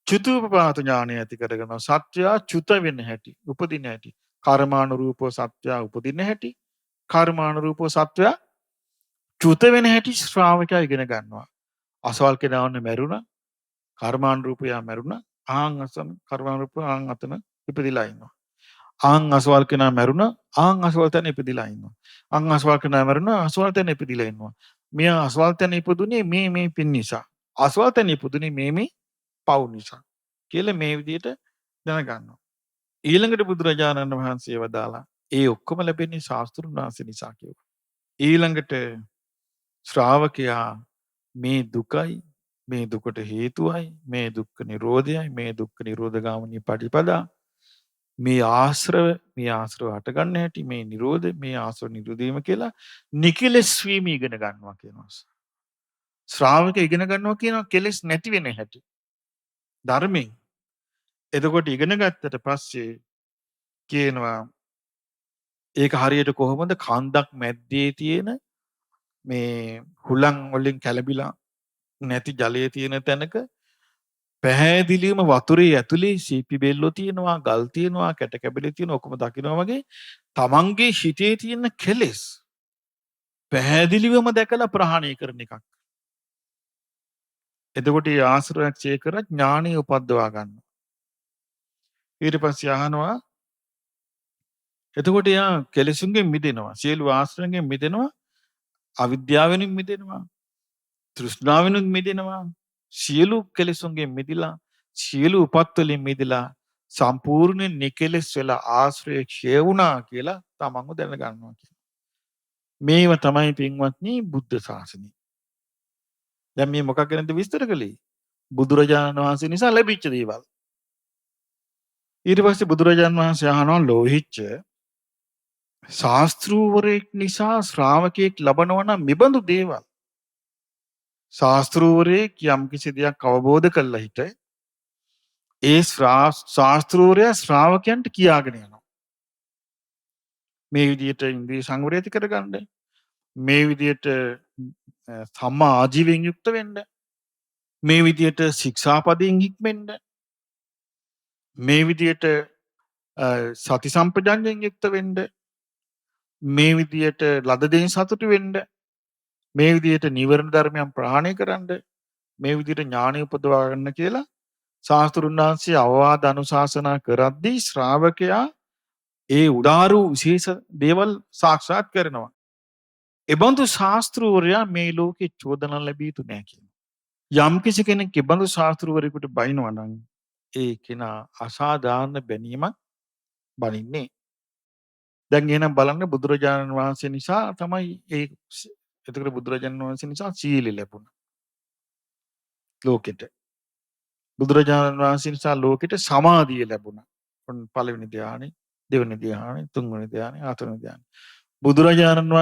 චුතූපපාත ඥානය ඇති කරගෙන සත්‍යයා චුත වෙන හැටි, උපදින හැටි. කර්මානුරූපව සත්‍යයා උපදින හැටි, කර්මානුරූපව සත්‍යයා චුත වෙන හැටි ශ්‍රාවකයා ඉගෙන ගන්නවා. අසවල් කෙනා වන්න මැරුණා, කර්මානුරූපයා මැරුණා, ආන් අසන කර්මානුරූපව ආන් අතන ඉපදිලා ඉන්නවා. ආන් අසවල් කෙනා මැරුණා, ආන් අසවල් තැන ඉපදිලා ඉන්නවා. ආන් අසවල් කෙනා මැරුණා, අසවල් තැන ඉපදිලා ඉන්නවා. මෙයා අසවල් තැන ඉපදුනේ මේ පින් නිසා. අසවල් තැන ඉපදුනේ මේ පව් නිසා. කියලා මේ විදිහට දැනගන්නවා. ඊළඟට බුදුරජාණන් වහන්සේ වදාලා ඒ ඔක්කොම ලැබෙන්නේ ශාස්ත්‍රුන් වහන්සේ නිසා කියලා. ඊළඟට ශ්‍රාවකයා මේ දුකයි, මේ දුකට හේතුවයි, මේ දුක්ඛ නිරෝධයයි, මේ දුක්ඛ නිරෝධ ගාමිනී පටිපදා, මේ ආශ්‍රව හට ගන්න හැටි, මේ නිරෝධ, මේ ආශ්‍රව නිරෝධීම කියලා නිකලස් වීම ඉගෙන ගන්නවා කියනවා. ශ්‍රාවක ඉගෙන ගන්නවා කියනවා කෙලස් නැති වෙන හැටි ධර්මයෙන්. එතකොට ඉගෙන ගත්තට පස්සේ කියනවා ඒක හරියට කොහොමද කන්දක් මැද්දේ තියෙන මේ හුලං වලින් කැළඹිලා නැති ජලයේ තියෙන තැනක පැහැදිලිවම වතුරේ ඇතුලේ සීපි බෙල්ලෝ තියෙනවා, ගල් තියෙනවා, කැට කැබලි තියෙනවා, ඔක්කොම දකිනවා වගේ තමන්ගේ හිතේ තියෙන කෙලෙස් පැහැදිලිවම දැකලා ප්‍රහාණය කරන එකක්. එතකොට මේ ආශ්‍රයක් ඡේ කර ඥාණය උපද්දවා ගන්නවා. ඊට පස්සේ අහනවා එතකොට යා කෙලෙසුන්ගෙන් මිදෙනවා, සියලු ආශ්‍රයෙන් මිදෙනවා, අවිද්‍යාවෙන් මිදෙනවා, තෘෂ්ණාවෙනුත් මිදෙනවා. සියලු කෙලෙසුන්ගෙන් මිදිලා, සියලු උපත් වලින් මිදිලා සම්පූර්ණ නිකලෙස් වෙලා ආශ්‍රය ක්ෂය වුණා කියලා තමන්ව දැනගන්නවා කියන. මේව තමයි පින්වත්නි බුද්ධ ශාසනය. දැන් මේ මොකක් ගැනද විස්තර කළේ? බුදුරජාණන් වහන්සේ නිසා ලැබිච්ච දේවල්. ඊට පස්සේ බුදුරජාණන් වහන්සේ අහනවා ලෝහිච්ච ශාස්ත්‍රූවරයෙක් නිසා ශ්‍රාවකයෙක් ලබනවා නම් මෙබඳු දේවල්. ශාස්ත්‍රූවරයෙක් යම්කිසි දෙයක් අවබෝධ කළා හිට ඒ ශාස්ත්‍රූවරයා ශ්‍රාවකයන්ට කියාගෙන යනවා. මේ විදිහට ඉන්ද්‍රිය සංවරය ඇති කරගන්න. මේ විදිහට සම්මා ආජීවයෙන් යුක්ත වෙන්න. මේ විදිහට ශික්ෂාපදයෙන් හික්මෙන්න. මේ විදිහට සති සම්පජඤ්ඤයෙන් යුක්ත වෙන්න. මේ විදිහට ලද දෙයින් සතුටු වෙන්න. මේ විදිහට නිවර්ණ ධර්මයන් ප්‍රහාණය කරන්න. මේ විදිහට ඥාණය උපදවා ගන්න කියලා ශාස්ත්‍රුන් වහන්සේ අවවාද අනුශාසනා කරද්දී ශ්‍රාවකයා ඒ උදාරු විශේෂ දේවල් සාක්ෂාත් කරනවා. එබඳු ශාස්ත්‍රූවරයා මේ ලෝකේ චෝදනා ලැබිය යුතු නැහැ කියනවා. යම් කිසි කෙනෙක් එබඳු ශාස්ත්‍රූවරයෙකුට බයිනවා නම් ඒ කෙනා අසාධාරණ බැනීමක් බනින්නේ. දැන් එහෙනම් බලන්න බුදුරජාණන් වහන්සේ නිසා තමයි එතකොට බුදුරජාණන් වහන්සේ නිසා සීල ලැබුණා ලෝකෙට. බුදුරජාණන් වහන්සේ නිසා ලෝකෙට සමාධිය ලැබුණා. පළවෙනි ධ්‍යානෙ, දෙවෙනි ධ්‍යානෙ, තුන්වෙනි ධ්‍යානෙ, හතරවෙනි ධ්‍යානෙ. බුදුරජාණන්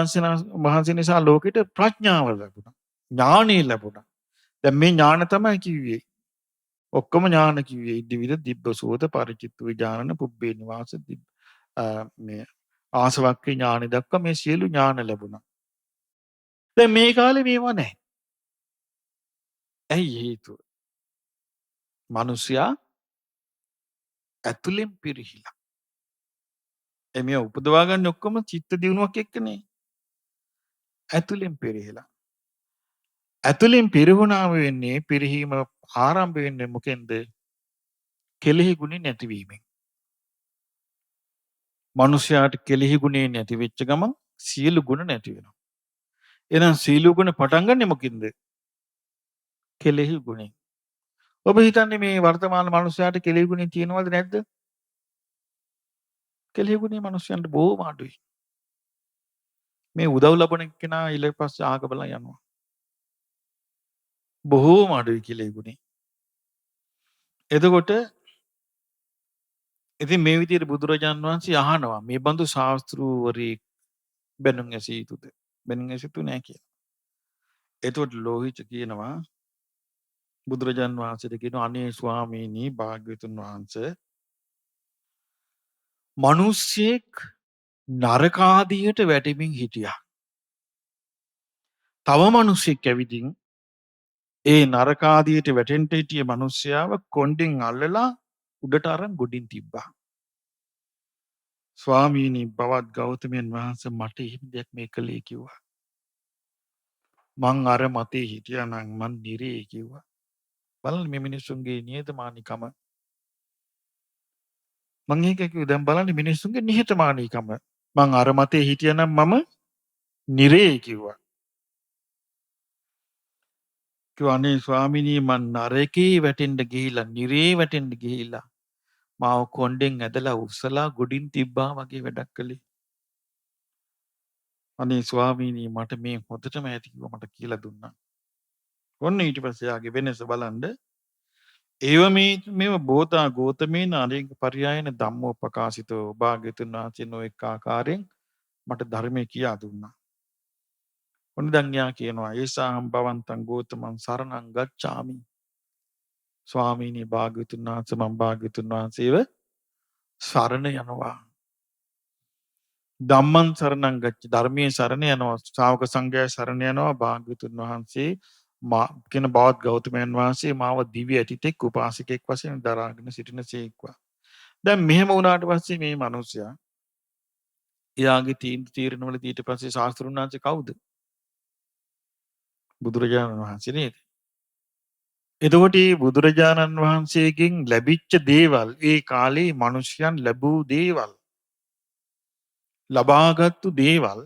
වහන්සේ නිසා ලෝකෙට ප්‍රඥාව ලැබුණා. ඥානෙ ලැබුණා. දැන් මේ ඥාන තමයි කිව්වේ. ඔක්කොම ඥාන කිව්වේ ඉදිවිද දිබ්බසෝත පරිචිත්ත විඥාන පුබ්බේ නිවාස මේ ආසවක්ඛේ ඥානෙ දක්වා මේ සියලු ඥාන ලැබුණා. දැන් මේ කාලේ මේවා නැහැ. ඇයි හේතුව? මිනිසයා ඇතුලෙන් පිරිහිලා. එමේ උපදවා ගන්න ඔක්කොම චිත්ත දියුණුවක් එක්කනේ. ඇතුලෙන් පිරිහිලා. ඇතුලෙන් පිරිහුණාම වෙන්නේ පිරිහීම ආරම්භ වෙන්නේ මොකෙන්ද? කෙලෙහි ගුණේ නැතිවීමෙන්. මිනිසයාට කෙලෙහි ගුණේ නැති වෙච්ච ගමන් සියලු ගුණ නැති වෙනවා. එහෙනම් සියලු ගුණ පටන් ගන්නෙ මොකින්ද? කෙලෙහි ගුණේ. ඔබ හිතන්නේ මේ වර්තමාන මිනිසයාට කෙලෙහි ගුණේ තියෙනවද නැද්ද? කෙලෙහි ගුණේ මිනිසයන්ට බොහොම අඩුයි. මේ උදව් ලබන කෙනා ඊට පස්සේ ආග බලන් යනවා. බොහෝම අඩුයි කෙලෙහි ගුණේ. එතකොට ඉතින් මේ විදිහට බුදුරජාන් වහන්සේ අහනවා මේ බඳු ශාස්ත්‍රූවරයෙක් බැනුම් ඇසිය යුතුද? බැනුම් ඇසිය යුතු නැහැ කියලා. එතකොට ලෝහිත කියනවා බුදුරජාන් වහන්සේට කියනවා අනේ ස්වාමීනි භාග්‍යවතුන් වහන්සේ මිනිස්සෙක් නරකාදියට වැටෙමින් හිටියා. තව මිනිස්සෙක් ඇවිදින් ඒ නරකාදියට වැටෙන්න හිටිය මිනිස්සයාව කොණ්ඩෙන් අල්ලලා උඩට අරන් ගොඩින් තිබ්බා. ස්වාමීනි බවත් ගෞතමයන් වහන්සේ මට එහෙම දෙයක් මේ කළේ කිව්වා. මං අර මතේ හිටියා නම් මං නිරේ කිව්වා. බලන්න මේ මිනිස්සුන්ගේ නිහතමානීකම. මං ඒක කිව්වා දැන් බලන්න මිනිස්සුන්ගේ නිහතමානීකම. මං අර මතේ හිටියා නම් මම නිරේ කිව්වා. කිව්වා අනේ ස්වාමීනි මං නරකේ වැටෙන්න ගිහිලා නිරේ වැටෙන්න ගිහිලා මාව කොණ්ඩෙන් ඇදලා උස්සලා ගොඩින් තිබ්බා වගේ වැඩක් කළේ. අනේ ස්වාමීනි මට මේ හොදටම ඇති කිව්වා මට කියලා දුන්නා. ඔන්න ඊට පස්සේ යාගේ වෙනස බලන්න. ඒව මේව බෝතා ගෝතමේන අනේක පරියායන ධම්මෝ ප්‍රකාශිතෝ භාග්‍යතුන් වහන්සේ නොඑක ආකාරයෙන් මට ධර්මය කියා දුන්නා. ඔන්න දැන් යා කියනවා ඒසාහම් භවන්තං ගෝතමං සරණං ගච්ඡාමි. ස්වාමීනි භාග්‍යතුන් වහන්සේ මම භාග්‍යතුන් වහන්සේව සරණ යනවා. ධම්මං සරණං ගච්ඡ ධර්මයේ සරණ යනවා. ශ්‍රාවක සංඝයා සරණ යනවා. භාග්‍යතුන් වහන්සේ කියන බවත් ගෞතමයන් වහන්සේ මාව දිව්‍ය ඇතිතෙක් උපාසකෙක් වශයෙන් දරාගෙන සිටින සේක්වා. දැන් මෙහෙම වුණාට පස්සේ මේ මිනිසයා එයාගේ තීරණවල ඊට පස්සේ ශාස්ත්‍රුන් වහන්සේ කවුද? බුදුරජාණන් වහන්සේ නේද? එතකොට මේ බුදුරජාණන් වහන්සේගෙන් ලැබිච්ච දේවල් ඒ කාලේ මිනිසයන් ලැබූ දේවල් ලබාගත්තු දේවල්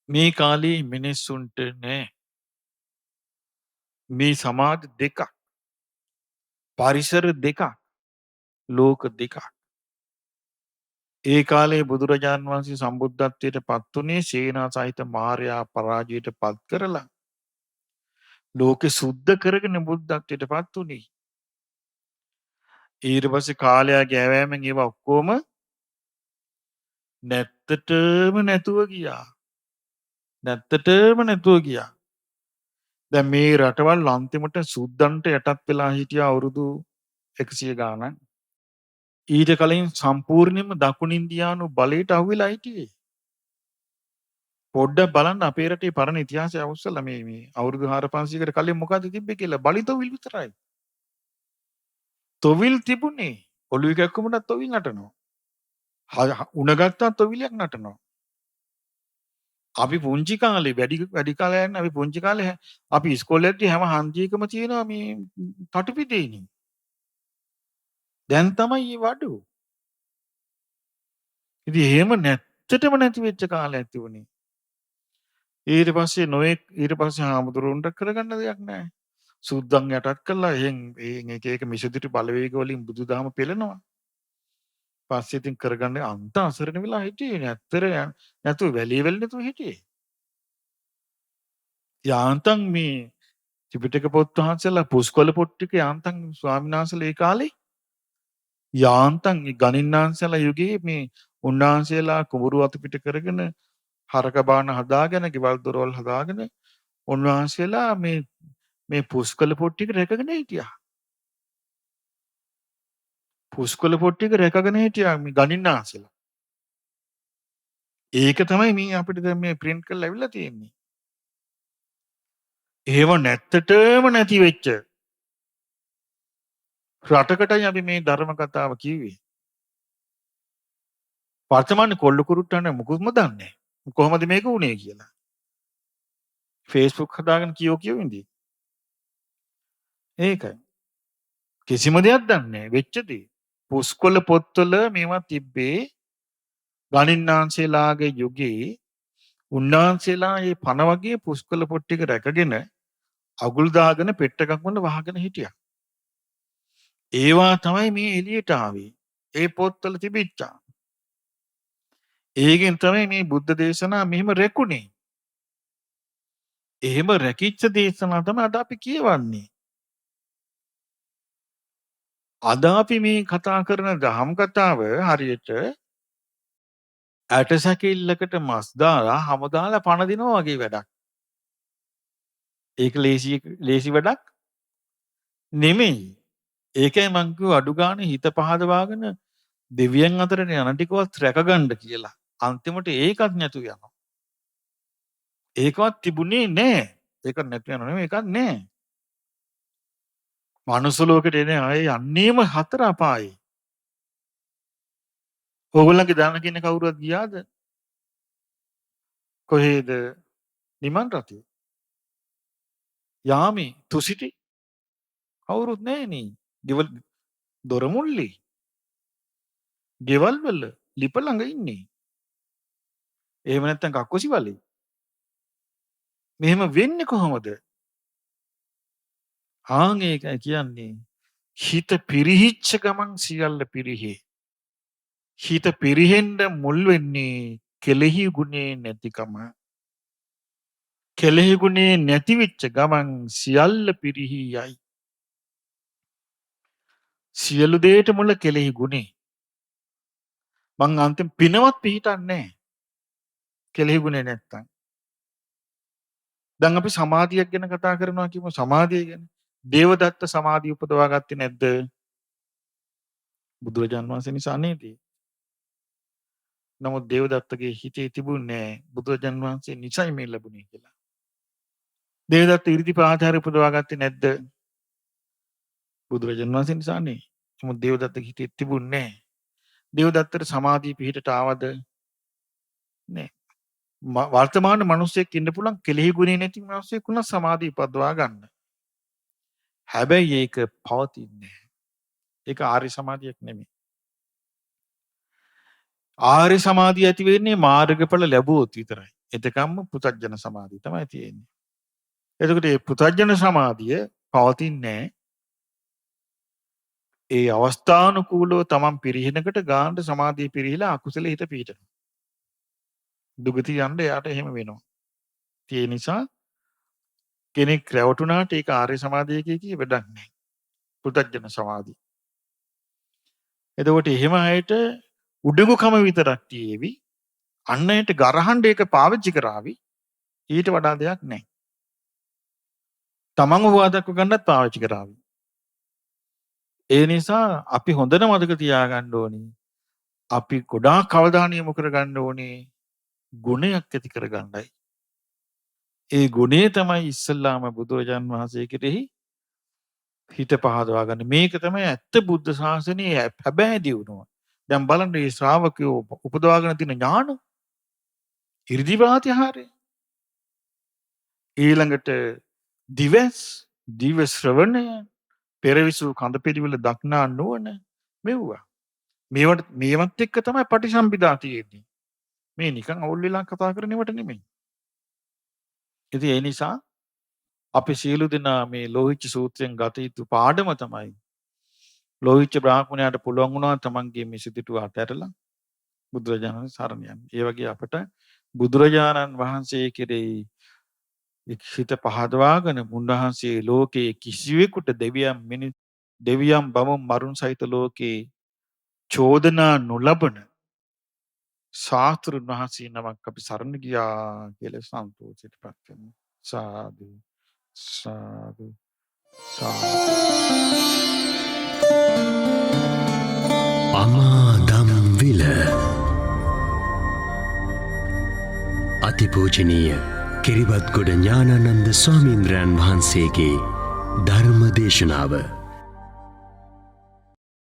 මේ කාලේ මිනිස්සුන්ට නෑ. මේ සමාජ දෙකක්, පරිසර දෙකක්, ලෝක දෙකක්. ඒ කාලේ බුදුරජාණන් වහන්සේ සම්බුද්ධත්වයට පත් වුණේ සේනා සහිත මාරයා පරාජයට පත් කරලා ලෝකෙ සුද්ධ කරගෙන බුද්ධත්වයට පත් වුණේ. ඊට පස්සේ කාලයා ගෑවෑමෙන් ඒවා ඔක්කොම නැත්තටම නැතුව ගියා. නැත්තටම නැතුව ගියා. දැන් මේ රටවල් අන්තිමට සුද්දන්ට යටත් වෙලා හිටියා අවුරුදු 100 ගාණක්. ඊට කලින් සම්පූර්ණයෙන්ම දකුණු ඉන්දියානු බලයට අහු වෙලා හිටියේ. පොඩ්ඩක් බලන්න අපේ රටේ පරණ ඉතිහාසය අවුස්සලා මේ අවුරුදු 4500කට කලින් මොකද්ද තිබ්බේ කියලා බලිතොවිල් විතරයි. තොවිල් තිබුණේ. ඔළුවේ කැක්කුමටත් තොවිල් නටනවා. උණ ගත්තා තොවිලක් නටනවා. අපි පුංචි කාලේ වැඩි කාලයක් යන අපි පුංචි කාලේ අපි ඉස්කෝලේදී හැම හන්දියකම තියෙනවා මේ තටුපිටේනේ. දැන් තමයි මේ වඩු. ඉතින් එහෙම නැත්තටම නැති වෙච්ච කාලයක් තිබුණේ. ඊට පස්සේ හාමුදුරුවන්ට කරගන්න දෙයක් නැහැ. සුද්දන් යටත් කළා එහෙන් එක එක මිසදිටු බලවේග වලින් බුදුදහම පෙළනවා. පස්සේ ඉතින් කරගන්න අන්ත අසරණ වෙලා හිටියේ නැතුව වැලිය වෙල නැතුව හිටියේ. යාන්තම් මේ ත්‍රිපිටක පොත් වහන්සේලා පුස්කොළ පොත් ටික යාන්තම් ස්වාමීන් වහන්සේලා ඒ කාලේ යාන්තම් ගණින්නාන්සේලා යුගයේ මේ උන්වහන්සේලා කුඹුරු අතු පිට කරගෙන හරක බාන හදාගෙන ගෙවල් දොරවල් හදාගෙන උන්වහන්සේලා මේ පුස්කොළ පොත් ටික රැකගෙන හිටියා. පුස්කොළ පොත් ටික රැකගෙන හිටියා මේ ගණින්නාන්සේලා. ඒක තමයි මේ අපිට දැන් මේ print කරලා අවිල්ලා තියෙන්නේ. එහෙම නැත්තටම නැති වෙච්ච රටකටයි අපි මේ ධර්ම කතාව කිව්වේ. වර්තමාන කොල්ල කුරුට්ටන්න මුකුත්ම දන්නේ නැහැ. කොහොමද මේක වුනේ කියලා. Facebook හදාගෙන කියෝ ඉඳී. ඒකයි. කිසිම දෙයක් දන්නේ නැහැ වෙච්ච දේ. පුස්කොළ පොත්වල මේවා තිබ්බේ ගණින්නාන්සේලාගේ යුගයේ උන්වහන්සේලා මේ පණ වගේ පුස්කොළ පොත් ටික රැකගෙන අගුල් දාගෙන පෙට්ටකක් වල වහගෙන හිටියා. ඒවා තමයි මේ එළියට ආවේ. ඒ පොත්වල තිබිච්චා. ඒකෙන් තමයි මේ බුද්ධ දේශනා මෙහෙම රැකුනේ. එහෙම රැකිච්ච දේශනා තමයි අද අපි කියවන්නේ. අද අපි මේ කතා කරන දහම් කතාව හරියට ඇටසැකිල්ලකට මස් දාලා හැම දාලා පණ දිනවා වගේ වැඩක්. ඒක ලේසි වැඩක් නෙමෙයි. ඒකයි මං කිව්ව අඩු ගානේ හිත පහදවාගෙන දෙවියන් අතරට යන ටිකවත් රැකගන්න කියලා. අන්තිමට ඒකත් නැතු යනවා. ඒකවත් තිබුණේ නැහැ. ඒක නැතු යනවා නෙමෙයි ඒකත් නැහැ. මනුස්ස ලෝකෙට එන්නේ ආයේ යන්නේම හතර අපායේ. ඕගොල්ලන්ගේ දාන කියන කවුරුවත් ගියාද? කොහේද? නිමන් රටේ. යාමේ තුසිටි කවුරුත් නැහැ නේ. ගෙවල් දොරමුල්ලේ. ගෙවල් වල ලිප ළඟ ඉන්නේ. එහෙම නැත්නම් කක්කොසි වලේ. මෙහෙම වෙන්නේ කොහොමද? ආන් ඒකයි කියන්නේ හිත පිරිහිච්ච ගමන් සියල්ල පිරිහි. හිත පිරිහෙන්න මුල් වෙන්නේ කෙලෙහි ගුණේ නැතිකම. කෙලෙහි ගුණේ නැති වෙච්ච ගමන් සියල්ල පිරිහි යයි. සියලු දේට මුල කෙලෙහි ගුණේ. මං අන්තිම පිනවත් පිහිටන්නේ නැහැ. කෙලෙහි ගුණේ නැත්තම්. දැන් අපි සමාධියක් ගැන කතා කරනවා කියමු සමාධිය ගැන. දේවදත්ත සමාධිය උපදවා ගත්තේ නැද්ද? බුදුරජාන් වහන්සේ නිසා නේද? නමුත් දේවදත්තගේ හිතේ තිබුණේ බුදුරජාන් වහන්සේ නිසයි මේ ලැබුණේ කියලා. දේවදත්ත ඉරිදිපාදාරය උපදවා ගත්තේ නැද්ද? බුදුරජාන් වහන්සේ නිසානේ. නමුත් දේවදත්තගේ හිතේ තිබුණේ නැහැ. දේවදත්තට සමාධිය පිහිටට ආවද? නෑ. වර්තමාන මිනිස්සෙක් ඉන්න පුළුවන් කෙලෙහි ගුණේ නැති මිනිස්සෙක් වුණා සමාධිය උපදවා ගන්න. හැබැයි ඒක පවතින්නේ නැහැ. ඒක ආර්ය සමාධියක් නෙමෙයි. ආර්ය සමාධිය ඇති වෙන්නේ මාර්ගඵල ලැබුවොත් විතරයි. එතකම්ම පුතග්ජන සමාධිය තමයි තියෙන්නේ. එතකොට මේ පෘථග්ජන සමාධිය පවතින්නේ ඒ අවස්ථානුකූලව තමන් පිරිහෙනකට ගානට සමාධිය පිරිහිලා අකුසලෙ හිත පිහිටනවා. දුගති යන්න එයාට එහෙම වෙනවා. ඒ නිසා කෙනෙක් රැවටුණාට ඒක ආර්ය සමාධිය කිය වැඩක් නැහැ. පෘථග්ජන සමාධිය. එතකොට එහෙම අයට උඩඟුකම විතරක් තියේවි. අන්න අයට ගරහන්න ඒක පාවිච්චි කරાવી. ඊට වඩා දෙයක් නැහැ. තමන්ව හොවාදක්ව ගන්නත් පාවිච්චි කරાવી. ඒ නිසා අපි හොඳට මතක තියාගන්න ඕනේ. අපි ගොඩාක් අවධානය යොමු කරගන්න ඕනේ ගුණයක් ඇති කරගන්නයි. ඒ ගුණය තමයි ඉස්සල්ලාම බුදුරජාන් වහන්සේ කෙරෙහි හිත පහදවා ගන්න. මේක තමයි ඇත්ත බුද්ධ ශාසනයේ හැබෑ දියුණුව. දැන් බලන්න මේ ශ්‍රාවකයෝ උපදවාගෙන තියෙන ඥාන ඉර්ධිපාතිහාරය. ඊළඟට දිව ශ්‍රවණය, පෙරවිසු කඳ පිළිවෙල දක්නා නුවණ මෙව්වා. මේවත් එක්ක තමයි පටිසම්භිදා තියෙන්නේ. මේ නිකන් අවුල් වෙලා කතා කරනවට නෙමෙයි. ඉතින් ඒ නිසා අපි සියලු දෙනා මේ ලෝහිච්ච සූත්‍රයෙන් ගත යුතු පාඩම තමයි ලෝහිච්ච බ්‍රාහ්මණයාට පුළුවන් වුණා තමන්ගේ මේ සිතුට අතහැරලා බුදුරජාණන් සරණ යන්න. ඒ වගේ අපට බුදුරජාණන් වහන්සේ කෙරෙහි හිත පහදවාගෙන උන්වහන්සේ ලෝකයේ කිසිවෙකුට දෙවියන් බමුණු මරුන් සහිත ලෝකේ චෝදනා නොලබන ශාස්ත්‍රුන් වහන්සේ නමක් අපි සරණ ගියා කියලා සන්තෝෂයටපත් වෙනවා. සාදු සාදු සාදු. අමාදම් විල අතිපූජනීය කිරිබත්ගොඩ ඥානානන්ද ස්වාමීන්ද්‍රයන් වහන්සේගේ ධර්ම දේශනාව